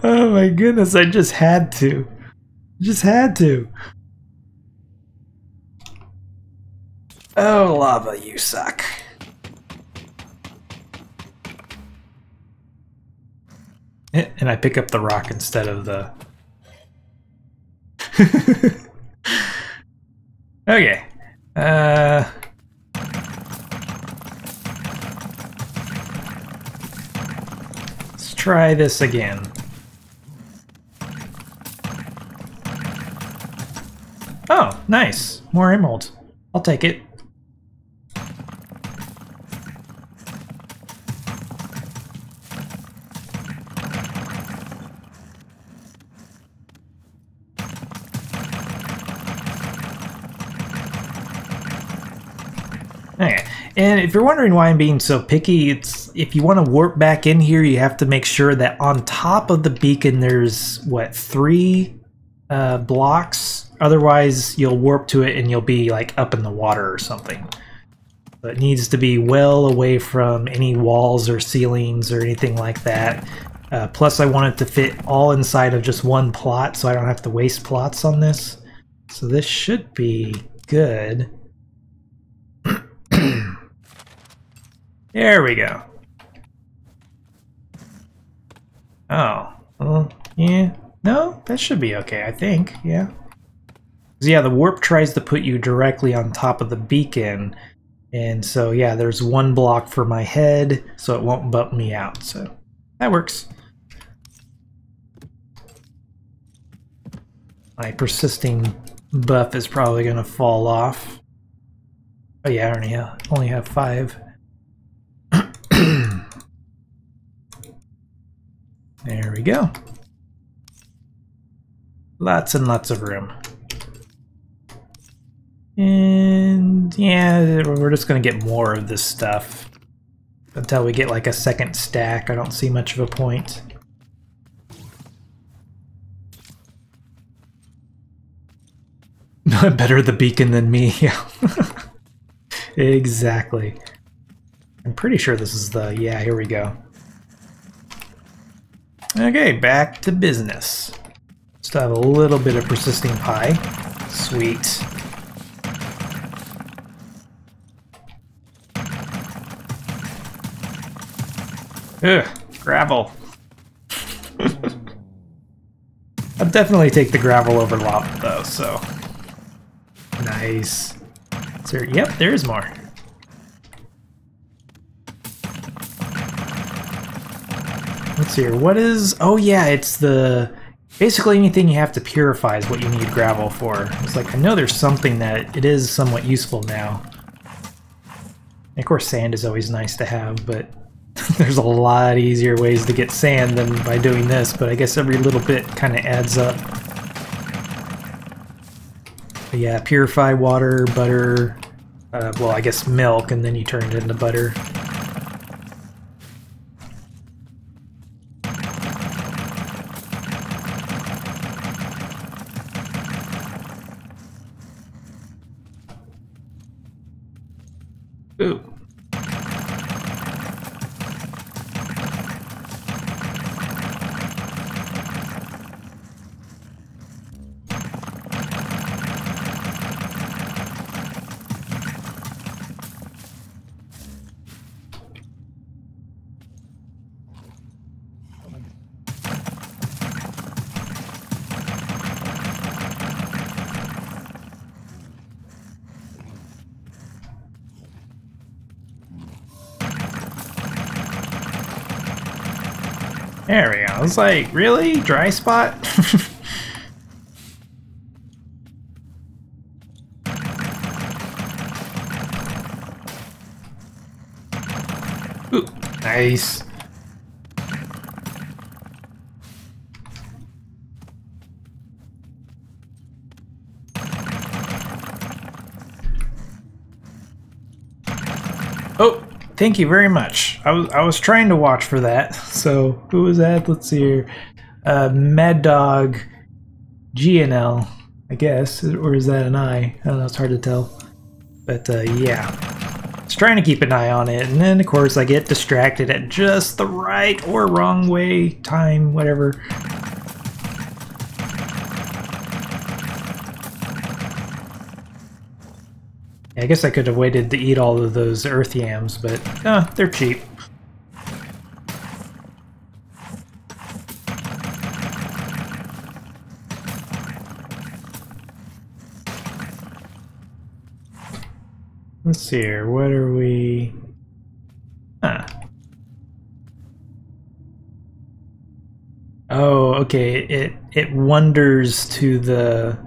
A: Oh my goodness, I just had to. Just had to. Oh, lava, you suck. And I pick up the rock instead of the... Okay. Let's try this again. Oh, nice. More emeralds. I'll take it. Okay. And if you're wondering why I'm being so picky, it's if you want to warp back in here, you have to make sure that on top of the beacon there's, what, 3 blocks? Otherwise, you'll warp to it and you'll be like up in the water or something. But it needs to be well away from any walls or ceilings or anything like that. Plus, I want it to fit all inside of just one plot, so I don't have to waste plots on this. So this should be good. There we go. Oh, well, yeah. No, that should be okay, I think, yeah. 'Cause yeah, the warp tries to put you directly on top of the beacon, and so yeah, there's 1 block for my head, so it won't bump me out, so that works. My persisting buff is probably gonna fall off. Oh yeah, I only have 5. There we go. Lots and lots of room. And yeah, we're just gonna get more of this stuff. Until we get like a second stack, I don't see much of a point. Better the beacon than me, yeah. Exactly. I'm pretty sure this is the... Yeah, here we go. Okay, back to business. Still have a little bit of persisting pie. Sweet. Ugh, gravel. I'll definitely take the gravel over lava though, so... Nice. Yep, there is more. Let's see here. What is... Oh yeah, it's the... Basically anything you have to purify is what you need gravel for. It's like, I know there's something that it is somewhat useful now. And of course sand is always nice to have, but there's a lot easier ways to get sand than by doing this, but I guess every little bit kind of adds up. But yeah, purify water, butter, well I guess milk, and then you turn it into butter. Ooh. There we go. I was like, really? Dry spot? Ooh, nice. Oh, thank you very much. I was trying to watch for that. So who was that? Let's see here. Mad Dog GNL, I guess, or is that an I? I don't know. It's hard to tell. But yeah, just trying to keep an eye on it, and then of course I get distracted at just the right or wrong way, time, whatever. I guess I could have waited to eat all of those earth yams, but they're cheap. Let's see here, what are we... Huh. Oh, okay, it wanders to the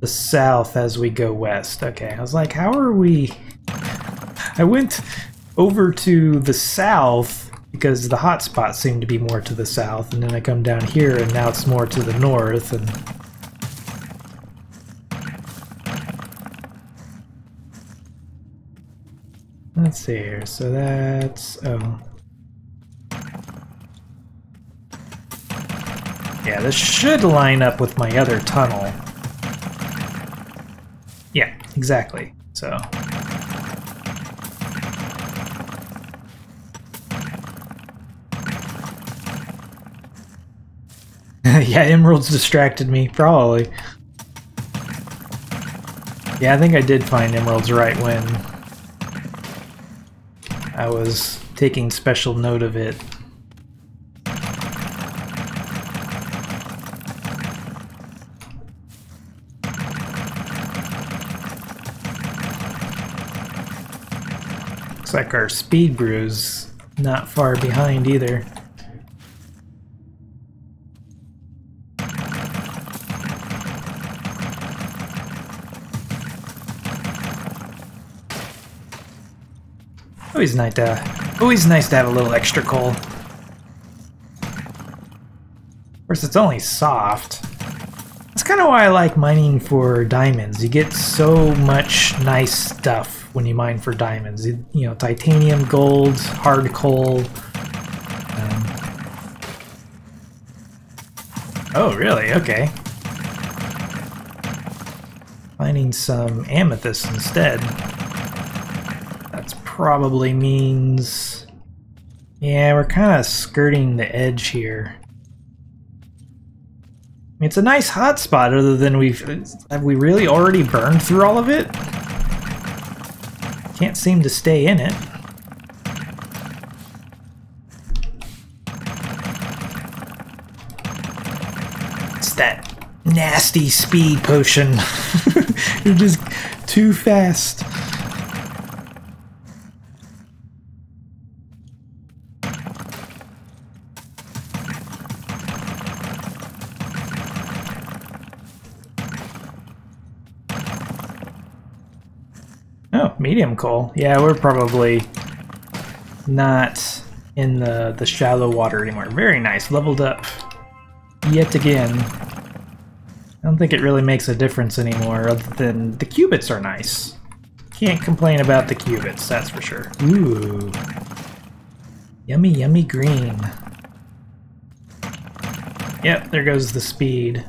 A: south as we go west. Okay, I was like, how are we... I went over to the south because the hot spots seem to be more to the south, and then I come down here and now it's more to the north, and... Let's see here, so that's... oh. Yeah, this should line up with my other tunnel. Yeah, exactly, so... Yeah, emeralds distracted me, probably. Yeah, I think I did find emeralds right when I was taking special note of it. Looks like our speed brew's not far behind either. Always nice to have a little extra coal. Of course, it's only soft. That's kind of why I like mining for diamonds. You get so much nice stuff when you mine for diamonds. You know, titanium, gold, hard coal. Oh, really? Okay. Finding some amethyst instead. That's probably means... Yeah, we're kind of skirting the edge here. It's a nice hotspot, other than have we really already burned through all of it? Can't seem to stay in it. It's that nasty speed potion. You're just too fast. Oh, medium coal. Yeah, we're probably not in the shallow water anymore. Very nice. Leveled up yet again. I don't think it really makes a difference anymore, other than the cubits are nice. Can't complain about the cubits, that's for sure. Ooh. Yummy, yummy green. Yep, there goes the speed.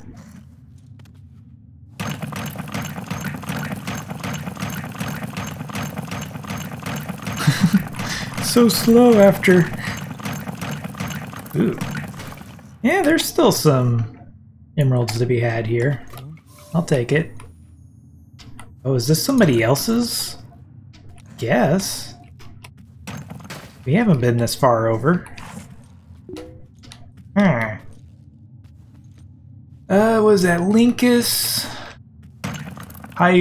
A: So slow after... Ooh. Yeah, there's still some emeralds to be had here. I'll take it. Oh, is this somebody else's? Guess. We haven't been this far over. Was that Linkus? I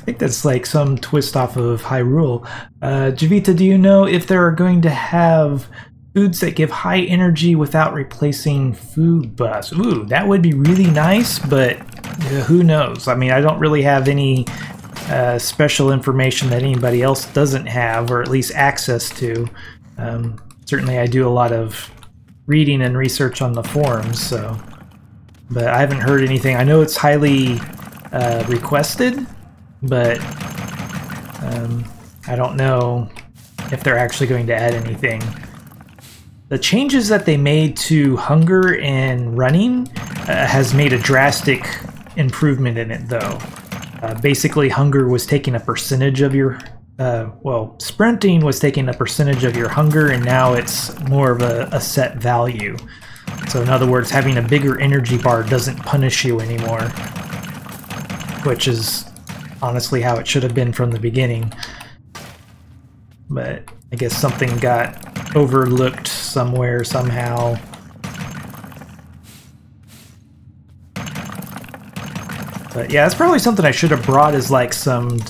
A: think that's like some twist off of Hyrule. Jiivita, do you know if they are going to have foods that give high energy without replacing food buffs? Ooh, that would be really nice, but who knows? I mean, I don't really have any special information that anybody else doesn't have, or at least access to. Certainly I do a lot of reading and research on the forums, so... But I haven't heard anything. I know it's highly requested, but I don't know if they're actually going to add anything. The changes that they made to hunger and running has made a drastic improvement in it, though. Basically, hunger was taking a percentage of your... well, sprinting was taking a percentage of your hunger, and now it's more of a set value. So in other words, having a bigger energy bar doesn't punish you anymore, which is honestly how it should have been from the beginning. But I guess something got overlooked somewhere, somehow. But yeah, that's probably something I should have brought, is like some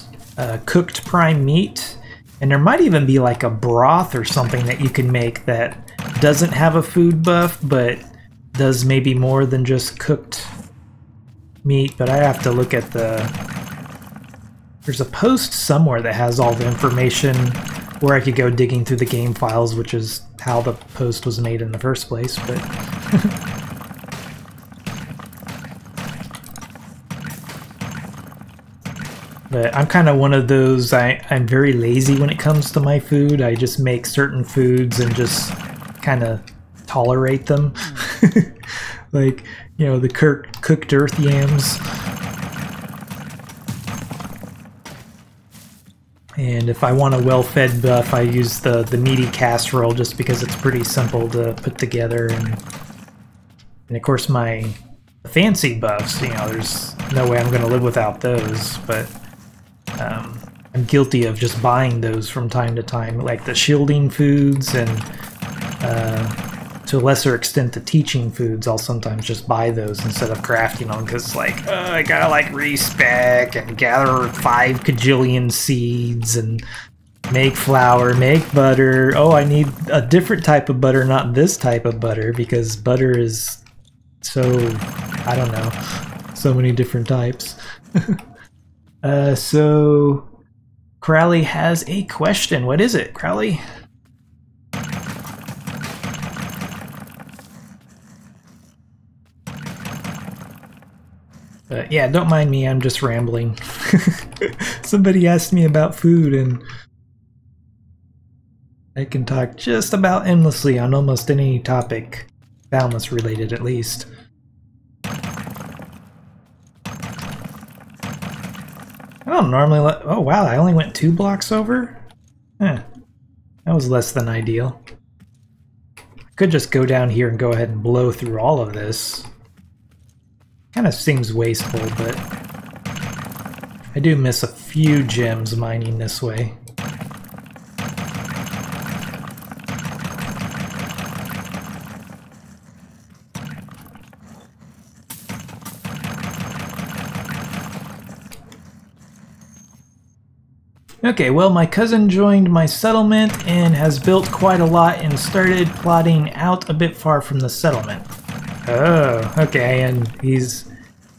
A: cooked prime meat. And there might even be like a broth or something that you can make that doesn't have a food buff, but does maybe more than just cooked meat. But I have to look at the... There's a post somewhere that has all the information where I could go digging through the game files, which is how the post was made in the first place, but... But I'm kind of one of those, I'm very lazy when it comes to my food. I just make certain foods and just kind of tolerate them. Like, you know, the cooked earth yams. And if I want a well-fed buff, I use the meaty casserole just because it's pretty simple to put together. And of course my fancy buffs, you know, there's no way I'm going to live without those, but... I'm guilty of just buying those from time to time, like the shielding foods, and to a lesser extent the teaching foods. I'll sometimes just buy those instead of crafting them, because like, I gotta like respec and gather 5 kajillion seeds and make flour, make butter. Oh, I need a different type of butter, not this type of butter, because butter is so, I don't know, so many different types. So Crowley has a question. What is it, Crowley? Yeah, don't mind me, I'm just rambling. Somebody asked me about food, and I can talk just about endlessly on almost any topic, Boundless related at least. I don't normally let... Oh, wow, I only went 2 blocks over? Huh. That was less than ideal. I could just go down here and go ahead and blow through all of this. Kind of seems wasteful, but I do miss a few gems mining this way. Okay, well, my cousin joined my settlement and has built quite a lot and started plotting out a bit far from the settlement. Oh, okay, and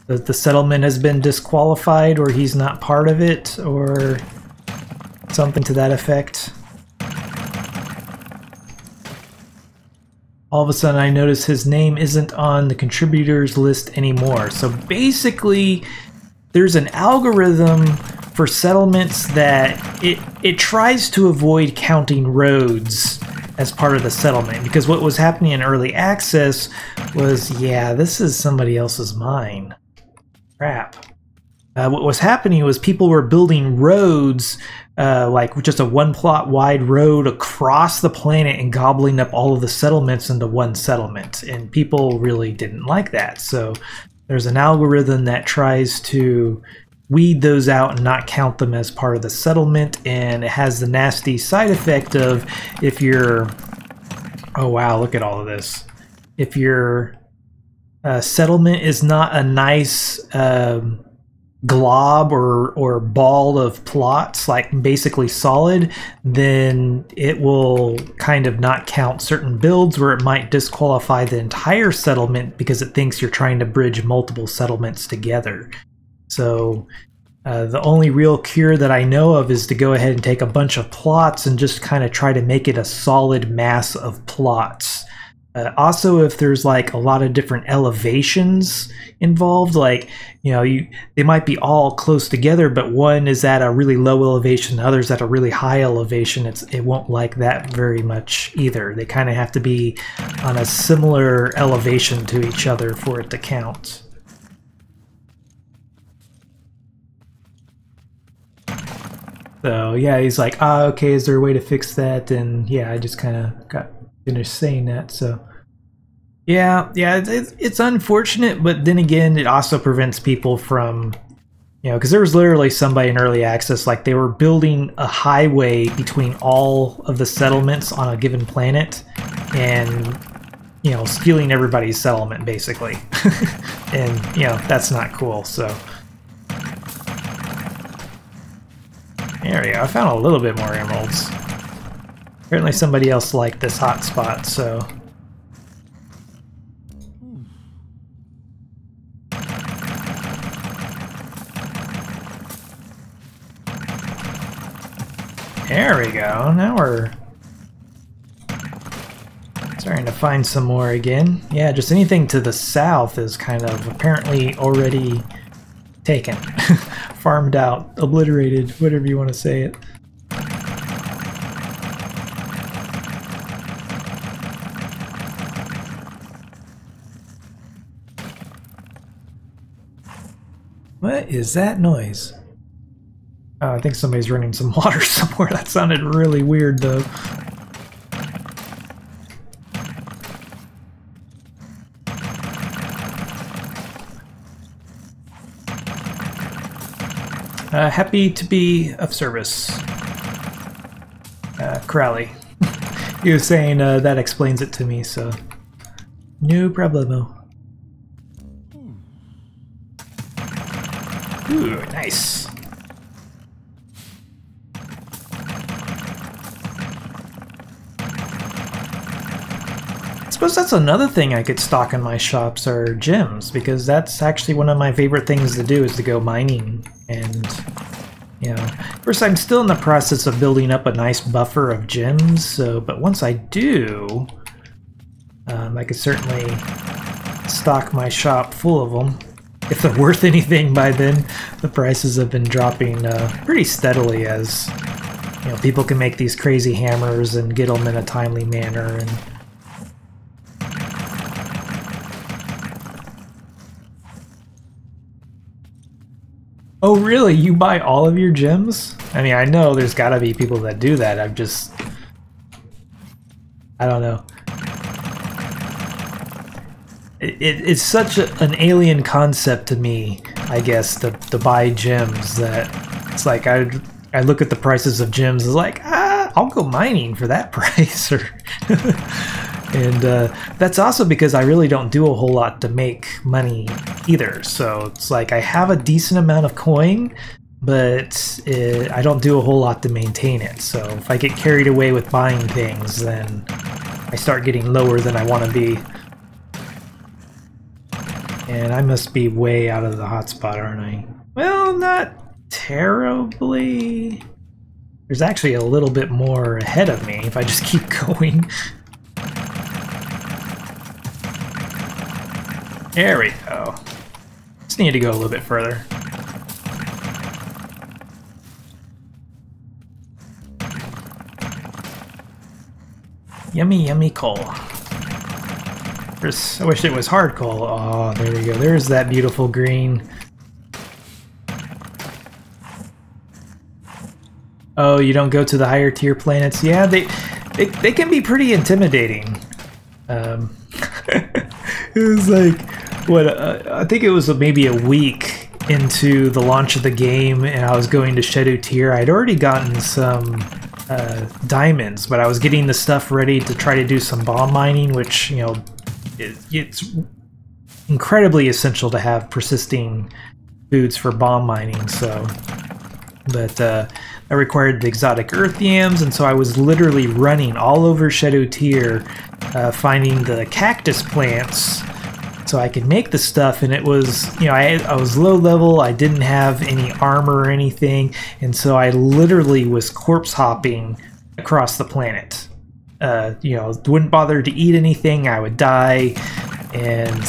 A: the settlement has been disqualified, or he's not part of it, or something to that effect. All of a sudden I notice his name isn't on the contributors list anymore. So basically, there's an algorithm for settlements that it tries to avoid counting roads as part of the settlement, because what was happening in early access was, yeah, this is somebody else's mine. Crap. What was happening was people were building roads, like just a 1 plot wide road across the planet and gobbling up all of the settlements into one settlement, and people really didn't like that. So there's an algorithm that tries to weed those out and not count them as part of the settlement, and it has the nasty side effect of, if you're... Oh wow, look at all of this. If your settlement is not a nice glob or ball of plots, like basically solid, then it will kind of not count certain builds, where it might disqualify the entire settlement because it thinks you're trying to bridge multiple settlements together. So the only real cure that I know of is to go ahead and take a bunch of plots and just kind of try to make it a solid mass of plots. Also, if there's like a lot of different elevations involved, like, you know, they might be all close together, but one is at a really low elevation, the other's at a really high elevation, it won't like that very much either. They kind of have to be on a similar elevation to each other for it to count. So yeah, he's like, ah, okay, is there a way to fix that? And yeah, I just kind of got finished saying that. So yeah, it's unfortunate, but then again, it also prevents people from, you know, because there was literally somebody in early access, like they were building a highway between all of the settlements on a given planet, and, you know, stealing everybody's settlement basically. And, you know, that's not cool. So there we go. I found a little bit more emeralds. Apparently somebody else liked this hotspot, so... There we go. Now we're starting to find some more again. Yeah, just anything to the south is kind of apparently already taken. Farmed out, obliterated, whatever you want to say it. What is that noise? Oh, I think somebody's running some water somewhere. That sounded really weird, though. Happy to be of service. Crowley. He was saying that explains it to me, so no problemo. Ooh, nice. I suppose that's another thing I could stock in my shops are gems, because that's actually one of my favorite things to do, is to go mining. And, you know, of course I'm still in the process of building up a nice buffer of gems, so, but once I do, I could certainly stock my shop full of them. If they're worth anything by then. The prices have been dropping pretty steadily as, you know, people can make these crazy hammers and get them in a timely manner. And Oh, really? You buy all of your gems? I mean, I know there's gotta be people that do that. I don't know. It's such an alien concept to me, I guess, to buy gems, that it's like I look at the prices of gems, it's like, I'll go mining for that price. And that's also because I really don't do a whole lot to make money either. So it's like I have a decent amount of coin, but I don't do a whole lot to maintain it. So if I get carried away with buying things, then I start getting lower than I want to be. And I must be way out of the hotspot, aren't I? Well, not terribly. There's actually a little bit more ahead of me if I just keep going. There we go. Just need to go a little bit further. Yummy, yummy coal. I wish it was hard coal. Oh, there we go. There's that beautiful green. Oh, you don't go to the higher tier planets? Yeah, they can be pretty intimidating. It was like, what, I think it was maybe a week into the launch of the game, and I was going to Shadow Tier. I'd already gotten some diamonds, but I was getting the stuff ready to try to do some bomb mining, which, you know, it's incredibly essential to have persisting foods for bomb mining. So, but that required the exotic earth yams, and so I was literally running all over Shadow Tier, finding the cactus plants so I could make the stuff. And it was, you know, I was low level, I didn't have any armor or anything, and so I literally was corpse hopping across the planet. You know, wouldn't bother to eat anything, I would die, and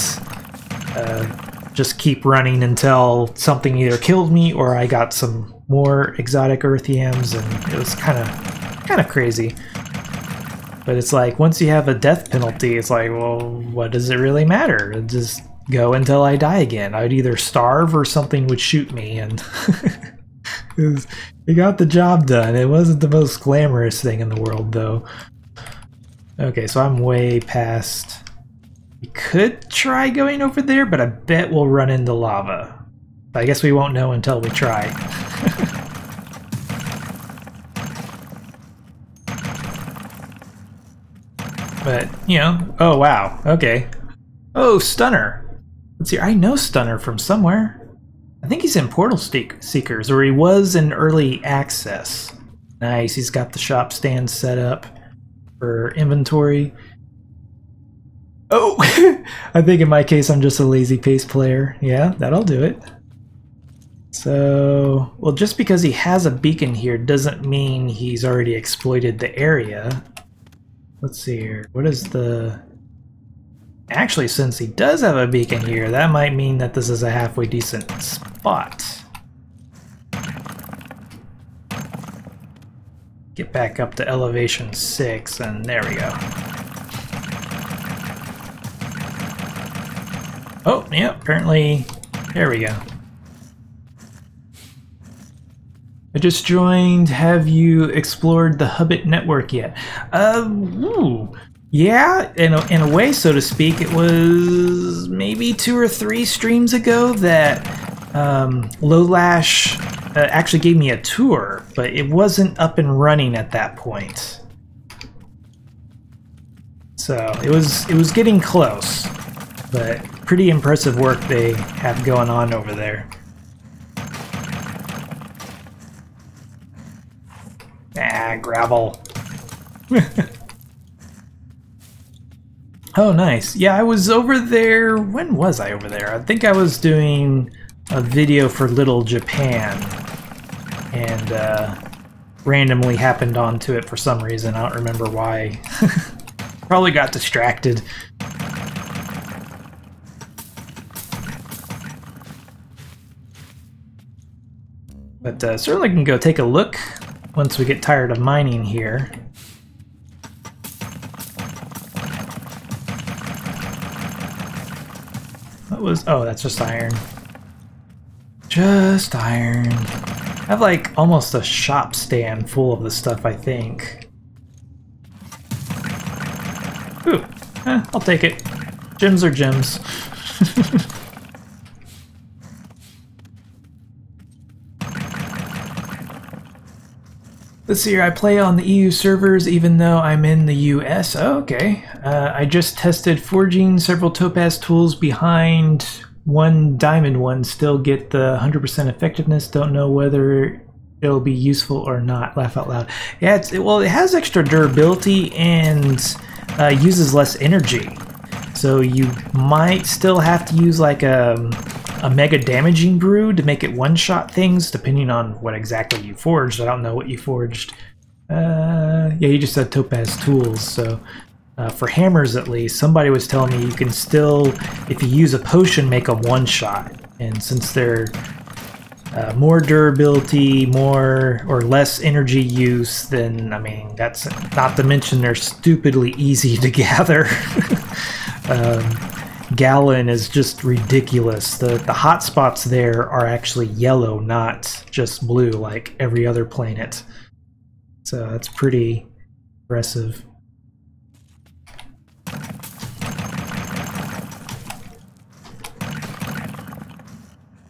A: just keep running until something either killed me or I got some more exotic earth yams, and it was kind of crazy. But it's like, once you have a death penalty, it's like, well, what does it really matter? I'd just go until I die again. I'd either starve or something would shoot me, and it got the job done. It wasn't the most glamorous thing in the world, though. Okay, so I'm way past. We could try going over there, but I bet we'll run into lava. I guess we won't know until we try. But, you know, oh wow, okay. Oh, Stunner. Let's see, I know Stunner from somewhere. I think he's in Portal Seekers, or he was in Early Access. Nice, he's got the shop stand set up for inventory. Oh, I think in my case I'm just a lazy pace player. Yeah, that'll do it. So, well, just because he has a beacon here doesn't mean he's already exploited the area. Let's see here. What is the... Actually, since he does have a beacon here, that might mean that this is a halfway decent spot. Get back up to elevation 6, and there we go. Oh, yeah, apparently... There we go. I just joined. Have you explored the Hubbit network yet? Yeah, in a way, so to speak. It was maybe 2 or 3 streams ago that Lowlash actually gave me a tour, but it wasn't up and running at that point. So it was getting close, but pretty impressive work they have going on over there. Ah, gravel. Oh, nice. Yeah, I was over there. When was I over there? I think I was doing a video for Little Japan, and randomly happened onto it for some reason. I don't remember why. Probably got distracted. But certainly can go take a look once we get tired of mining here. What was... Oh, that's just iron. Just iron. I have like almost a shop stand full of the stuff, I think. Ooh, I'll take it. Gems are gems. Let's see here, I play on the EU servers even though I'm in the US. Oh, okay. I just tested forging several topaz tools behind one diamond one. Still get the 100% effectiveness. Don't know whether it'll be useful or not. Laugh out loud. Yeah, well, it has extra durability and uses less energy. So you might still have to use like a mega damaging brew to make it one-shot things, depending on what exactly you forged. I don't know what you forged. Yeah, you just said topaz tools, so for hammers at least, somebody was telling me you can still, if you use a potion, make them one-shot. And since they're more durability, more or less energy use, then, I mean, that's not to mention they're stupidly easy to gather. Gallon is just ridiculous. The hot spots there are actually yellow, not just blue like every other planet. So that's pretty impressive.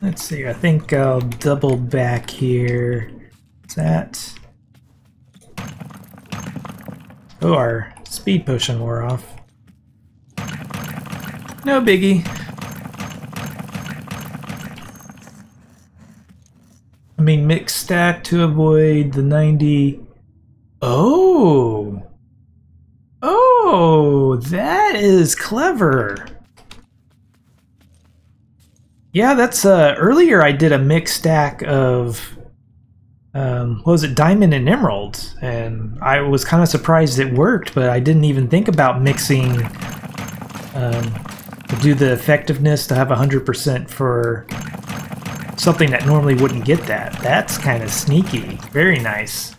A: Let's see, I think I'll double back here. What's that? Oh, our speed potion wore off. No biggie. I mean, mix stack to avoid the 90. Oh! Oh, that is clever. Yeah, that's earlier I did a mix stack of what was it, diamond and emerald, and I was kind of surprised it worked, but I didn't even think about mixing to do the effectiveness to have 100% for something that normally wouldn't get that. That's kind of sneaky. Very nice.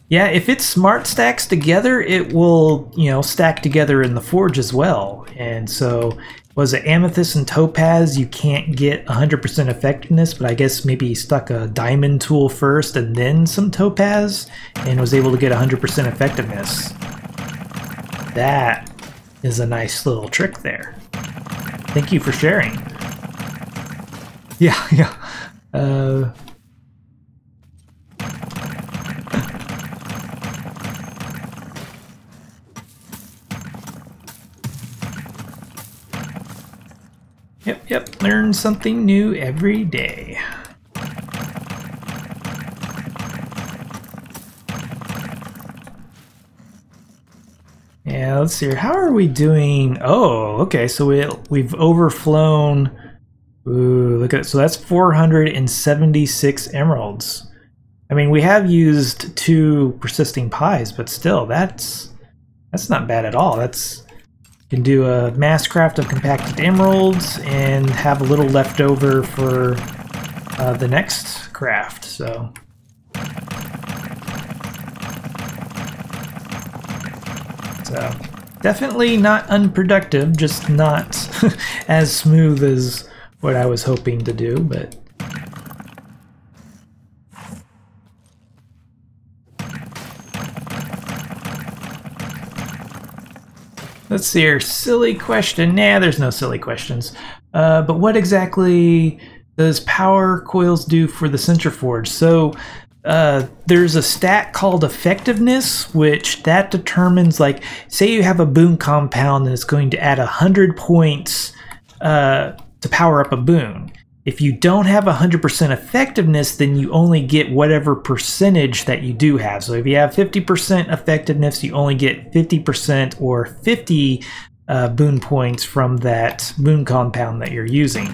A: Yeah, if it smart stacks together, it will, you know, stack together in the forge as well. And so, was it amethyst and topaz? You can't get 100% effectiveness, but I guess maybe he stuck a diamond tool first and then some topaz and was able to get 100% effectiveness. That is a nice little trick there. Thank you for sharing. Yeah, yeah. Yep, learn something new every day. Yeah, let's see here. How are we doing? Oh, okay, so we've overflown. Ooh, look at it. So that's 476 emeralds. I mean, we have used 2 persisting pies, but still, that's not bad at all. That's, you can do a mass craft of compacted emeralds and have a little left over for the next craft. So. So, definitely not unproductive, just not as smooth as what I was hoping to do, but... Let's see here, silly question. Nah, there's no silly questions. But what exactly does power coils do for the centriforge? So, there's a stat called effectiveness, which that determines, like, say you have a boon compound and it's going to add 100 points to power up a boon. If you don't have 100% effectiveness, then you only get whatever percentage that you do have. So if you have 50% effectiveness, you only get 50% or 50 boon points from that boon compound that you're using.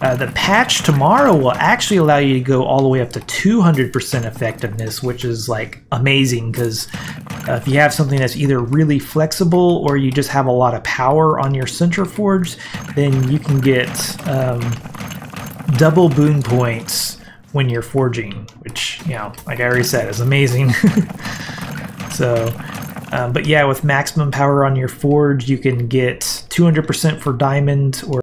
A: The patch tomorrow will actually allow you to go all the way up to 200% effectiveness, which is like amazing, because if you have something that's either really flexible or you just have a lot of power on your centriforge, then you can get double boon points when you're forging, which, you know, like I already said, is amazing. So, but yeah, with maximum power on your forge, you can get 200% for diamond or